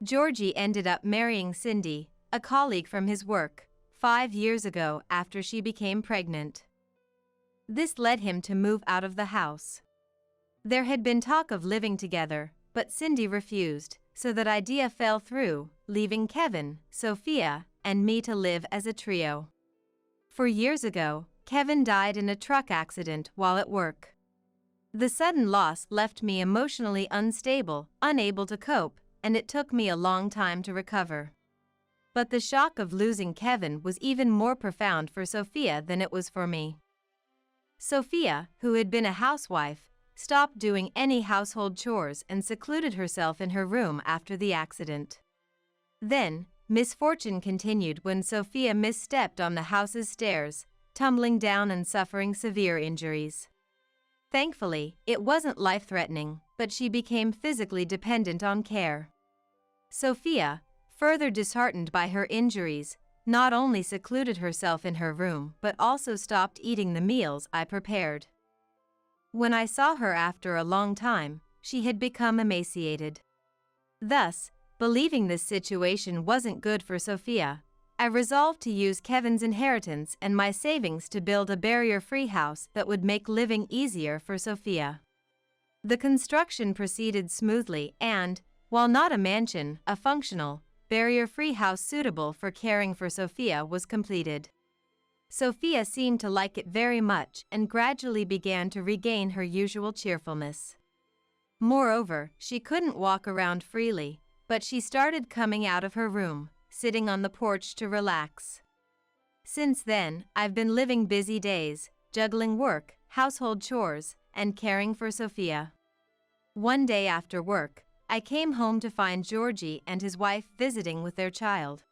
Georgie ended up marrying Cindy, a colleague from his work, 5 years ago after she became pregnant. This led him to move out of the house. There had been talk of living together, but Cindy refused, so that idea fell through, leaving Kevin, Sophia, and me to live as a trio. 4 years ago, Kevin died in a truck accident while at work. The sudden loss left me emotionally unstable, unable to cope, and it took me a long time to recover. But the shock of losing Kevin was even more profound for Sophia than it was for me. Sophia, who had been a housewife, stopped doing any household chores and secluded herself in her room after the accident. Then, misfortune continued when Sophia misstepped on the house's stairs, tumbling down and suffering severe injuries. Thankfully, it wasn't life-threatening, but she became physically dependent on care. Sophia, further disheartened by her injuries, not only secluded herself in her room but also stopped eating the meals I prepared. When I saw her after a long time, she had become emaciated. Thus, believing this situation wasn't good for Sophia, I resolved to use Kevin's inheritance and my savings to build a barrier-free house that would make living easier for Sophia. The construction proceeded smoothly and, while not a mansion, a functional, barrier-free house suitable for caring for Sophia was completed. Sophia seemed to like it very much and gradually began to regain her usual cheerfulness. Moreover, she couldn't walk around freely, but she started coming out of her room, sitting on the porch to relax. Since then, I've been living busy days, juggling work, household chores, and caring for Sophia. One day after work, I came home to find Georgie and his wife visiting with their child.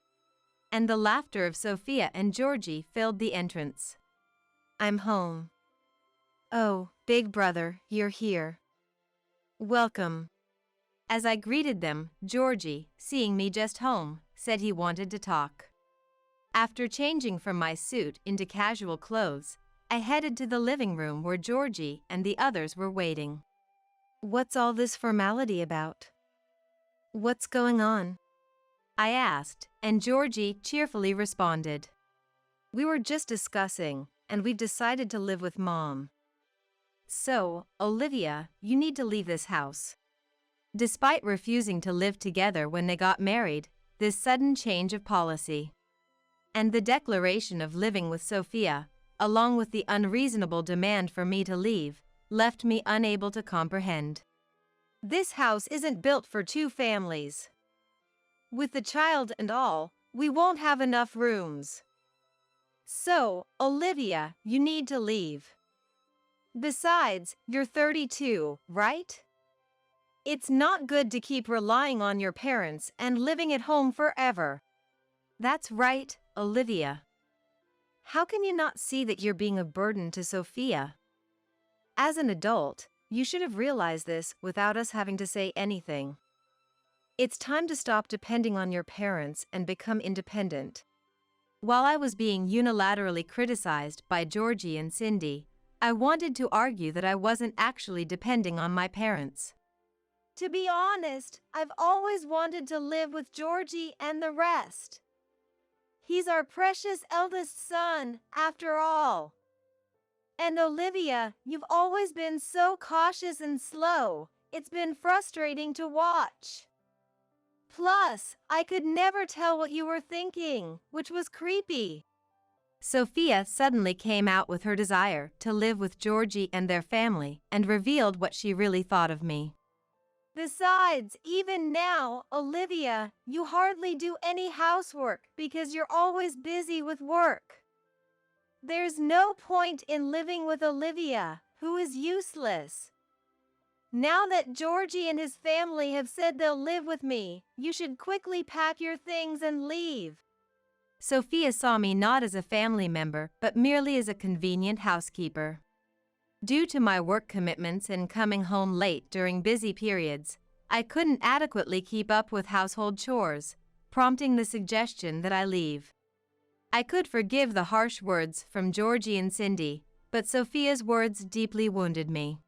And the laughter of Sophia and Georgie filled the entrance. I'm home. Oh, big brother, you're here. Welcome. As I greeted them, Georgie, seeing me just home, said he wanted to talk. After changing from my suit into casual clothes, I headed to the living room where Georgie and the others were waiting. What's all this formality about? What's going on? I asked, and Georgie cheerfully responded. We were just discussing, and we've decided to live with Mom. So, Olivia, you need to leave this house. Despite refusing to live together when they got married, this sudden change of policy and the declaration of living with Sophia, along with the unreasonable demand for me to leave, left me unable to comprehend. This house isn't built for 2 families. With the child and all, we won't have enough rooms. So, Olivia, you need to leave. Besides, you're 32, right? It's not good to keep relying on your parents and living at home forever. That's right, Olivia. How can you not see that you're being a burden to Sophia? As an adult, you should have realized this without us having to say anything. It's time to stop depending on your parents and become independent. While I was being unilaterally criticized by Georgie and Cindy, I wanted to argue that I wasn't actually depending on my parents. To be honest, I've always wanted to live with Georgie and the rest. He's our precious eldest son, after all. And Olivia, you've always been so cautious and slow. It's been frustrating to watch. Plus, I could never tell what you were thinking, which was creepy. Sophia suddenly came out with her desire to live with Georgie and their family and revealed what she really thought of me. Besides, even now, Olivia, you hardly do any housework because you're always busy with work. There's no point in living with Olivia, who is useless. Now that Georgie and his family have said they'll live with me, you should quickly pack your things and leave. Sophia saw me not as a family member but merely as a convenient housekeeper. Due to my work commitments and coming home late during busy periods, I couldn't adequately keep up with household chores, prompting the suggestion that I leave. I could forgive the harsh words from Georgie and Cindy, but Sophia's words deeply wounded me.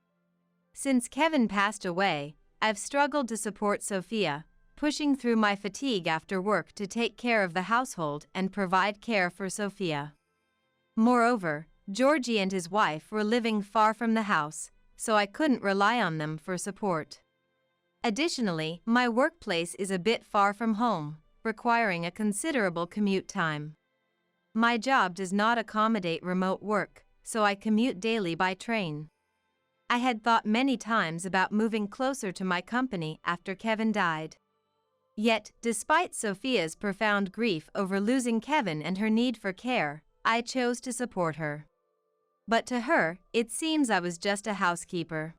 Since Kevin passed away, I've struggled to support Sophia, pushing through my fatigue after work to take care of the household and provide care for Sophia. Moreover, Georgie and his wife were living far from the house, so I couldn't rely on them for support. Additionally, my workplace is a bit far from home, requiring a considerable commute time. My job does not accommodate remote work, so I commute daily by train. I had thought many times about moving closer to my company after Kevin died. Yet, despite Sophia's profound grief over losing Kevin and her need for care, I chose to support her. But to her, it seems I was just a housekeeper.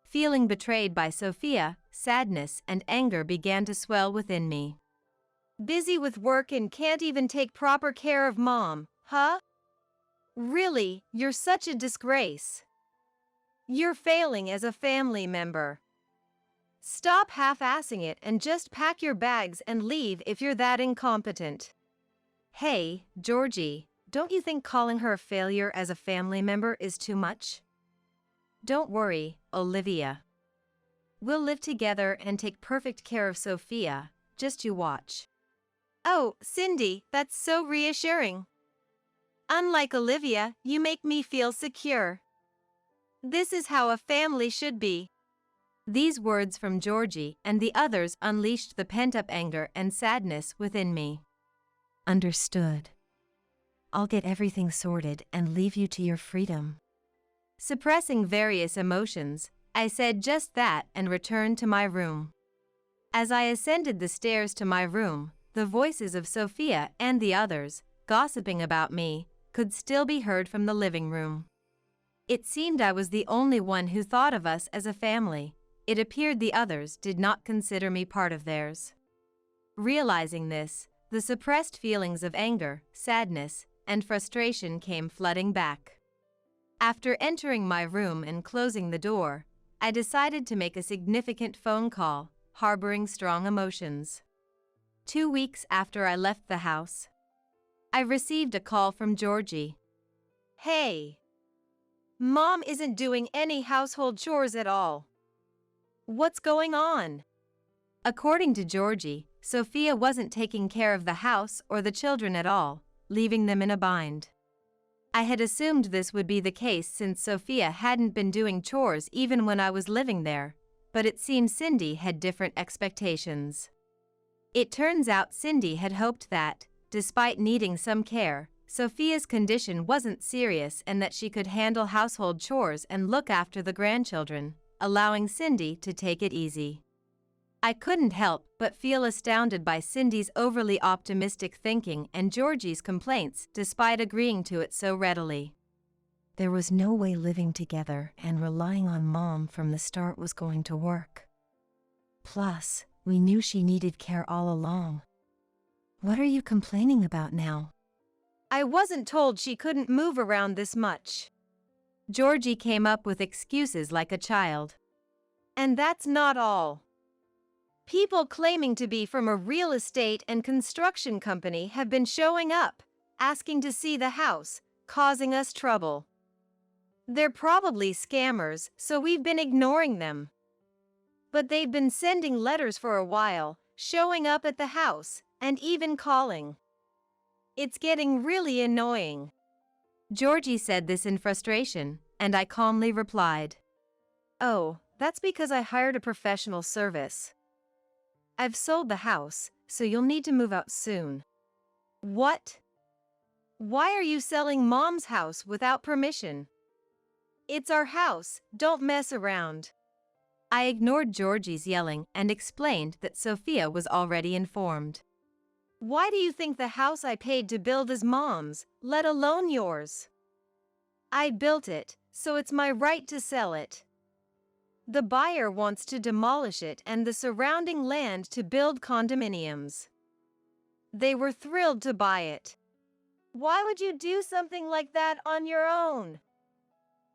Feeling betrayed by Sophia, sadness and anger began to swell within me. Busy with work and can't even take proper care of mom, huh? Really, you're such a disgrace. You're failing as a family member. Stop half-assing it and just pack your bags and leave if you're that incompetent. Hey, Georgie, don't you think calling her a failure as a family member is too much? Don't worry, Olivia. We'll live together and take perfect care of Sophia, just you watch. Oh, Cindy, that's so reassuring. Unlike Olivia, you make me feel secure. This is how a family should be. These words from Georgie and the others unleashed the pent-up anger and sadness within me. Understood. I'll get everything sorted and leave you to your freedom. Suppressing various emotions, I said just that and returned to my room. As I ascended the stairs to my room, the voices of Sophia and the others, gossiping about me, could still be heard from the living room. It seemed I was the only one who thought of us as a family. It appeared the others did not consider me part of theirs. Realizing this, the suppressed feelings of anger, sadness, and frustration came flooding back. After entering my room and closing the door, I decided to make a significant phone call, harboring strong emotions. 2 weeks after I left the house, I received a call from Georgie. Hey! Mom isn't doing any household chores at all. What's going on? According to Georgie, Sophia wasn't taking care of the house or the children at all, leaving them in a bind. I had assumed this would be the case since Sophia hadn't been doing chores even when I was living there, but it seems Cindy had different expectations. It turns out Cindy had hoped that, despite needing some care, Sophia's condition wasn't serious and that she could handle household chores and look after the grandchildren, allowing Cindy to take it easy. I couldn't help but feel astounded by Cindy's overly optimistic thinking and Georgie's complaints despite agreeing to it so readily. There was no way living together and relying on Mom from the start was going to work. Plus, we knew she needed care all along. What are you complaining about now? I wasn't told she couldn't move around this much. Georgie came up with excuses like a child. And that's not all. People claiming to be from a real estate and construction company have been showing up, asking to see the house, causing us trouble. They're probably scammers, so we've been ignoring them. But they've been sending letters for a while, showing up at the house, and even calling. It's getting really annoying. Georgie said this in frustration, and I calmly replied, Oh, that's because I hired a professional service. I've sold the house, so you'll need to move out soon. What? Why are you selling Mom's house without permission? It's our house, don't mess around. I ignored Georgie's yelling and explained that Sophia was already informed. Why do you think the house I paid to build is Mom's, let alone yours? I built it, so it's my right to sell it. The buyer wants to demolish it and the surrounding land to build condominiums. They were thrilled to buy it. Why would you do something like that on your own?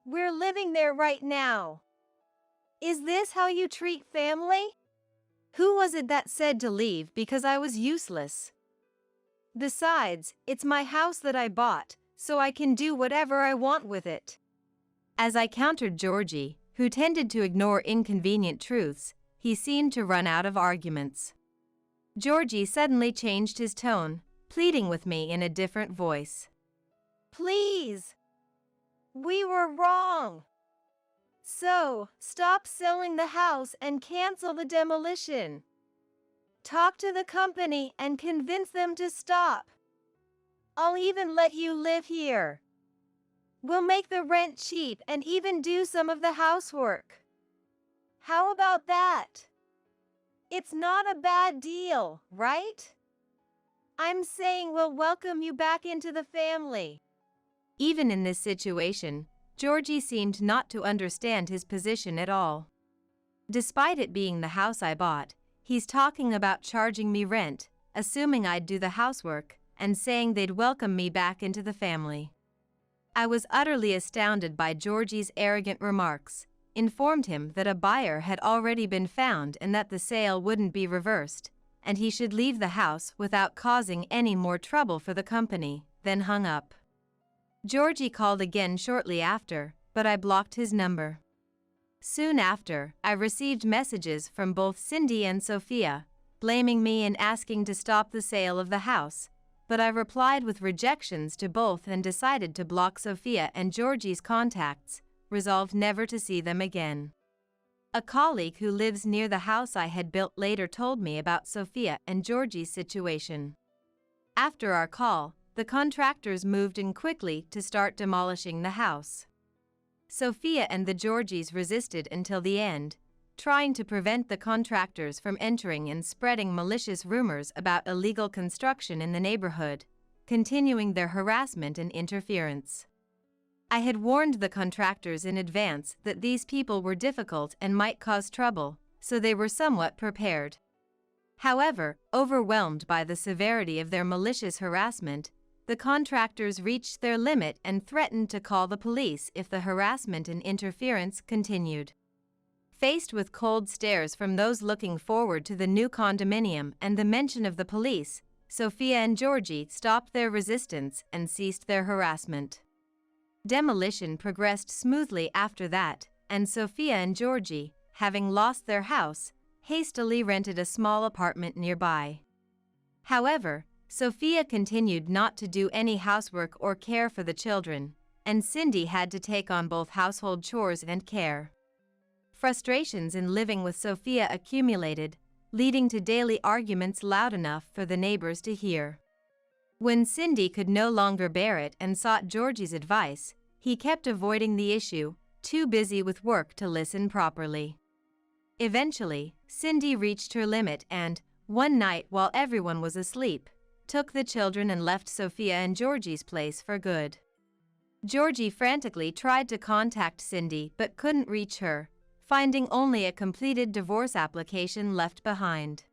We're living there right now. Is this how you treat family? Who was it that said to leave because I was useless? Besides, it's my house that I bought, so I can do whatever I want with it. As I countered Georgie, who tended to ignore inconvenient truths, he seemed to run out of arguments. Georgie suddenly changed his tone, pleading with me in a different voice. Please! We were wrong! So, stop selling the house and cancel the demolition. Talk to the company and convince them to stop. I'll even let you live here. We'll make the rent cheap and even do some of the housework. How about that? It's not a bad deal, right? I'm saying we'll welcome you back into the family. Even in this situation, Georgie seemed not to understand his position at all. Despite it being the house I bought, he's talking about charging me rent, assuming I'd do the housework, and saying they'd welcome me back into the family. I was utterly astounded by Georgie's arrogant remarks, informed him that a buyer had already been found and that the sale wouldn't be reversed, and he should leave the house without causing any more trouble for the company, then hung up. Georgie called again shortly after, but I blocked his number. Soon after, I received messages from both Cindy and Sophia, blaming me and asking to stop the sale of the house, but I replied with rejections to both and decided to block Sophia and Georgie's contacts, resolved never to see them again. A colleague who lives near the house I had built later told me about Sophia and Georgie's situation. After our call, the contractors moved in quickly to start demolishing the house. Sophia and the Georgies resisted until the end, trying to prevent the contractors from entering and spreading malicious rumors about illegal construction in the neighborhood, continuing their harassment and interference. I had warned the contractors in advance that these people were difficult and might cause trouble, so they were somewhat prepared. However, overwhelmed by the severity of their malicious harassment, the contractors reached their limit and threatened to call the police if the harassment and interference continued. Faced with cold stares from those looking forward to the new condominium and the mention of the police, Sophia and Georgie stopped their resistance and ceased their harassment. Demolition progressed smoothly after that, and Sophia and Georgie, having lost their house, hastily rented a small apartment nearby. However, Sophia continued not to do any housework or care for the children, and Cindy had to take on both household chores and care. Frustrations in living with Sophia accumulated, leading to daily arguments loud enough for the neighbors to hear. When Cindy could no longer bear it and sought Georgie's advice, he kept avoiding the issue, too busy with work to listen properly. Eventually, Cindy reached her limit and, one night while everyone was asleep, took the children and left Sophia and Georgie's place for good. Georgie frantically tried to contact Cindy but couldn't reach her, finding only a completed divorce application left behind.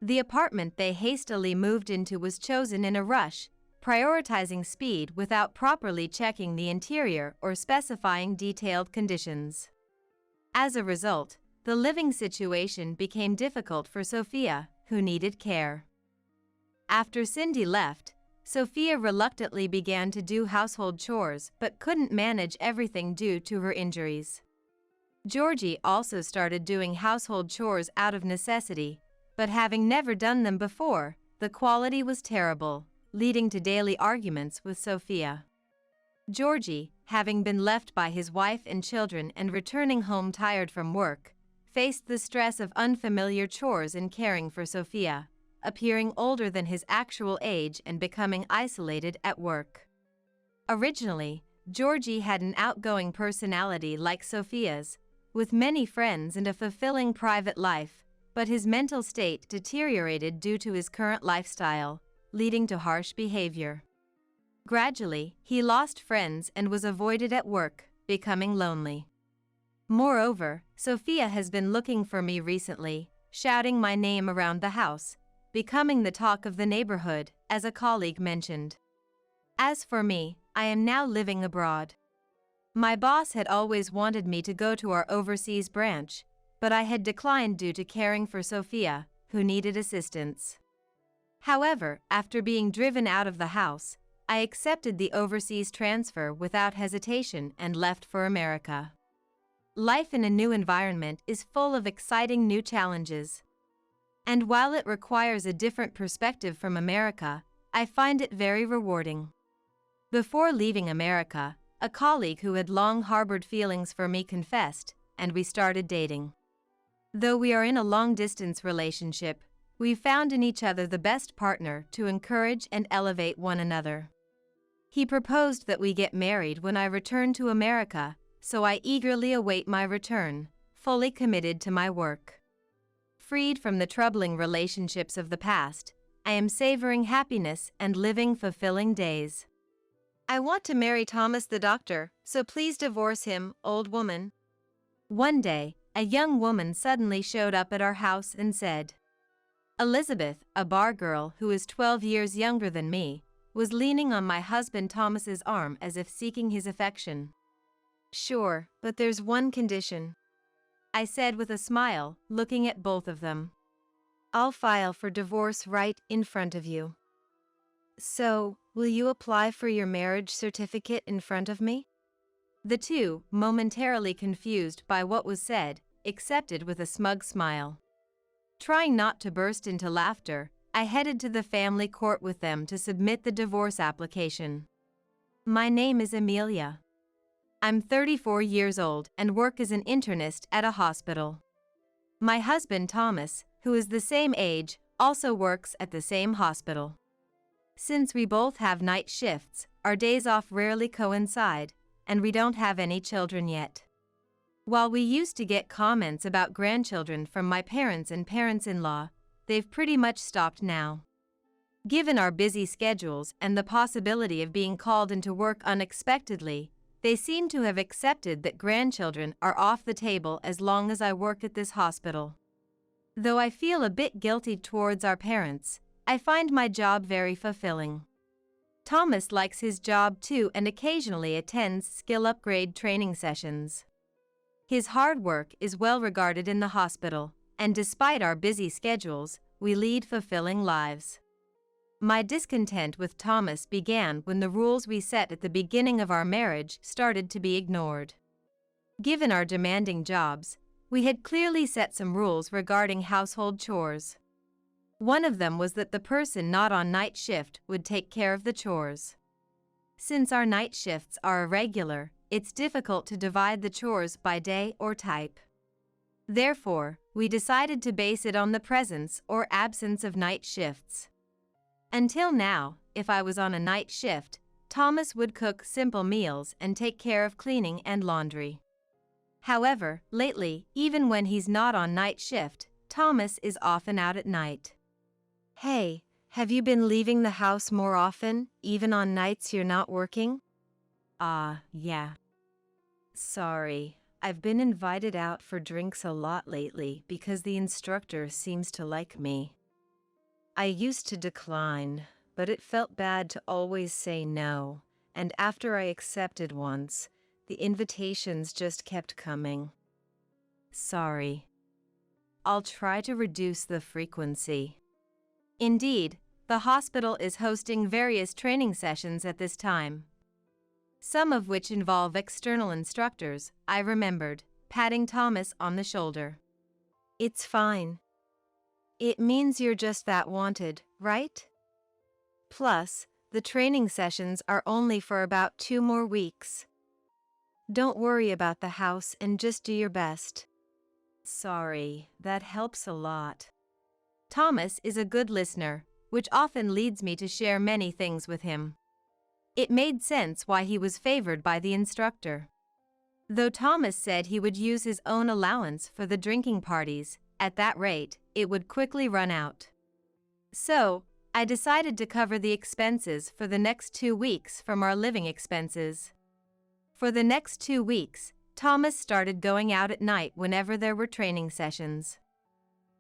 The apartment they hastily moved into was chosen in a rush, prioritizing speed without properly checking the interior or specifying detailed conditions. As a result, the living situation became difficult for Sophia, who needed care. After Cindy left, Sophia reluctantly began to do household chores but couldn't manage everything due to her injuries. Georgie also started doing household chores out of necessity, but having never done them before, the quality was terrible, leading to daily arguments with Sophia. Georgie, having been left by his wife and children and returning home tired from work, faced the stress of unfamiliar chores and caring for Sophia, appearing older than his actual age and becoming isolated at work. Originally, Georgie had an outgoing personality like Sophia's, with many friends and a fulfilling private life, but his mental state deteriorated due to his current lifestyle, leading to harsh behavior. Gradually, he lost friends and was avoided at work, becoming lonely. Moreover, Sophia has been looking for me recently, shouting my name around the house, becoming the talk of the neighborhood, as a colleague mentioned. As for me, I am now living abroad. My boss had always wanted me to go to our overseas branch, but I had declined due to caring for Sophia, who needed assistance. However, after being driven out of the house, I accepted the overseas transfer without hesitation and left for America. Life in a new environment is full of exciting new challenges. And while it requires a different perspective from America, I find it very rewarding. Before leaving America, a colleague who had long harbored feelings for me confessed, and we started dating. Though we are in a long-distance relationship, we found in each other the best partner to encourage and elevate one another. He proposed that we get married when I return to America, so I eagerly await my return, fully committed to my work. Freed from the troubling relationships of the past, I am savoring happiness and living fulfilling days. I want to marry Thomas the doctor, so please divorce him, old woman. One day, a young woman suddenly showed up at our house and said. Elizabeth, a bar girl who is 12 years younger than me, was leaning on my husband Thomas's arm as if seeking his affection. Sure, but there's one condition, I said with a smile, looking at both of them. I'll file for divorce right in front of you. So, will you apply for your marriage certificate in front of me? The two, momentarily confused by what was said, accepted with a smug smile. Trying not to burst into laughter, I headed to the family court with them to submit the divorce application. My name is Amelia. I'm 34 years old and work as an internist at a hospital. My husband Thomas, who is the same age, also works at the same hospital. Since we both have night shifts, our days off rarely coincide, and we don't have any children yet. While we used to get comments about grandchildren from my parents and parents-in-law, they've pretty much stopped now. Given our busy schedules and the possibility of being called into work unexpectedly, they seem to have accepted that grandchildren are off the table as long as I work at this hospital. Though I feel a bit guilty towards our parents, I find my job very fulfilling. Thomas likes his job too and occasionally attends skill upgrade training sessions. His hard work is well regarded in the hospital, and despite our busy schedules, we lead fulfilling lives. My discontent with Thomas began when the rules we set at the beginning of our marriage started to be ignored. Given our demanding jobs, we had clearly set some rules regarding household chores. One of them was that the person not on night shift would take care of the chores. Since our night shifts are irregular, it's difficult to divide the chores by day or type. Therefore, we decided to base it on the presence or absence of night shifts. Until now, if I was on a night shift, Thomas would cook simple meals and take care of cleaning and laundry. However, lately, even when he's not on night shift, Thomas is often out at night. Hey, have you been leaving the house more often, even on nights you're not working? Yeah. Sorry, I've been invited out for drinks a lot lately because the instructor seems to like me. I used to decline, but it felt bad to always say no, and after I accepted once, the invitations just kept coming. Sorry. I'll try to reduce the frequency. Indeed, the hospital is hosting various training sessions at this time. Some of which involve external instructors, I remembered, patting Thomas on the shoulder. It's fine. It means you're just that wanted, right? Plus, the training sessions are only for about 2 more weeks. Don't worry about the house and just do your best. Sorry, that helps a lot. Thomas is a good listener, which often leads me to share many things with him. It made sense why he was favored by the instructor. Though Thomas said he would use his own allowance for the drinking parties, at that rate, it would quickly run out. So, I decided to cover the expenses for the next 2 weeks from our living expenses. For the next 2 weeks, Thomas started going out at night whenever there were training sessions.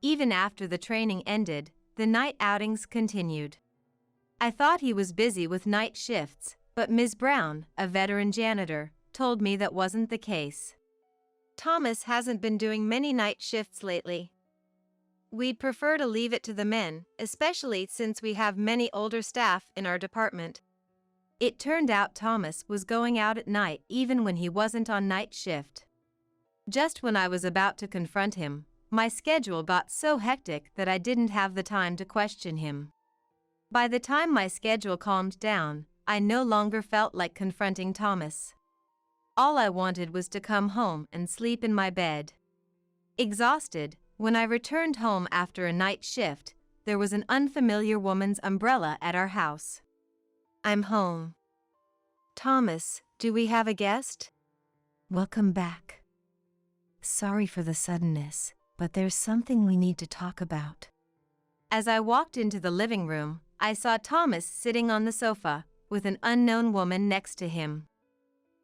Even after the training ended, the night outings continued. I thought he was busy with night shifts, but Ms. Brown, a veteran janitor, told me that wasn't the case. Thomas hasn't been doing many night shifts lately. We'd prefer to leave it to the men, especially since we have many older staff in our department. It turned out Thomas was going out at night even when he wasn't on night shift. Just when I was about to confront him, my schedule got so hectic that I didn't have the time to question him. By the time my schedule calmed down, I no longer felt like confronting Thomas. All I wanted was to come home and sleep in my bed. Exhausted, when I returned home after a night shift, there was an unfamiliar woman's umbrella at our house. I'm home. Thomas, do we have a guest? Welcome back. Sorry for the suddenness, but there's something we need to talk about. As I walked into the living room, I saw Thomas sitting on the sofa, with an unknown woman next to him.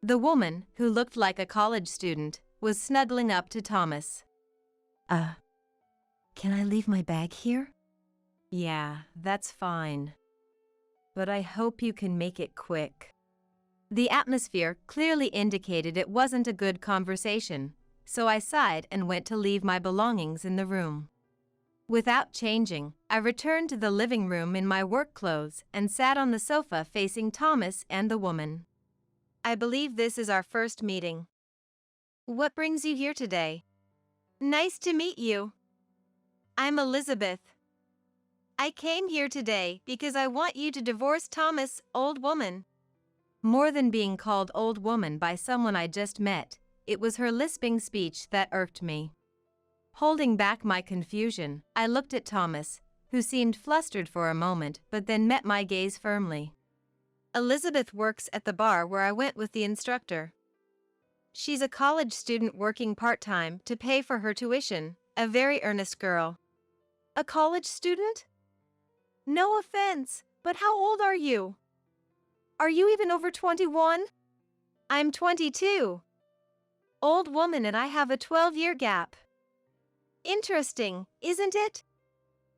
The woman, who looked like a college student, was snuggling up to Thomas. Can I leave my bag here? Yeah, that's fine. But I hope you can make it quick. The atmosphere clearly indicated it wasn't a good conversation, so I sighed and went to leave my belongings in the room. Without changing, I returned to the living room in my work clothes and sat on the sofa facing Thomas and the woman. I believe this is our first meeting. What brings you here today? Nice to meet you. I'm Elizabeth. I came here today because I want you to divorce Thomas, old woman. More than being called old woman by someone I just met, it was her lisping speech that irked me. Holding back my confusion, I looked at Thomas, who seemed flustered for a moment but then met my gaze firmly. Elizabeth works at the bar where I went with the instructor. She's a college student working part-time to pay for her tuition, a very earnest girl. A college student? No offense, but how old are you? Are you even over 21? I'm 22. Old woman and I have a 12-year gap. Interesting, isn't it?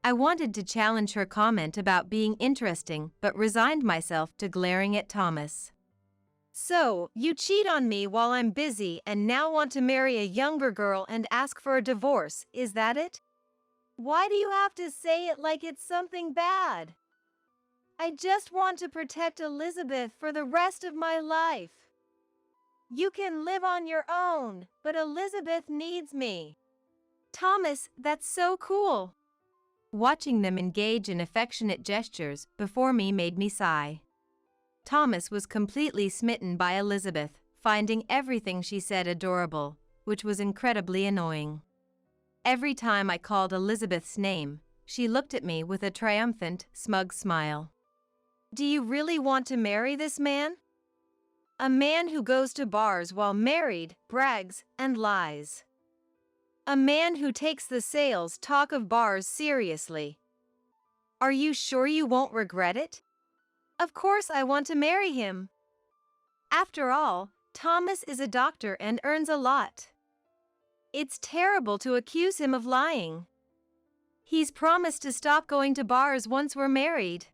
I wanted to challenge her comment about being interesting but resigned myself to glaring at Thomas. So, you cheat on me while I'm busy and now want to marry a younger girl and ask for a divorce, is that it? Why do you have to say it like it's something bad? I just want to protect Elizabeth for the rest of my life. You can live on your own, but Elizabeth needs me. Thomas, that's so cool. Watching them engage in affectionate gestures before me made me sigh. Thomas was completely smitten by Elizabeth, finding everything she said adorable, which was incredibly annoying. Every time I called Elizabeth's name, she looked at me with a triumphant, smug smile. Do you really want to marry this man? A man who goes to bars while married, brags, and lies. A man who takes the sales talk of bars seriously. Are you sure you won't regret it? Of course I want to marry him. After all, Thomas is a doctor and earns a lot. It's terrible to accuse him of lying. He's promised to stop going to bars once we're married.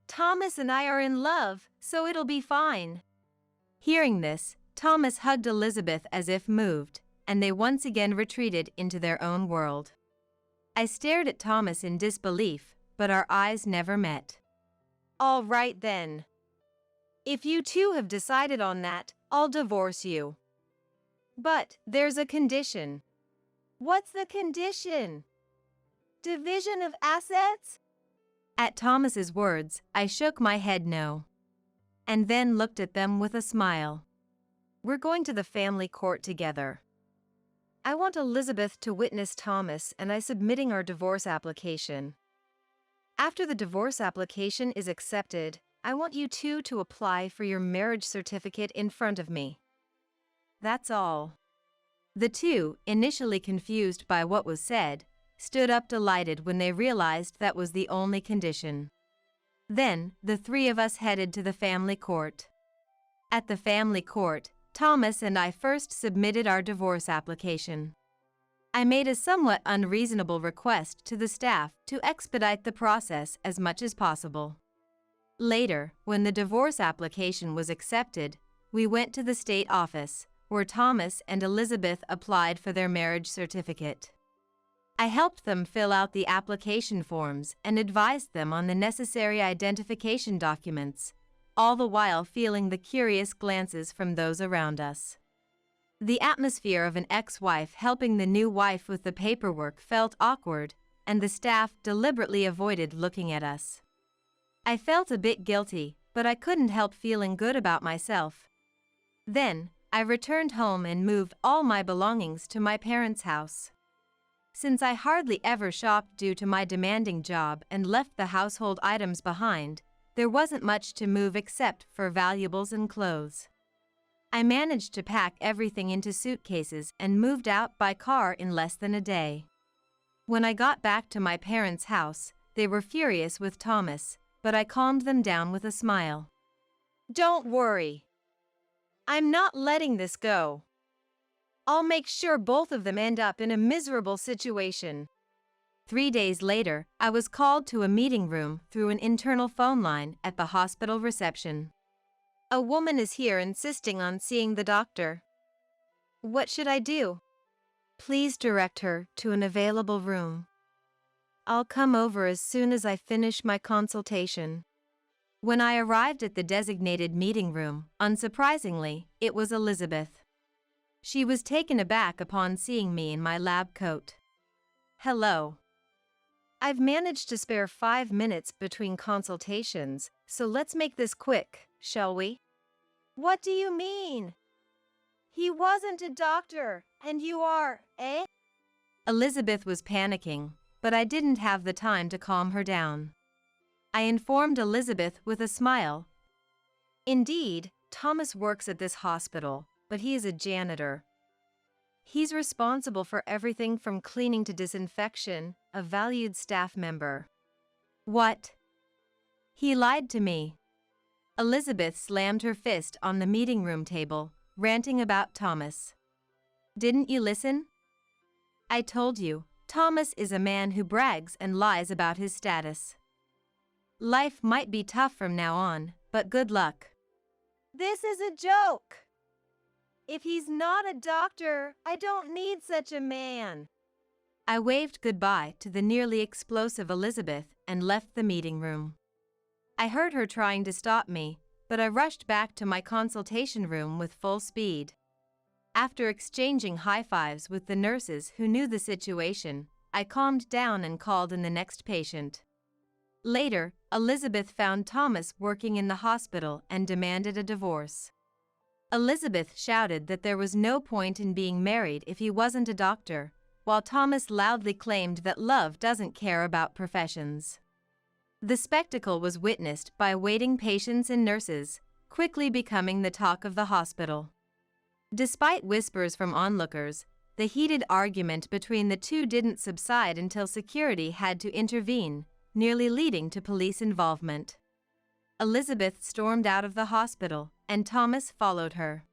Thomas and I are in love, so it'll be fine. Hearing this, Thomas hugged Elizabeth as if moved, and they once again retreated into their own world. I stared at Thomas in disbelief, but our eyes never met. All right then. If you two have decided on that, I'll divorce you. But there's a condition. What's the condition? Division of assets? At Thomas's words, I shook my head no. And then looked at them with a smile. We're going to the family court together. I want Elizabeth to witness Thomas and I submitting our divorce application. After the divorce application is accepted, I want you two to apply for your marriage certificate in front of me. That's all. The two, initially confused by what was said, stood up delighted when they realized that was the only condition. Then, the three of us headed to the family court. At the family court, Thomas and I first submitted our divorce application. I made a somewhat unreasonable request to the staff to expedite the process as much as possible. Later, when the divorce application was accepted, we went to the state office, where Thomas and Elizabeth applied for their marriage certificate. I helped them fill out the application forms and advised them on the necessary identification documents, all the while feeling the curious glances from those around us. The atmosphere of an ex-wife helping the new wife with the paperwork felt awkward, and the staff deliberately avoided looking at us. I felt a bit guilty, but I couldn't help feeling good about myself. Then, I returned home and moved all my belongings to my parents' house. Since I hardly ever shopped due to my demanding job and left the household items behind, there wasn't much to move except for valuables and clothes. I managed to pack everything into suitcases and moved out by car in less than a day. When I got back to my parents' house, they were furious with Thomas, but I calmed them down with a smile. Don't worry. I'm not letting this go. I'll make sure both of them end up in a miserable situation. 3 days later, I was called to a meeting room through an internal phone line at the hospital reception. A woman is here insisting on seeing the doctor. What should I do? Please direct her to an available room. I'll come over as soon as I finish my consultation. When I arrived at the designated meeting room, unsurprisingly, it was Elizabeth. She was taken aback upon seeing me in my lab coat. Hello. I've managed to spare 5 minutes between consultations, so let's make this quick, shall we? What do you mean? He wasn't a doctor, and you are, eh? Elizabeth was panicking, but I didn't have the time to calm her down. I informed Elizabeth with a smile. Indeed, Thomas works at this hospital, but he is a janitor. He's responsible for everything from cleaning to disinfection, a valued staff member. What? He lied to me. Elizabeth slammed her fist on the meeting room table, ranting about Thomas. Didn't you listen? I told you, Thomas is a man who brags and lies about his status. Life might be tough from now on, but good luck. This is a joke. If he's not a doctor, I don't need such a man. I waved goodbye to the nearly explosive Elizabeth and left the meeting room. I heard her trying to stop me, but I rushed back to my consultation room with full speed. After exchanging high fives with the nurses who knew the situation, I calmed down and called in the next patient. Later, Elizabeth found Thomas working in the hospital and demanded a divorce. Elizabeth shouted that there was no point in being married if he wasn't a doctor, while Thomas loudly claimed that love doesn't care about professions. The spectacle was witnessed by waiting patients and nurses, quickly becoming the talk of the hospital. Despite whispers from onlookers, the heated argument between the two didn't subside until security had to intervene, nearly leading to police involvement. Elizabeth stormed out of the hospital, and Thomas followed her.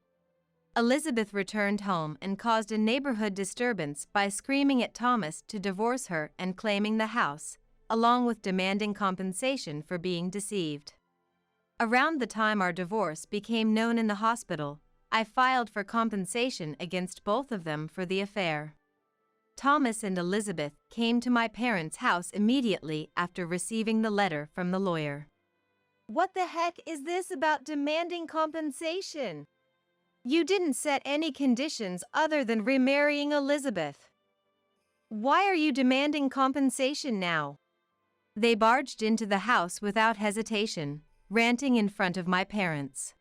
Elizabeth returned home and caused a neighborhood disturbance by screaming at Thomas to divorce her and claiming the house, along with demanding compensation for being deceived. Around the time our divorce became known in the hospital, I filed for compensation against both of them for the affair. Thomas and Elizabeth came to my parents' house immediately after receiving the letter from the lawyer. What the heck is this about demanding compensation? You didn't set any conditions other than remarrying Elizabeth. Why are you demanding compensation now? They barged into the house without hesitation, ranting in front of my parents.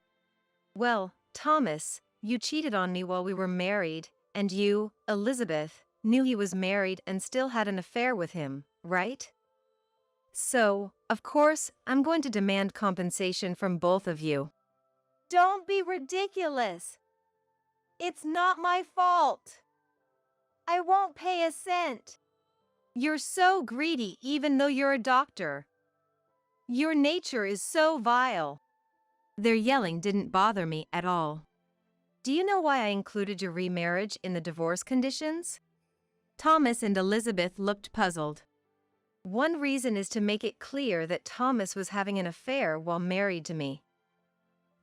Well, Thomas, you cheated on me while we were married, and you, Elizabeth, knew he was married and still had an affair with him, right? So, of course, I'm going to demand compensation from both of you. Don't be ridiculous. It's not my fault. I won't pay a cent. You're so greedy even though you're a doctor. Your nature is so vile. Their yelling didn't bother me at all. Do you know why I included your remarriage in the divorce conditions? Thomas and Elizabeth looked puzzled. One reason is to make it clear that Thomas was having an affair while married to me.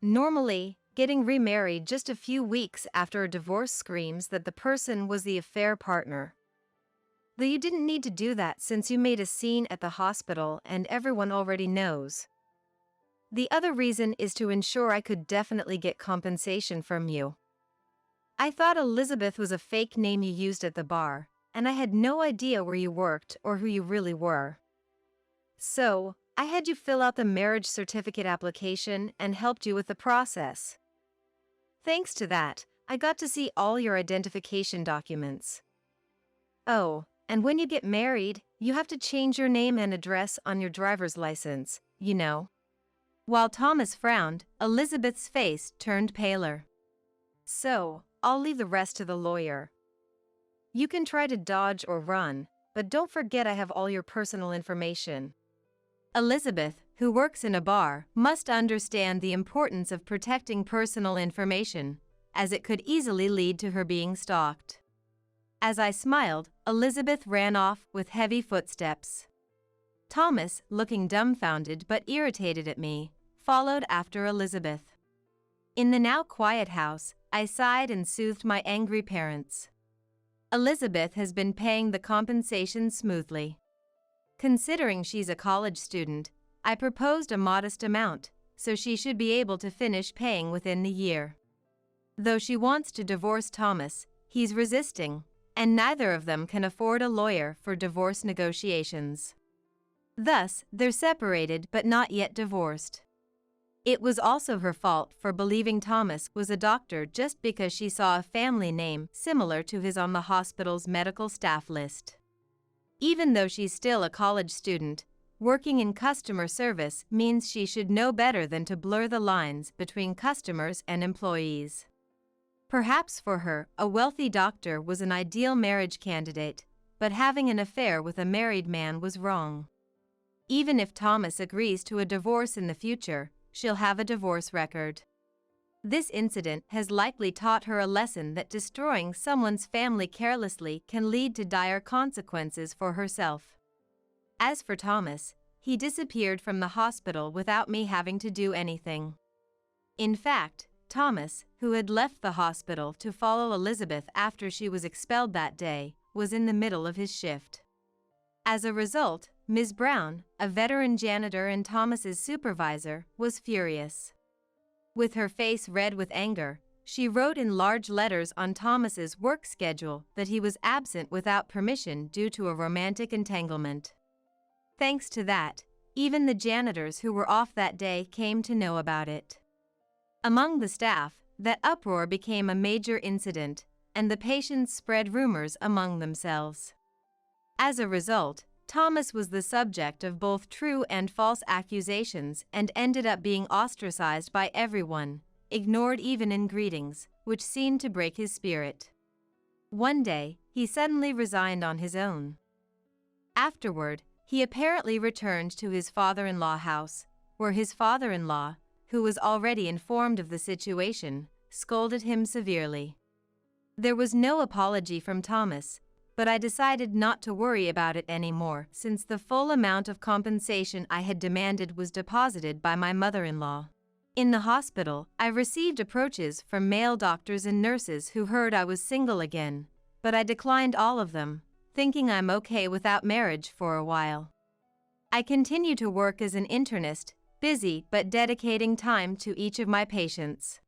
Normally, getting remarried just a few weeks after a divorce screams that the person was the affair partner. Though you didn't need to do that since you made a scene at the hospital and everyone already knows. The other reason is to ensure I could definitely get compensation from you. I thought Elizabeth was a fake name you used at the bar, and I had no idea where you worked or who you really were. So, I had you fill out the marriage certificate application and helped you with the process. Thanks to that, I got to see all your identification documents. Oh, and when you get married, you have to change your name and address on your driver's license, you know. While Thomas frowned, Elizabeth's face turned paler. So, I'll leave the rest to the lawyer. You can try to dodge or run, but don't forget I have all your personal information. Elizabeth, who works in a bar, must understand the importance of protecting personal information, as it could easily lead to her being stalked. As I smiled, Elizabeth ran off with heavy footsteps. Thomas, looking dumbfounded but irritated at me, followed after Elizabeth. In the now quiet house, I sighed and soothed my angry parents. Elizabeth has been paying the compensation smoothly. Considering she's a college student, I proposed a modest amount, so she should be able to finish paying within the year. Though she wants to divorce Thomas, he's resisting, and neither of them can afford a lawyer for divorce negotiations. Thus, they're separated but not yet divorced. It was also her fault for believing Thomas was a doctor just because she saw a family name similar to his on the hospital's medical staff list. Even though she's still a college student, working in customer service means she should know better than to blur the lines between customers and employees. Perhaps for her, a wealthy doctor was an ideal marriage candidate, but having an affair with a married man was wrong. Even if Thomas agrees to a divorce in the future, she'll have a divorce record. This incident has likely taught her a lesson that destroying someone's family carelessly can lead to dire consequences for herself. As for Thomas, he disappeared from the hospital without me having to do anything. In fact, Thomas, who had left the hospital to follow Elizabeth after she was expelled that day, was in the middle of his shift. As a result, Ms. Brown, a veteran janitor and Thomas's supervisor, was furious. With her face red with anger, she wrote in large letters on Thomas's work schedule that he was absent without permission due to a romantic entanglement. Thanks to that, even the janitors who were off that day came to know about it. Among the staff, that uproar became a major incident, and the patients spread rumors among themselves. As a result, Thomas was the subject of both true and false accusations and ended up being ostracized by everyone, ignored even in greetings, which seemed to break his spirit. One day, he suddenly resigned on his own. Afterward, he apparently returned to his father-in-law house, where his father-in-law, who was already informed of the situation, scolded him severely. There was no apology from Thomas, but I decided not to worry about it anymore since the full amount of compensation I had demanded was deposited by my mother-in-law. In the hospital, I received approaches from male doctors and nurses who heard I was single again, but I declined all of them, thinking I'm okay without marriage for a while. I continue to work as an internist, busy but dedicating time to each of my patients.